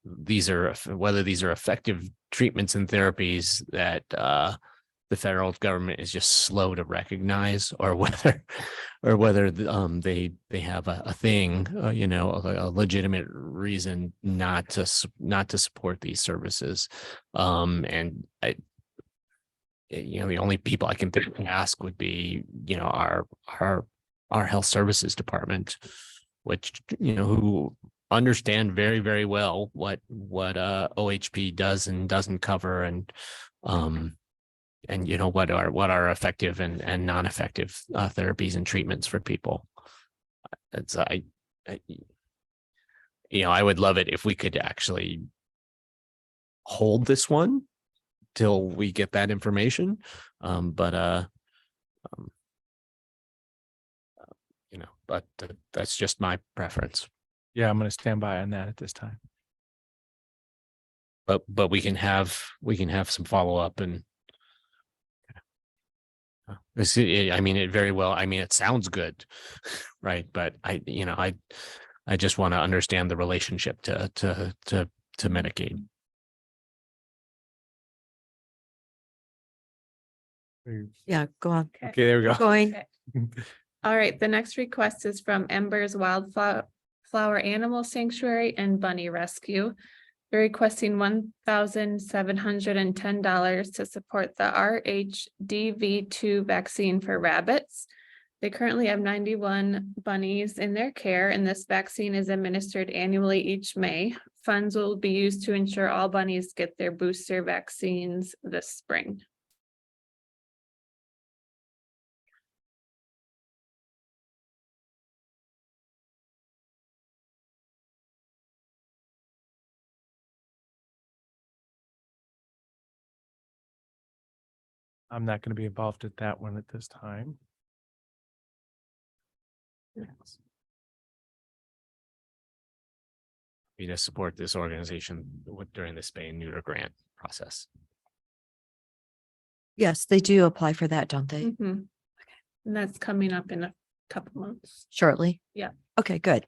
these are whether these are effective treatments and therapies that the federal government is just slow to recognize, or whether they have a thing, a legitimate reason not to support these services. And the only people I can think to ask would be, our health services department, which, who understand very, very well what OHP does and doesn't cover. And and you know, what are effective and non-effective therapies and treatments for people. It's you know, I would love it if we could actually hold this one till we get that information. You know, but that's just my preference. Yeah, I'm going to stand by on that at this time. But we can have some follow-up and I mean, it very well, I mean, it sounds good, right? But you know, I just want to understand the relationship to Medicaid. Yeah, go on. Okay, there we go. Going. All right, the next request is from Embers Wildflower Animal Sanctuary and Bunny Rescue. They're requesting $1,710 to support the RHDV2 vaccine for rabbits. They currently have 91 bunnies in their care, and this vaccine is administered annually each May. Funds will be used to ensure all bunnies get their booster vaccines this spring. I'm not going to be involved at that one at this time. Be to support this organization during the spay and neuter grant process. Yes, they do apply for that, don't they? And that's coming up in a couple months. Shortly? Yeah. Okay, good.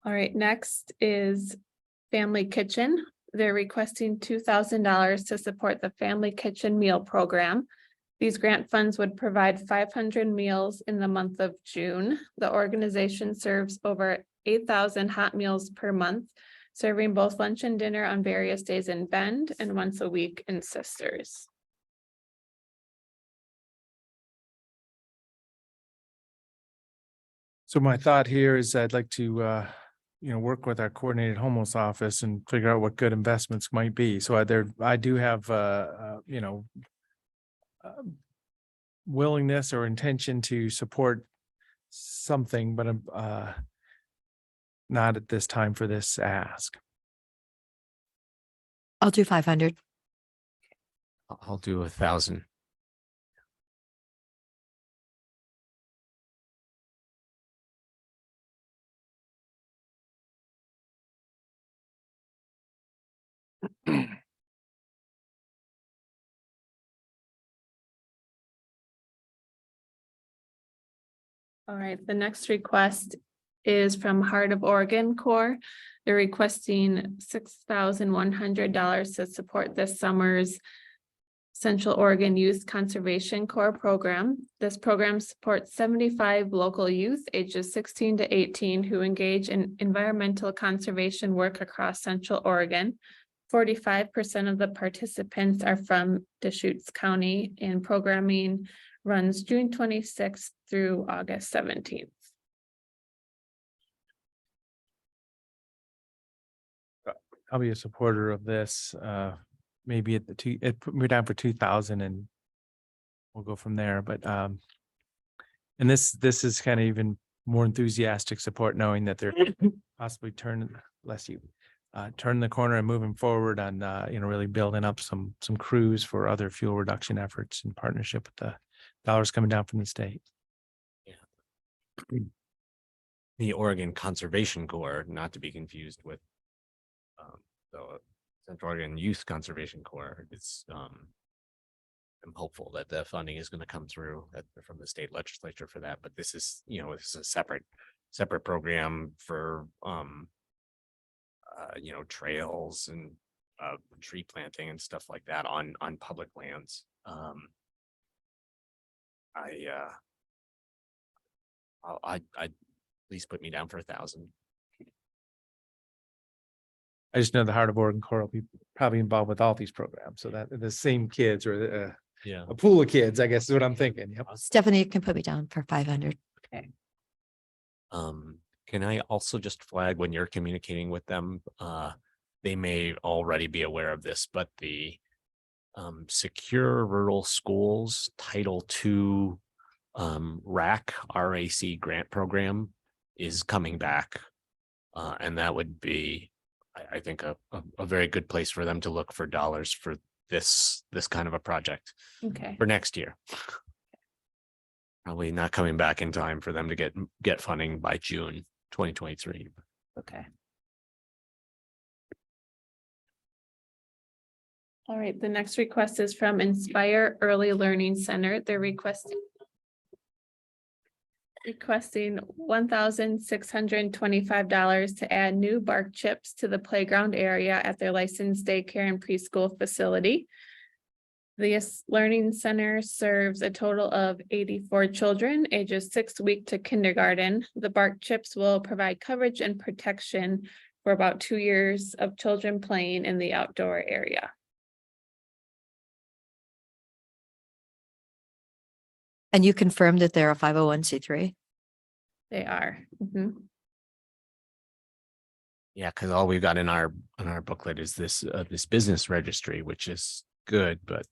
All right, next is Family Kitchen. They're requesting $2,000 to support the Family Kitchen Meal Program. These grant funds would provide 500 meals in the month of June. The organization serves over 8,000 hot meals per month, serving both lunch and dinner on various days in Bend and once a week in Sisters. So my thought here is I'd like to, work with our coordinated homeless office and figure out what good investments might be. So I do have, willingness or intention to support something, but I'm not at this time for this ask. I'll do 500. I'll do 1,000. All right, the next request is from Heart of Oregon Corps. They're requesting $6,100 to support this summer's Central Oregon Youth Conservation Corps program. This program supports 75 local youth ages 16 to 18 who engage in environmental conservation work across Central Oregon. 45% of the participants are from Deschutes County, and programming runs June 26th through August 17th. I'll be a supporter of this. Maybe at put me down for 2,000 and we'll go from there. But and this is kind of even more enthusiastic support, knowing that they're possibly turn the corner and moving forward on really building up some crews for other fuel reduction efforts in partnership with the dollars coming down from the state. Yeah. The Oregon Conservation Corps, not to be confused with the Central Oregon Youth Conservation Corps. It's I'm hopeful that the funding is going to come through from the state legislature for that. But this is, this is a separate program for trails and tree planting and stuff like that on public lands. I'd please put me down for 1,000. I just know the Heart of Oregon Corps will be probably involved with all these programs, so that the same kids or a pool of kids, I guess is what I'm thinking. Yep. Stephanie can put me down for 500. Okay. Can I also just flag when you're communicating with them, they may already be aware of this, but the Secure Rural Schools Title II RAC grant program is coming back. And that would be, I think, a very good place for them to look for dollars for this kind of a project Okay. for next year. Probably not coming back in time for them to get funding by June 2023. Okay. All right, the next request is from Inspire Early Learning Center. They're requesting $1,625 to add new bark chips to the playground area at their licensed daycare and preschool facility. This learning center serves a total of 84 children ages 6 weeks to kindergarten. The bark chips will provide coverage and protection for about 2 years of children playing in the outdoor area. And you confirmed that they're a 501c3? They are. Mhm. Yeah, because all we've got in our booklet is this business registry, which is good, but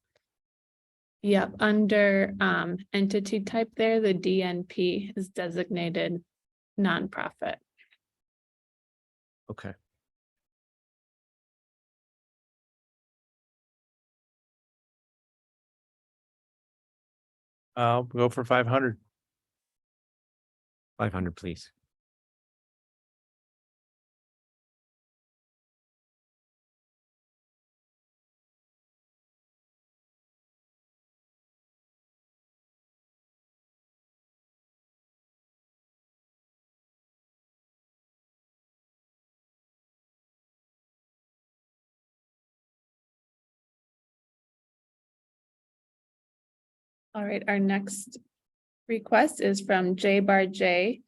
Yep, under entity type there, the DNP is designated nonprofit. okay. I'll go for 500. 500, please. All right, our next request is from J Bar J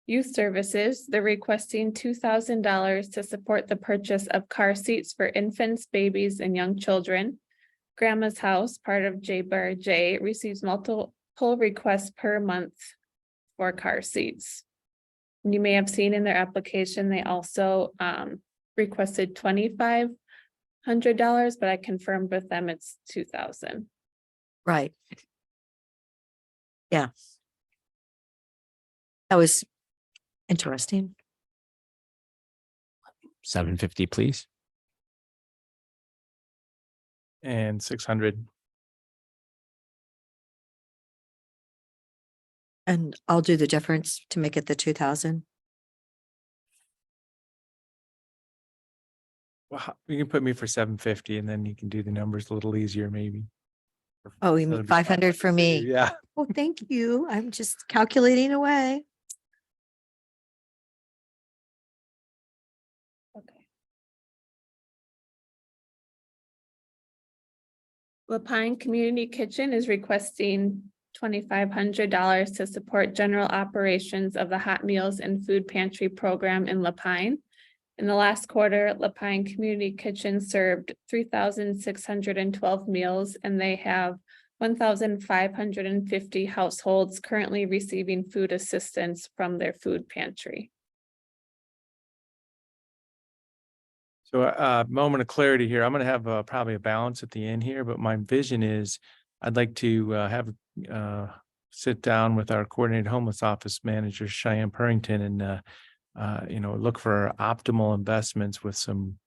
Youth Services. They're requesting $2,000 to support the purchase of car seats for infants, babies, and young children. Grandma's House, part of J Bar J, receives multiple requests per month for car seats. You may have seen in their application, they also requested $2,500, but I confirmed with them it's $2,000. Right. Yeah. That was interesting. 750, please. And 600. And I'll do the difference to make it the 2,000. Well, you can put me for 750 and then you can do the numbers a little easier, maybe. Oh, you That'd mean be 500 for me? Yeah. Oh, thank you. I'm just calculating away. Okay. Lapine Community Kitchen is requesting $2,500 to support general operations of the Hot Meals and Food Pantry program in Lapine. In the last quarter, Lapine Community Kitchen served 3,612 meals, and they have 1,550 households currently receiving food assistance from their food pantry. So a moment of clarity here. I'm going to have probably a balance at the end here, but my vision is I'd like to have sit down with our coordinated homeless office manager, Cheyenne Purrington, and look for optimal investments with some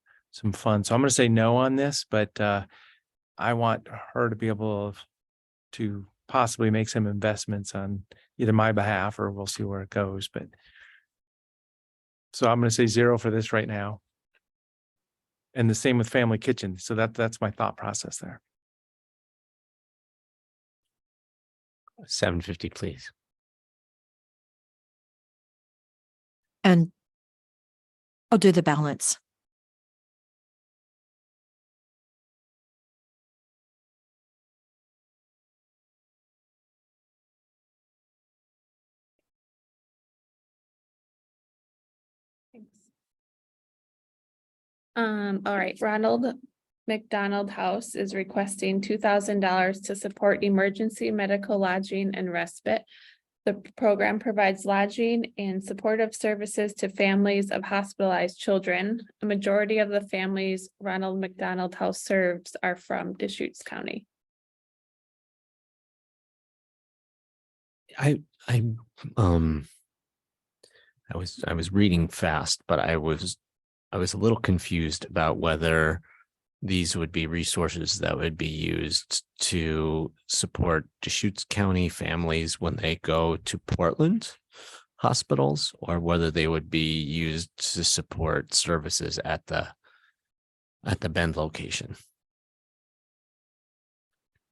funds. So I'm going to say no on this, but I want her to be able to possibly make some investments on either my behalf or we'll see where it goes. But so I'm going to say 0 for this right now. And the same with Family Kitchen. So that's my thought process there. 750, please. And I'll do the balance. Thanks. All right, Ronald McDonald House is requesting $2,000 to support emergency medical lodging and respite The program provides lodging and supportive services to families of hospitalized children. A majority of the families Ronald McDonald House serves are from Deschutes County. I was reading fast, but I was a little confused about whether these would be resources that would be used to support Deschutes County families when they go to Portland hospitals, or whether they would be used to support services at the Bend location.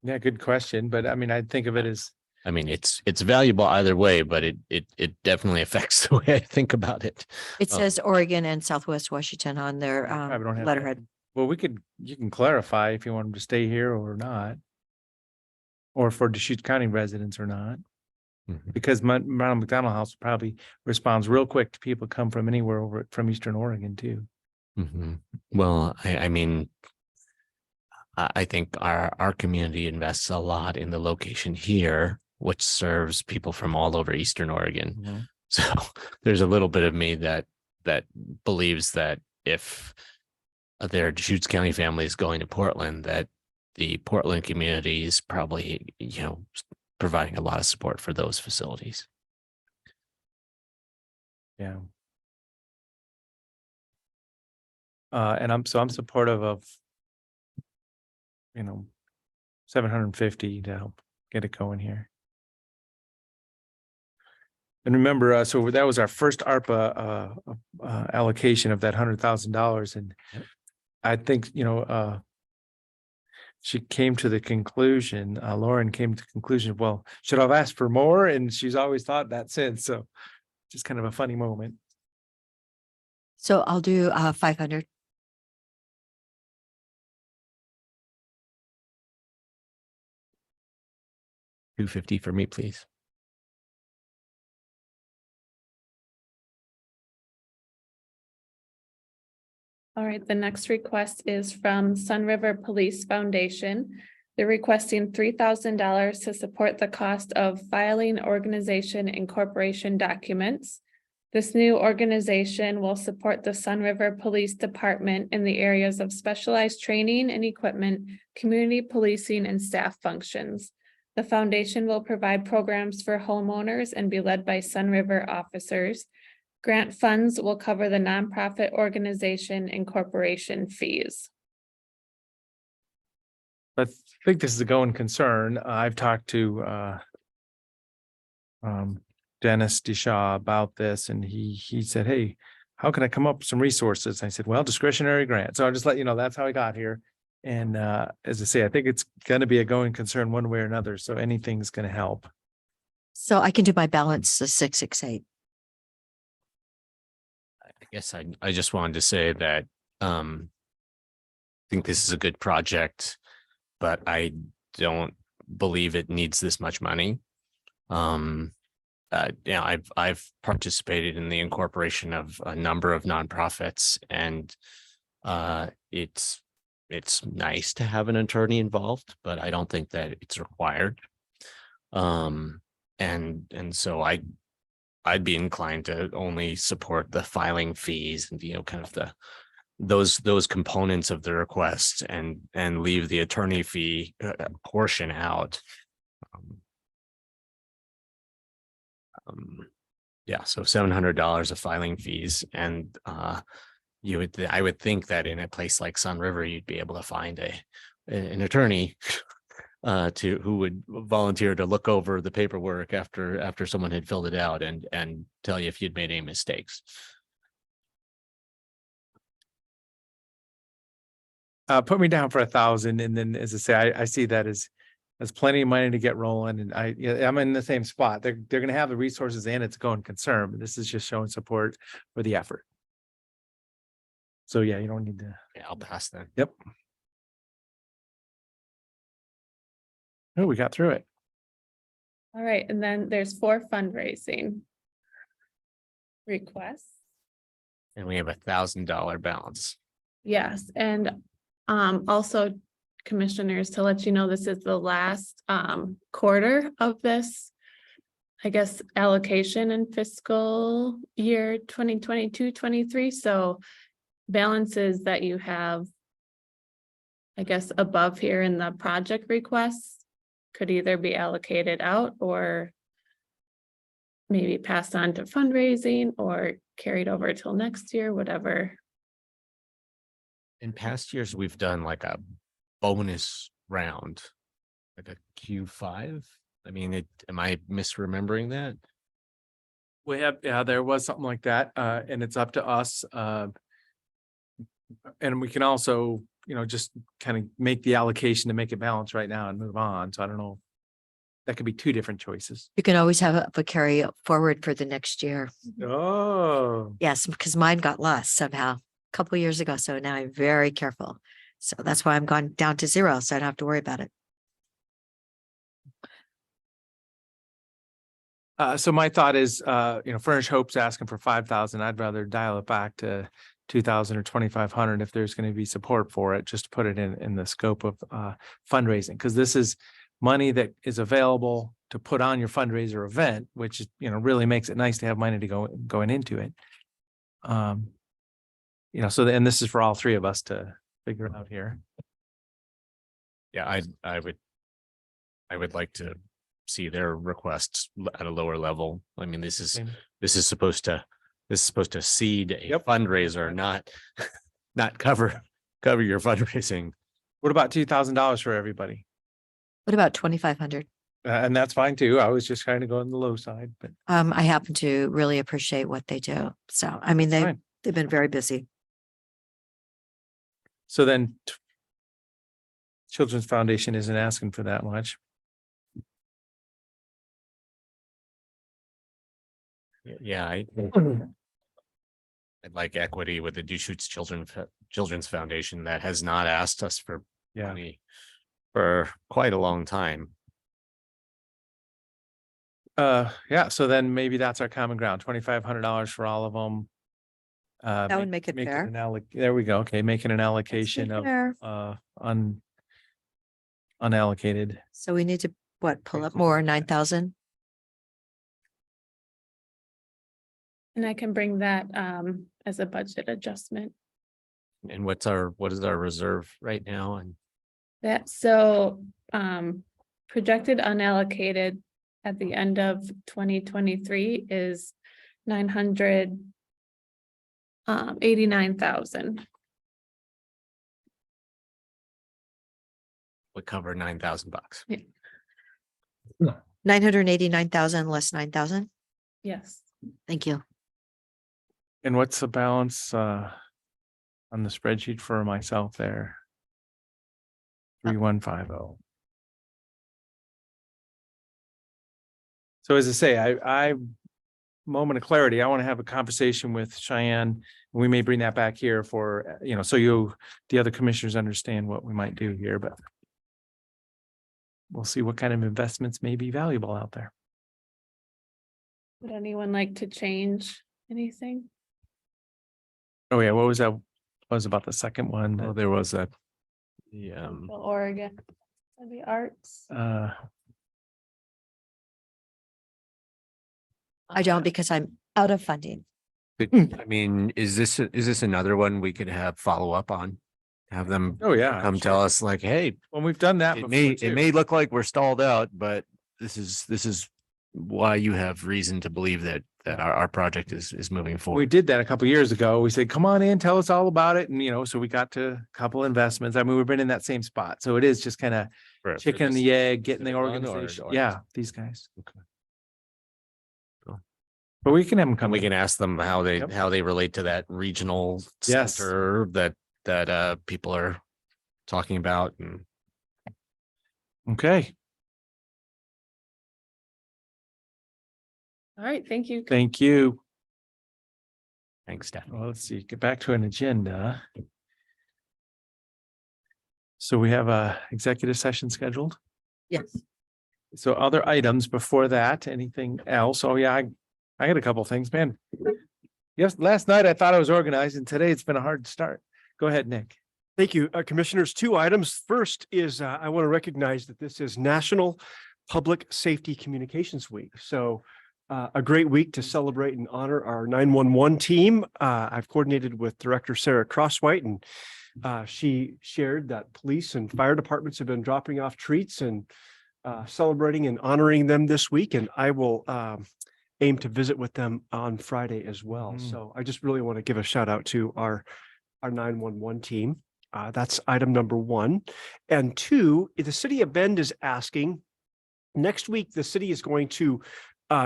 Yeah, good question. But I mean, I think of it as, I mean, it's valuable either way, but it definitely affects the way I think about it. It says Oregon and Southwest Washington on their probably don't have to- letterhead. well, you can clarify if you want them to stay here or not. Or for Deschutes County residents or not. Mhm. Because Ronald McDonald House probably responds real quick to people come from anywhere over from Eastern Oregon too. Mhm. Well, I mean, I think our community invests a lot in the location here, which serves people from all over Eastern Oregon. So there's a little bit of me that believes that if there are Deschutes County families going to Portland, that the Portland community is probably, providing a lot of support for those facilities. Yeah. And I'm supportive of, 750 to help get it going here. And remember, so that was our first ARPA allocation of that $100,000, and I think she came to the conclusion. Lauren came to the conclusion. Well, should I have asked for more? And she's always thought that since. So, just kind of a funny moment. So I'll do 500. $250 for me, please. All right, the next request is from Sun River Police Foundation. They're requesting $3,000 to support the cost of filing organization and corporation documents. This new organization will support the Sun River Police Department in the areas of specialized training and equipment, community policing, and staff functions. The foundation will provide programs for homeowners and be led by Sun River officers. Grant funds will cover the nonprofit organization and corporation fees. I think this is a going concern. I've talked to Dennis Deschutes about this, and he said, "Hey, how can I come up with some resources?" I said, "Well, discretionary grant." So I'll just let you know that's how I got here. And as I say, I think it's going to be a going concern one way or another. So anything's going to help. So I can do my balance, 668. I guess I just wanted to say that I think this is a good project, but I don't believe it needs this much money. I've participated in the incorporation of a number of nonprofits, and it's nice to have an attorney involved, but I don't think that it's required. And so I'd be inclined to only support the filing fees and, kind of those components of the request, and leave the attorney fee portion out. So $700 of filing fees, and I would think that in a place like Sun River, you'd be able to find an attorney who would volunteer to look over the paperwork after someone had filled it out and tell you if you'd made any mistakes. Put me down for 1,000, and then, as I say, I see that as plenty of money to get rolling, and I'm in the same spot. They're going to have the resources, and it's a going concern, but this is just showing support for the effort. So yeah, you don't need to. Yeah, I'll pass that. Yep. Oh, we got through it. All right, and then there's 4 fundraising requests. And we have $1,000 balance. Yes, and also, commissioners, to let you know, this is the last quarter of this I guess, allocation in fiscal year 2022-23. So balances that you have, I guess, above here in the project requests could either be allocated out or maybe passed on to fundraising or carried over till next year, whatever. In past years, we've done like a bonus round, like a Q5. I mean, am I misremembering that? We have, yeah, there was something like that, and it's up to us. And we can also, just kind of make the allocation to make it balance right now and move on. So I don't know. That could be two different choices. You can always have a carry forward for the next year. Oh. Yes, because mine got lost somehow a couple years ago. So now I'm very careful. So that's why I'm gone down to 0. So I don't have to worry about it. So my thought is, Furnish Hope's asking for 5,000. I'd rather dial it back to 2,000 or 2,500 if there's going to be support for it, just to put it in the scope of fundraising, because this is money that is available to put on your fundraiser event, which really makes it nice to have money to going into it. So and this is for all three of us to figure out here. Yeah, I would like to see their requests at a lower level. I mean, this is supposed to seed a fundraiser, not cover your fundraising. What about $2,000 for everybody? What about 2,500? And that's fine too. I was just kind of going on the low side, but I happen to really appreciate what they do. So, I mean, they've been very busy. so then Children's Foundation isn't asking for that much. Yeah, I'd like equity with the Deschutes Children's Foundation that has not asked us for money for quite a long time. So then maybe that's our common ground, $2,500 for all of them. That would make it fair. There we go. Okay, making an allocation of fair. unallocated. So we need to, pull up more, 9,000? And I can bring that as a budget adjustment. And what is our reserve right now? And Projected unallocated at the end of 2023 is 989,000. would cover $9,000. Yeah. 989,000 less 9,000? Yes. Thank you. And what's the balance on the spreadsheet for myself there? 3,150. So as I say, I moment of clarity, I want to have a conversation with Cheyenne. And we may bring that back here for, so the other commissioners understand what we might do here, but we'll see what kind of investments may be valuable out there. Would anyone like to change anything? Oh yeah, what was that? What was about the second one? Oh, there was that. Oregon, the arts. I don't, because I'm out of funding. I mean, is this another one we could have follow up on? Have them come tell us like, hey, well, we've done that. It may look like we're stalled out, but this is why you have reason to believe that our project is moving forward. We did that a couple of years ago. We said, come on in, tell us all about it. And, so we got to a couple investments. I mean, we've been in that same spot. So it is just kind of chicken and the egg, getting the organization. Yeah, these guys. Okay. But we can have them come. We can ask them how they relate to that regional center that people are talking about. And okay. All right, thank you. Thank you. Thanks, Stephanie. Well, let's see, get back to an agenda. So we have a executive session scheduled. Yes. So other items before that, anything else? Oh yeah, I got a couple things, man. Yes, last night I thought I was organized and today it's been a hard start. Go ahead, Nick. Thank you, Commissioners. 2 items. First is I want to recognize that this is National Public Safety Communications Week. So a great week to celebrate and honor our 911 team. I've coordinated with Director Sarah Crosswhite, and she shared that police and fire departments have been dropping off treats and celebrating and honoring them this week. And I will aim to visit with them on Friday as well. So I just really want to give a shout out to our 911 team. That's item number 1. And 2, the city of Bend is asking, next week, the city is going to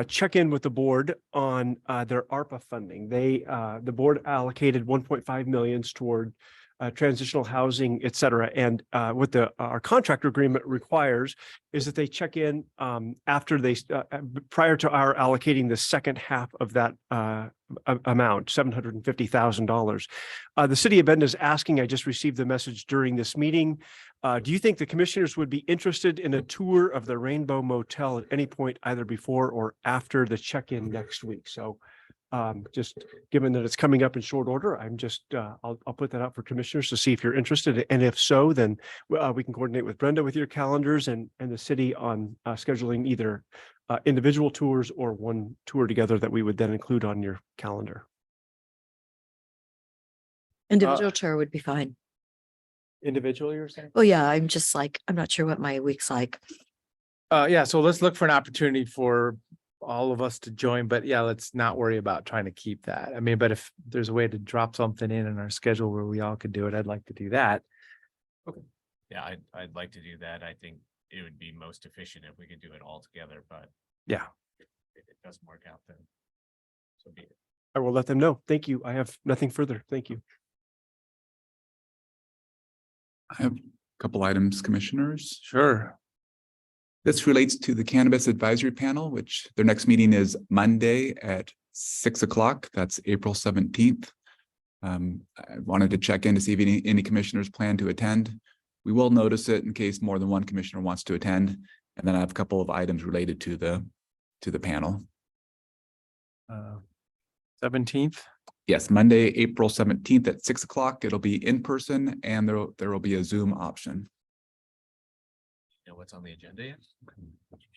check in with the board on their ARPA funding. The board allocated 1.5 million toward transitional housing, et cetera. And what our contractor agreement requires is that they check in after they prior to our allocating the second half of that amount, $750,000. The city of Bend is asking, I just received the message during this meeting, do you think the commissioners would be interested in a tour of the Rainbow Motel at any point, either before or after the check-in next week? So just given that it's coming up in short order, I'm just, I'll put that out for commissioners to see if you're interested. And if so, then we can coordinate with Brenda with your calendars and the city on scheduling either individual tours or one tour together that we would then include on your calendar. Individual tour would be fine. Individually, you're saying? Well, yeah, I'm just like, I'm not sure what my week's like. Yeah, so let's look for an opportunity for all of us to join, but yeah, let's not worry about trying to keep that. I mean, but if there's a way to drop something in our schedule where we all could do it, I'd like to do that. Okay. Yeah, I'd like to do that. I think it would be most efficient if we could do it all together, but Yeah, if it doesn't work out, then so be it. I will let them know. Thank you. I have nothing further. Thank you. I have a couple items, commissioners. sure. This relates to the Cannabis Advisory Panel, which their next meeting is Monday at 6 o'clock. That's April 17th. I wanted to check in to see if any commissioners plan to attend. We will notice it in case more than one commissioner wants to attend. And then I have a couple of items related to the panel. 17th. Yes, Monday, April 17th at 6 o'clock. It'll be in person and there will be a Zoom option. You know what's on the agenda yet?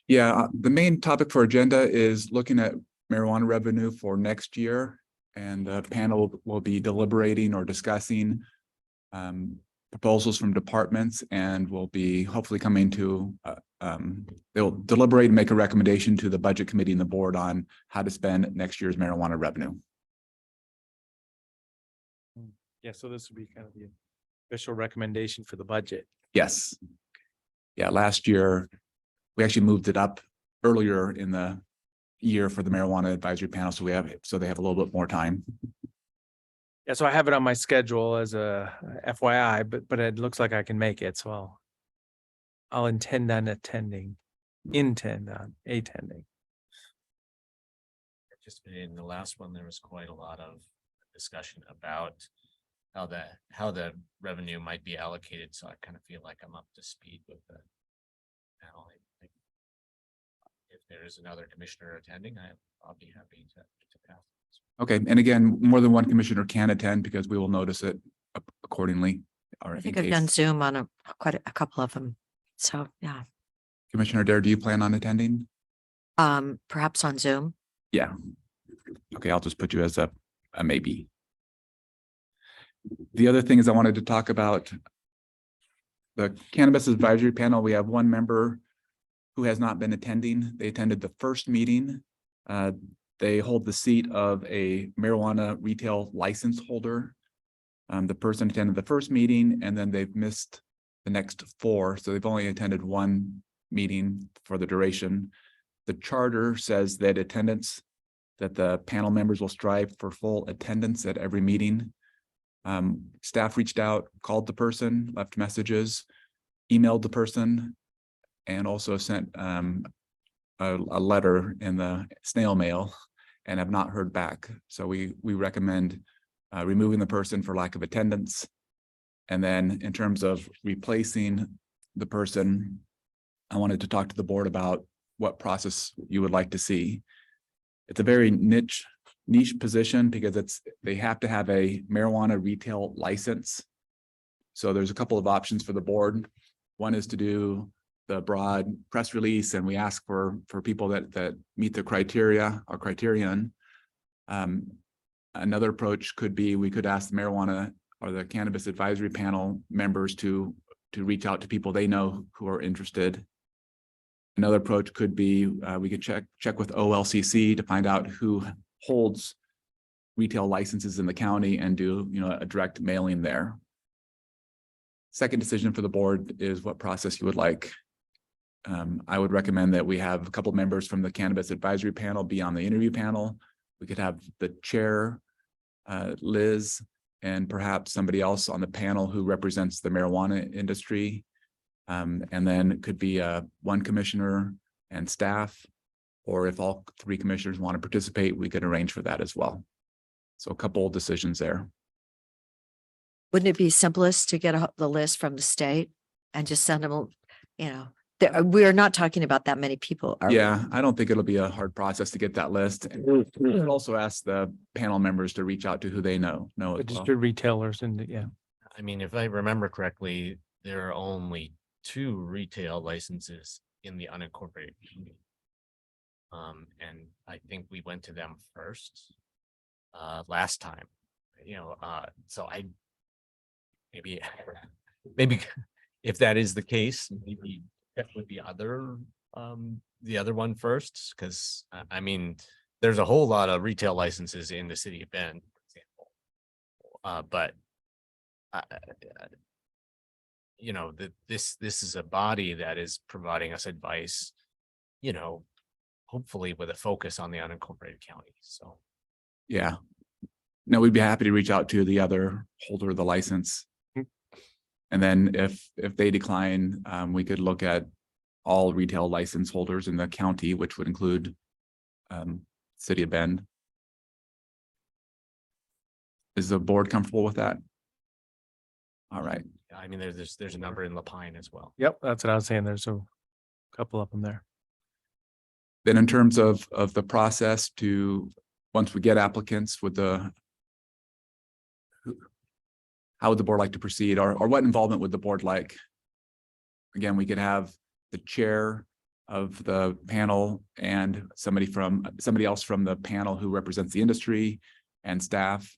Yeah, the main topic for agenda is looking at marijuana revenue for next year. And the panel will be deliberating or discussing proposals from departments and will be hopefully coming to, they'll deliberate and make a recommendation to the budget committee and the board on how to spend next year's marijuana revenue. Yeah, so this would be kind of the official recommendation for the budget. Yes. Yeah, last year, we actually moved it up earlier in the year for the marijuana advisory panel. So they have a little bit more time. Yeah, so I have it on my schedule as a FYI, but it looks like I can make it, so I'll intend on attending. Just in the last one, there was quite a lot of discussion about how the revenue might be allocated. So I kind of feel like I'm up to speed with the panel. If there is another commissioner attending, I'll be happy to pass. Okay, and again, more than one commissioner can attend because we will notice it accordingly. Or I think I've done Zoom on quite a couple of them. So, yeah. Commissioner Dare, do you plan on attending? Perhaps on Zoom. Yeah. Okay, I'll just put you as a maybe. The other thing is I wanted to talk about the Cannabis Advisory Panel. We have one member who has not been attending. They attended the first meeting. They hold the seat of a marijuana retail license holder. The person attended the first meeting and then they've missed the next 4. So they've only attended one meeting for the duration. The charter says that the panel members will strive for full attendance at every meeting. Staff reached out, called the person, left messages, emailed the person, and also sent a letter in the snail mail and have not heard back. So we recommend removing the person for lack of attendance. And then in terms of replacing the person, I wanted to talk to the board about what process you would like to see. It's a very niche position because they have to have a marijuana retail license. So there's a couple of options for the board. One is to do the broad press release and we ask for people that meet the criteria or criterion. Another approach could be, we could ask the marijuana or the cannabis advisory panel members to reach out to people they know who are interested. Another approach could be, we could check with OLCC to find out who holds retail licenses in the county and do, a direct mailing there. Second decision for the board is what process you would like. I would recommend that we have a couple members from the cannabis advisory panel be on the interview panel. We could have the chair, Liz, and perhaps somebody else on the panel who represents the marijuana industry. And then it could be one commissioner and staff, or if all three commissioners want to participate, we could arrange for that as well. So a couple of decisions there. Wouldn't it be simplest to get the list from the state and just send them, we're not talking about that many people. Are we? Yeah, I don't think it'll be a hard process to get that list. And we'll also ask the panel members to reach out to who they know as well. Registered retailers and yeah. I mean, if I remember correctly, there are only 2 retail licenses in the unincorporated community. And I think we went to them first last time, so maybe if that is the case, maybe check with the other one first, because I mean, there's a whole lot of retail licenses in the city of Bend, for example. But this is a body that is providing us advice, hopefully with a focus on the unincorporated county. So yeah, no, we'd be happy to reach out to the other holder of the license. And then if they decline, we could look at all retail license holders in the county, which would include City of Bend. Is the board comfortable with that? All right. I mean, there's a number in Lapine as well. Yep, that's what I was saying. There's a couple of them there. Then in terms of the process once we get applicants, how would the board like to proceed, or what involvement would the board like? Again, we could have the chair of the panel and somebody else from the panel who represents the industry and staff,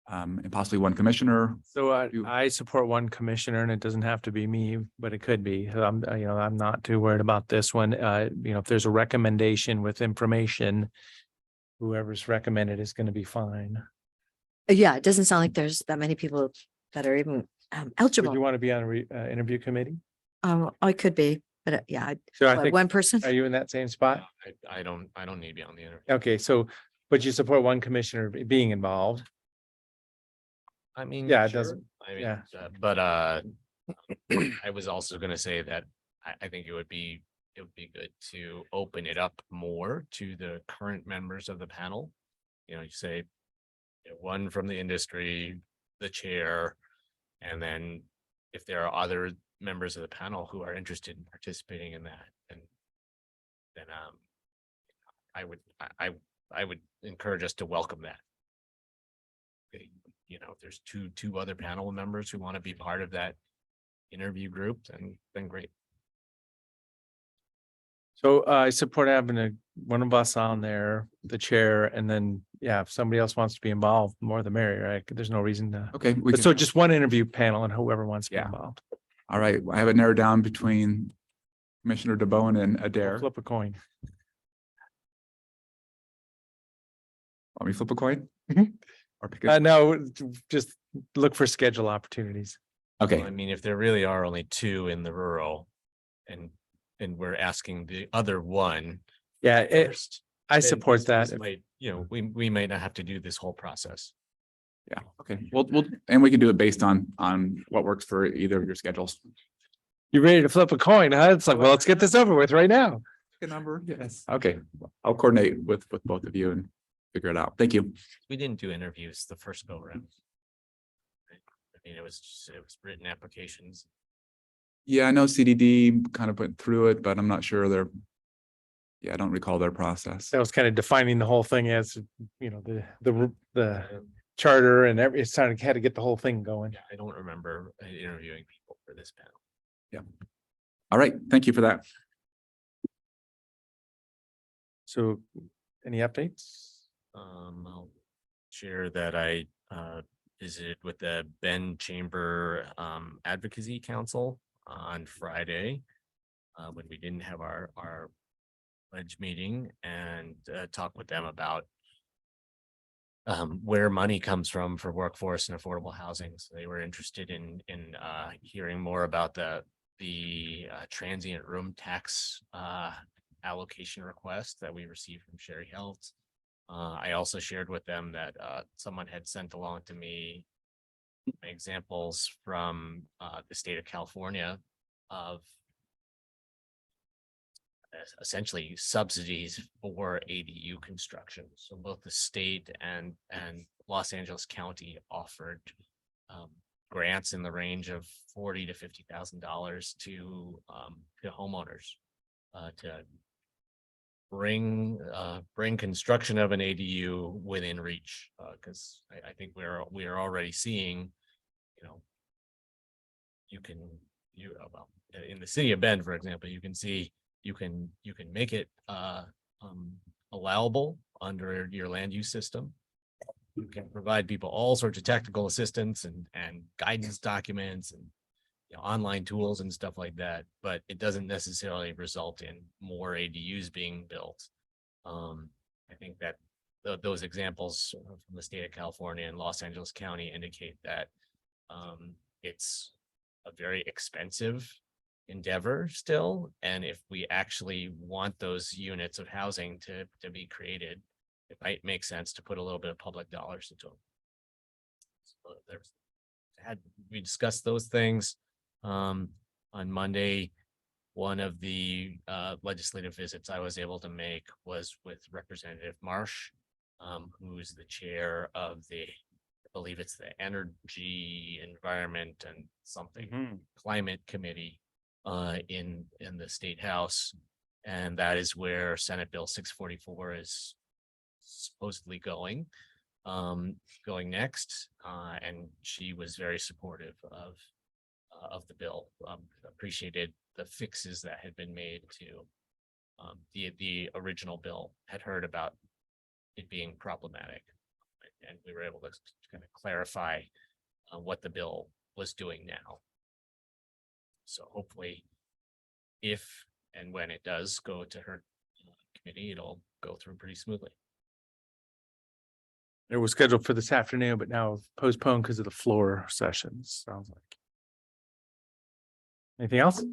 and possibly one commissioner. So I support one commissioner, and it doesn't have to be me, but it could be. I'm not too worried about this one. If there's a recommendation with information, whoever's recommended is going to be fine. Yeah, it doesn't sound like there's that many people that are even Would eligible. you want to be on a interview committee? I could be, but yeah, So I what, think, one person. are you in that same spot? I don't need to be on the interview. Okay, so, but you support one commissioner being involved. I mean, Yeah, it sure. doesn't- I mean, yeah. But I was also going to say that I think it would be good to open it up more to the current members of the panel. You say one from the industry, the chair, and then if there are other members of the panel who are interested in participating in that, then I would encourage us to welcome that. If there's two other panel members who want to be part of that interview group, then great. So I support having one of us on there, the chair, and then, yeah, if somebody else wants to be involved, more the merrier, right? There's no reason to. Okay. So just one interview panel and whoever wants to be Yeah. involved. All right, I have it narrowed down between Commissioner DeBowen and Adair. Flip a coin. Want me to flip a coin? Mhm. Or pick a- No, just look for schedule opportunities. Okay, Well, I mean, if there really are only 2 in the rural and we're asking the other one. Yeah, first, I then support this that. might, we may not have to do this whole process. yeah, okay. And we can do it based on what works for either of your schedules. You ready to flip a coin, huh? It's like, well, let's get this over with right now. Good number, yes. Okay, I'll coordinate with both of you and figure it out. Thank you. We didn't do interviews the first go around. I mean, it was written applications. Yeah, I know CDD kind of went through it, but I'm not sure I don't recall their process. That was kind of defining the whole thing as, the charter and it's kind of had to get the whole thing going. I don't remember interviewing people for this panel. Yeah. All right, thank you for that. So any updates? I'll share that I visited with the Bend Chamber Advocacy Council on Friday when we didn't have our pledge meeting, and talk with them about where money comes from for workforce and affordable housing. So they were interested in hearing more about the transient room tax allocation request that we received from Sherry Health. I also shared with them that someone had sent along to me examples from the state of California of essentially subsidies for ADU construction. So both the state and Los Angeles County offered grants in the range of $40,000 to $50,000 to homeowners to bring construction of an ADU within reach, because I think we are already seeing, well, in the city of Bend, for example, you can see you can make it allowable under your land use system. You can provide people all sorts of technical assistance and guidance documents and online tools and stuff like that, but it doesn't necessarily result in more ADUs being built. I think that those examples from the state of California and Los Angeles County indicate that it's a very expensive endeavor still, and if we actually want those units of housing to be created, it might make sense to put a little bit of public dollars into them. So we discussed those things on Monday. One of the legislative visits I was able to make was with Representative Marsh, who's the chair of I believe it's the Energy, Environment, and something Climate Committee in the State House, and that is where Senate Bill 644 is supposedly going next, and she was very supportive of the bill. Appreciated the fixes that had been made to the original bill. Had heard about it being problematic, and we were able to kind of clarify what the bill was doing now. So hopefully, if and when it does go to her committee, it'll go through pretty smoothly. It was scheduled for this afternoon, but now postponed because of the floor sessions, sounds like. Anything else?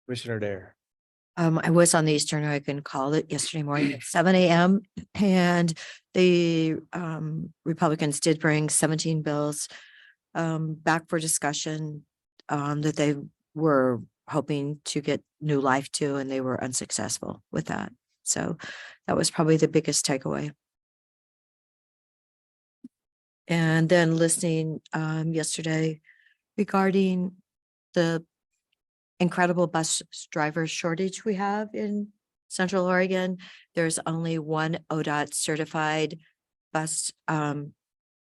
Commissioner Dare. I was on the Eastern Oregon call it yesterday morning at 7 a.m. and the Republicans did bring 17 bills back for discussion that they were hoping to get new life to, and they were unsuccessful with that. So that was probably the biggest takeaway. And then listening yesterday regarding the incredible bus driver shortage we have in Central Oregon. There's only one ODOT certified bus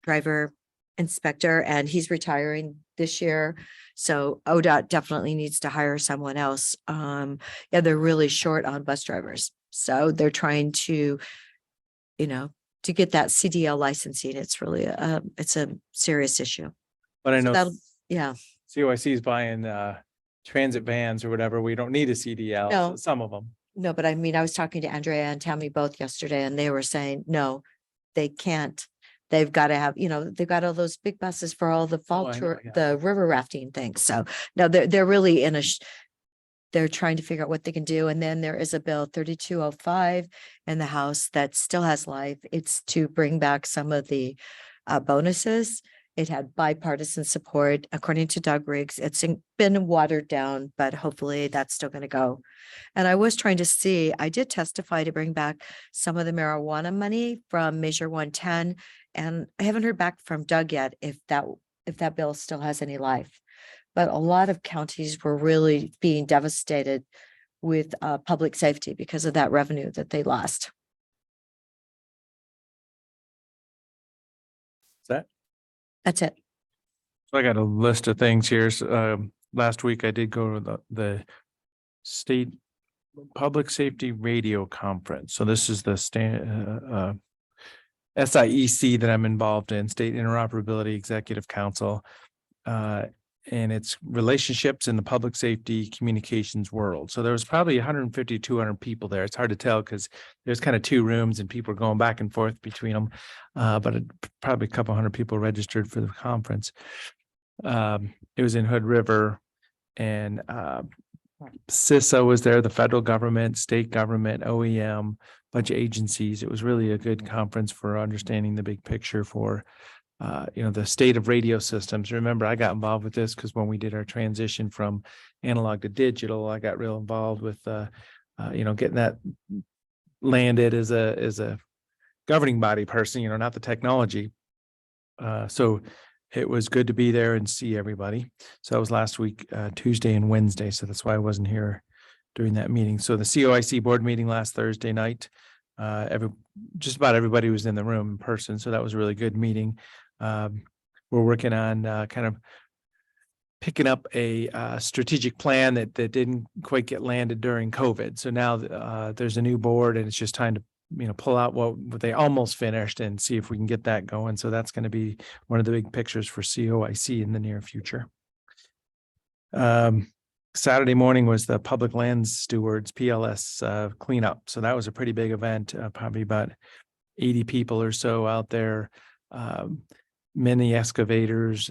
driver inspector, and he's retiring this year. So ODOT definitely needs to hire someone else. Yeah, they're really short on bus drivers. So they're trying to, to get that CDL licensing. It's really it's a serious issue. But I know, yeah. COIC is buying transit vans or whatever. We don't need a CDL, No. some of them. No, but I mean, I was talking to Andrea and Tammy both yesterday, and they were saying, no, they can't. They've got to have, they've got all those big buses for all the fall I know, tour, yeah. the river rafting things. So no, they're really in they're trying to figure out what they can do. And then there is a bill 3205 in the House that still has life. It's to bring back some of the bonuses. It had bipartisan support, according to Doug Riggs. It's been watered down, but hopefully that's still going to go. And I was trying to see, I did testify to bring back some of the marijuana money from Measure 110. And I haven't heard back from Doug yet if that bill still has any life. But a lot of counties were really being devastated with public safety because of that revenue that they lost. Is that? That's it. So I got a list of things here. last week I did go to the state public safety radio conference. So this is the SIEC that I'm involved in, State Interoperability Executive Council. And it's relationships in the public safety communications world. So there was probably 150, 200 people there. It's hard to tell because there's kind of two rooms and people are going back and forth between them. But probably a couple hundred people registered for the conference. It was in Hood River, and CISA was there, the federal government, state government, OEM, bunch of agencies. It was really a good conference for understanding the big picture for the state of radio systems. Remember, I got involved with this because when we did our transition from analog to digital, I got real involved with, getting that landed as a governing body person, not the technology. So it was good to be there and see everybody. So that was last week, Tuesday and Wednesday. So that's why I wasn't here during that meeting. So the COIC board meeting last Thursday night, just about everybody was in the room in person. So that was a really good meeting. We're working on kind of picking up a strategic plan that didn't quite get landed during COVID. So now there's a new board, and it's just time to pull out what they almost finished and see if we can get that going. So that's going to be one of the big pictures for COIC in the near future. Saturday morning was the Public Lands Stewards PLS cleanup. So that was a pretty big event, probably about 80 people or so out there. Many excavators,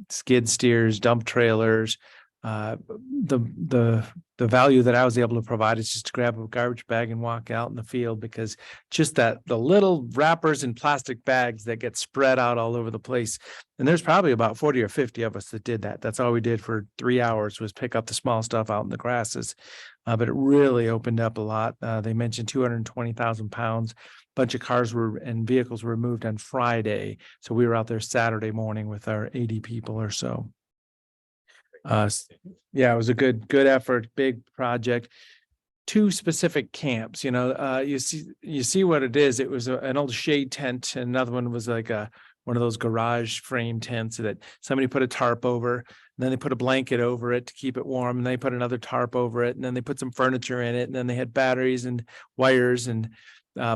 skid steers, dump trailers. The value that I was able to provide is just to grab a garbage bag and walk out in the field, because just the little wrappers and plastic bags that get spread out all over the place. And there's probably about 40 or 50 of us that did that. That's all we did for 3 hours, was pick up the small stuff out in the grasses. But it really opened up a lot. They mentioned 220,000 pounds. Bunch of cars and vehicles were moved on Friday. So we were out there Saturday morning with our 80 people or so. Yeah, it was a good effort, big project. 2 specific camps, you see what it is. It was an old shade tent, and another one was like one of those garage frame tents that somebody put a tarp over, and then they put a blanket over it to keep it warm, and they put another tarp over it, and then they put some furniture in it, and then they had batteries and wires and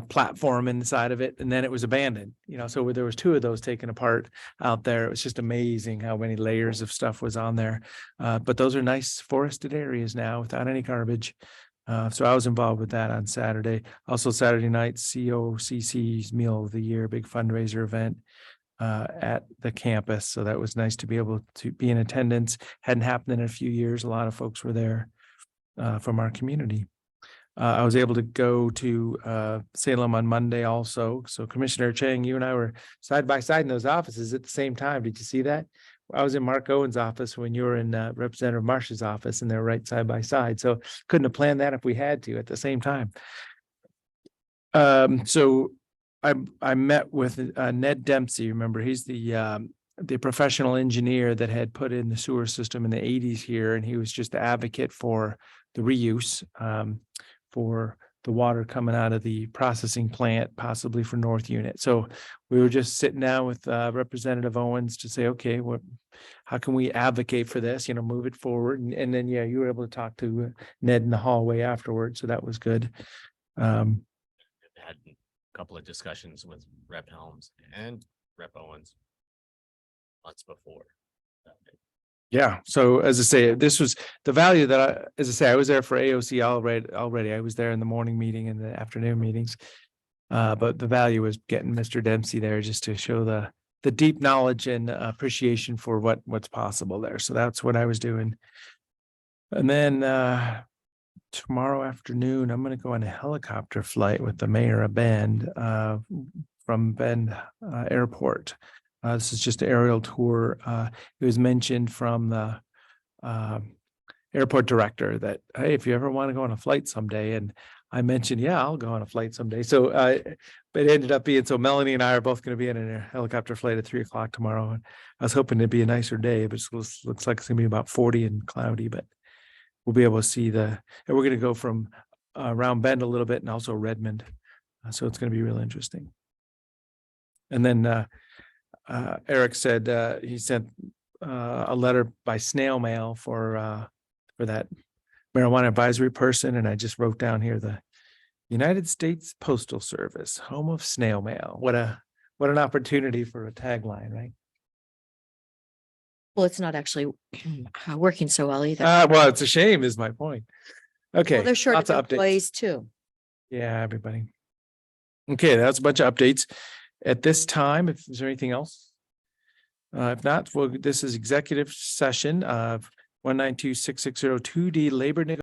platform inside of it, and then it was abandoned. So there was 2 of those taken apart out there. It was just amazing how many layers of stuff was on there. But those are nice forested areas now without any garbage. So I was involved with that on Saturday. Also Saturday night, COCC's Meal of the Year, big fundraiser event at the campus. So that was nice to be able to be in attendance. Hadn't happened in a few years. A lot of folks were there from our community. I was able to go to Salem on Monday also. So Commissioner Chang, you and I were side by side in those offices at the same time. Did you see that? I was in Mark Owen's office when you were in Representative Marsh's office, and they're right side by side. So couldn't have planned that if we had to at the same time. So I met with Ned Dempsey. Remember, he's the professional engineer that had put in the sewer system in the 80s here, and he was just the advocate for the reuse. For the water coming out of the processing plant, possibly for North Unit. So we were just sitting down with Representative Owens to say, okay, how can we advocate for this, move it forward? And then, yeah, you were able to talk to Ned in the hallway afterwards. So that was good. Had a couple of discussions with Rep Helms and Rep Owens months before. Yeah. So as I say, this was the value that I was there for AOC already. I was there in the morning meeting and the afternoon meetings. But the value was getting Mr. Dempsey there just to show the deep knowledge and appreciation for what's possible there. So that's what I was doing. And then tomorrow afternoon, I'm going to go on a helicopter flight with the mayor of Bend from Bend Airport. This is just an aerial tour. It was mentioned from the airport director that, hey, if you ever want to go on a flight someday, and I mentioned, yeah, I'll go on a flight someday. So but it ended up being, so Melanie and I are both going to be in a helicopter flight at 3:00 tomorrow. And I was hoping it'd be a nicer day, but it looks like it's going to be about 40 and cloudy, but we'll be able to see and we're going to go from around Bend a little bit and also Redmond. So it's going to be real interesting. And then Eric said he sent a letter by snail mail for that marijuana advisory person, and I just wrote down here the United States Postal Service, home of snail mail. What an opportunity for a tagline, right? Well, it's not actually working so well either. Well, it's a shame is my point. Okay. Well, they're short lots of of updates. employees too. Yeah, everybody. Okay, that's a bunch of updates. At this time, if is there anything else? If not, well, this is executive session of 192-6602D labor negotiation.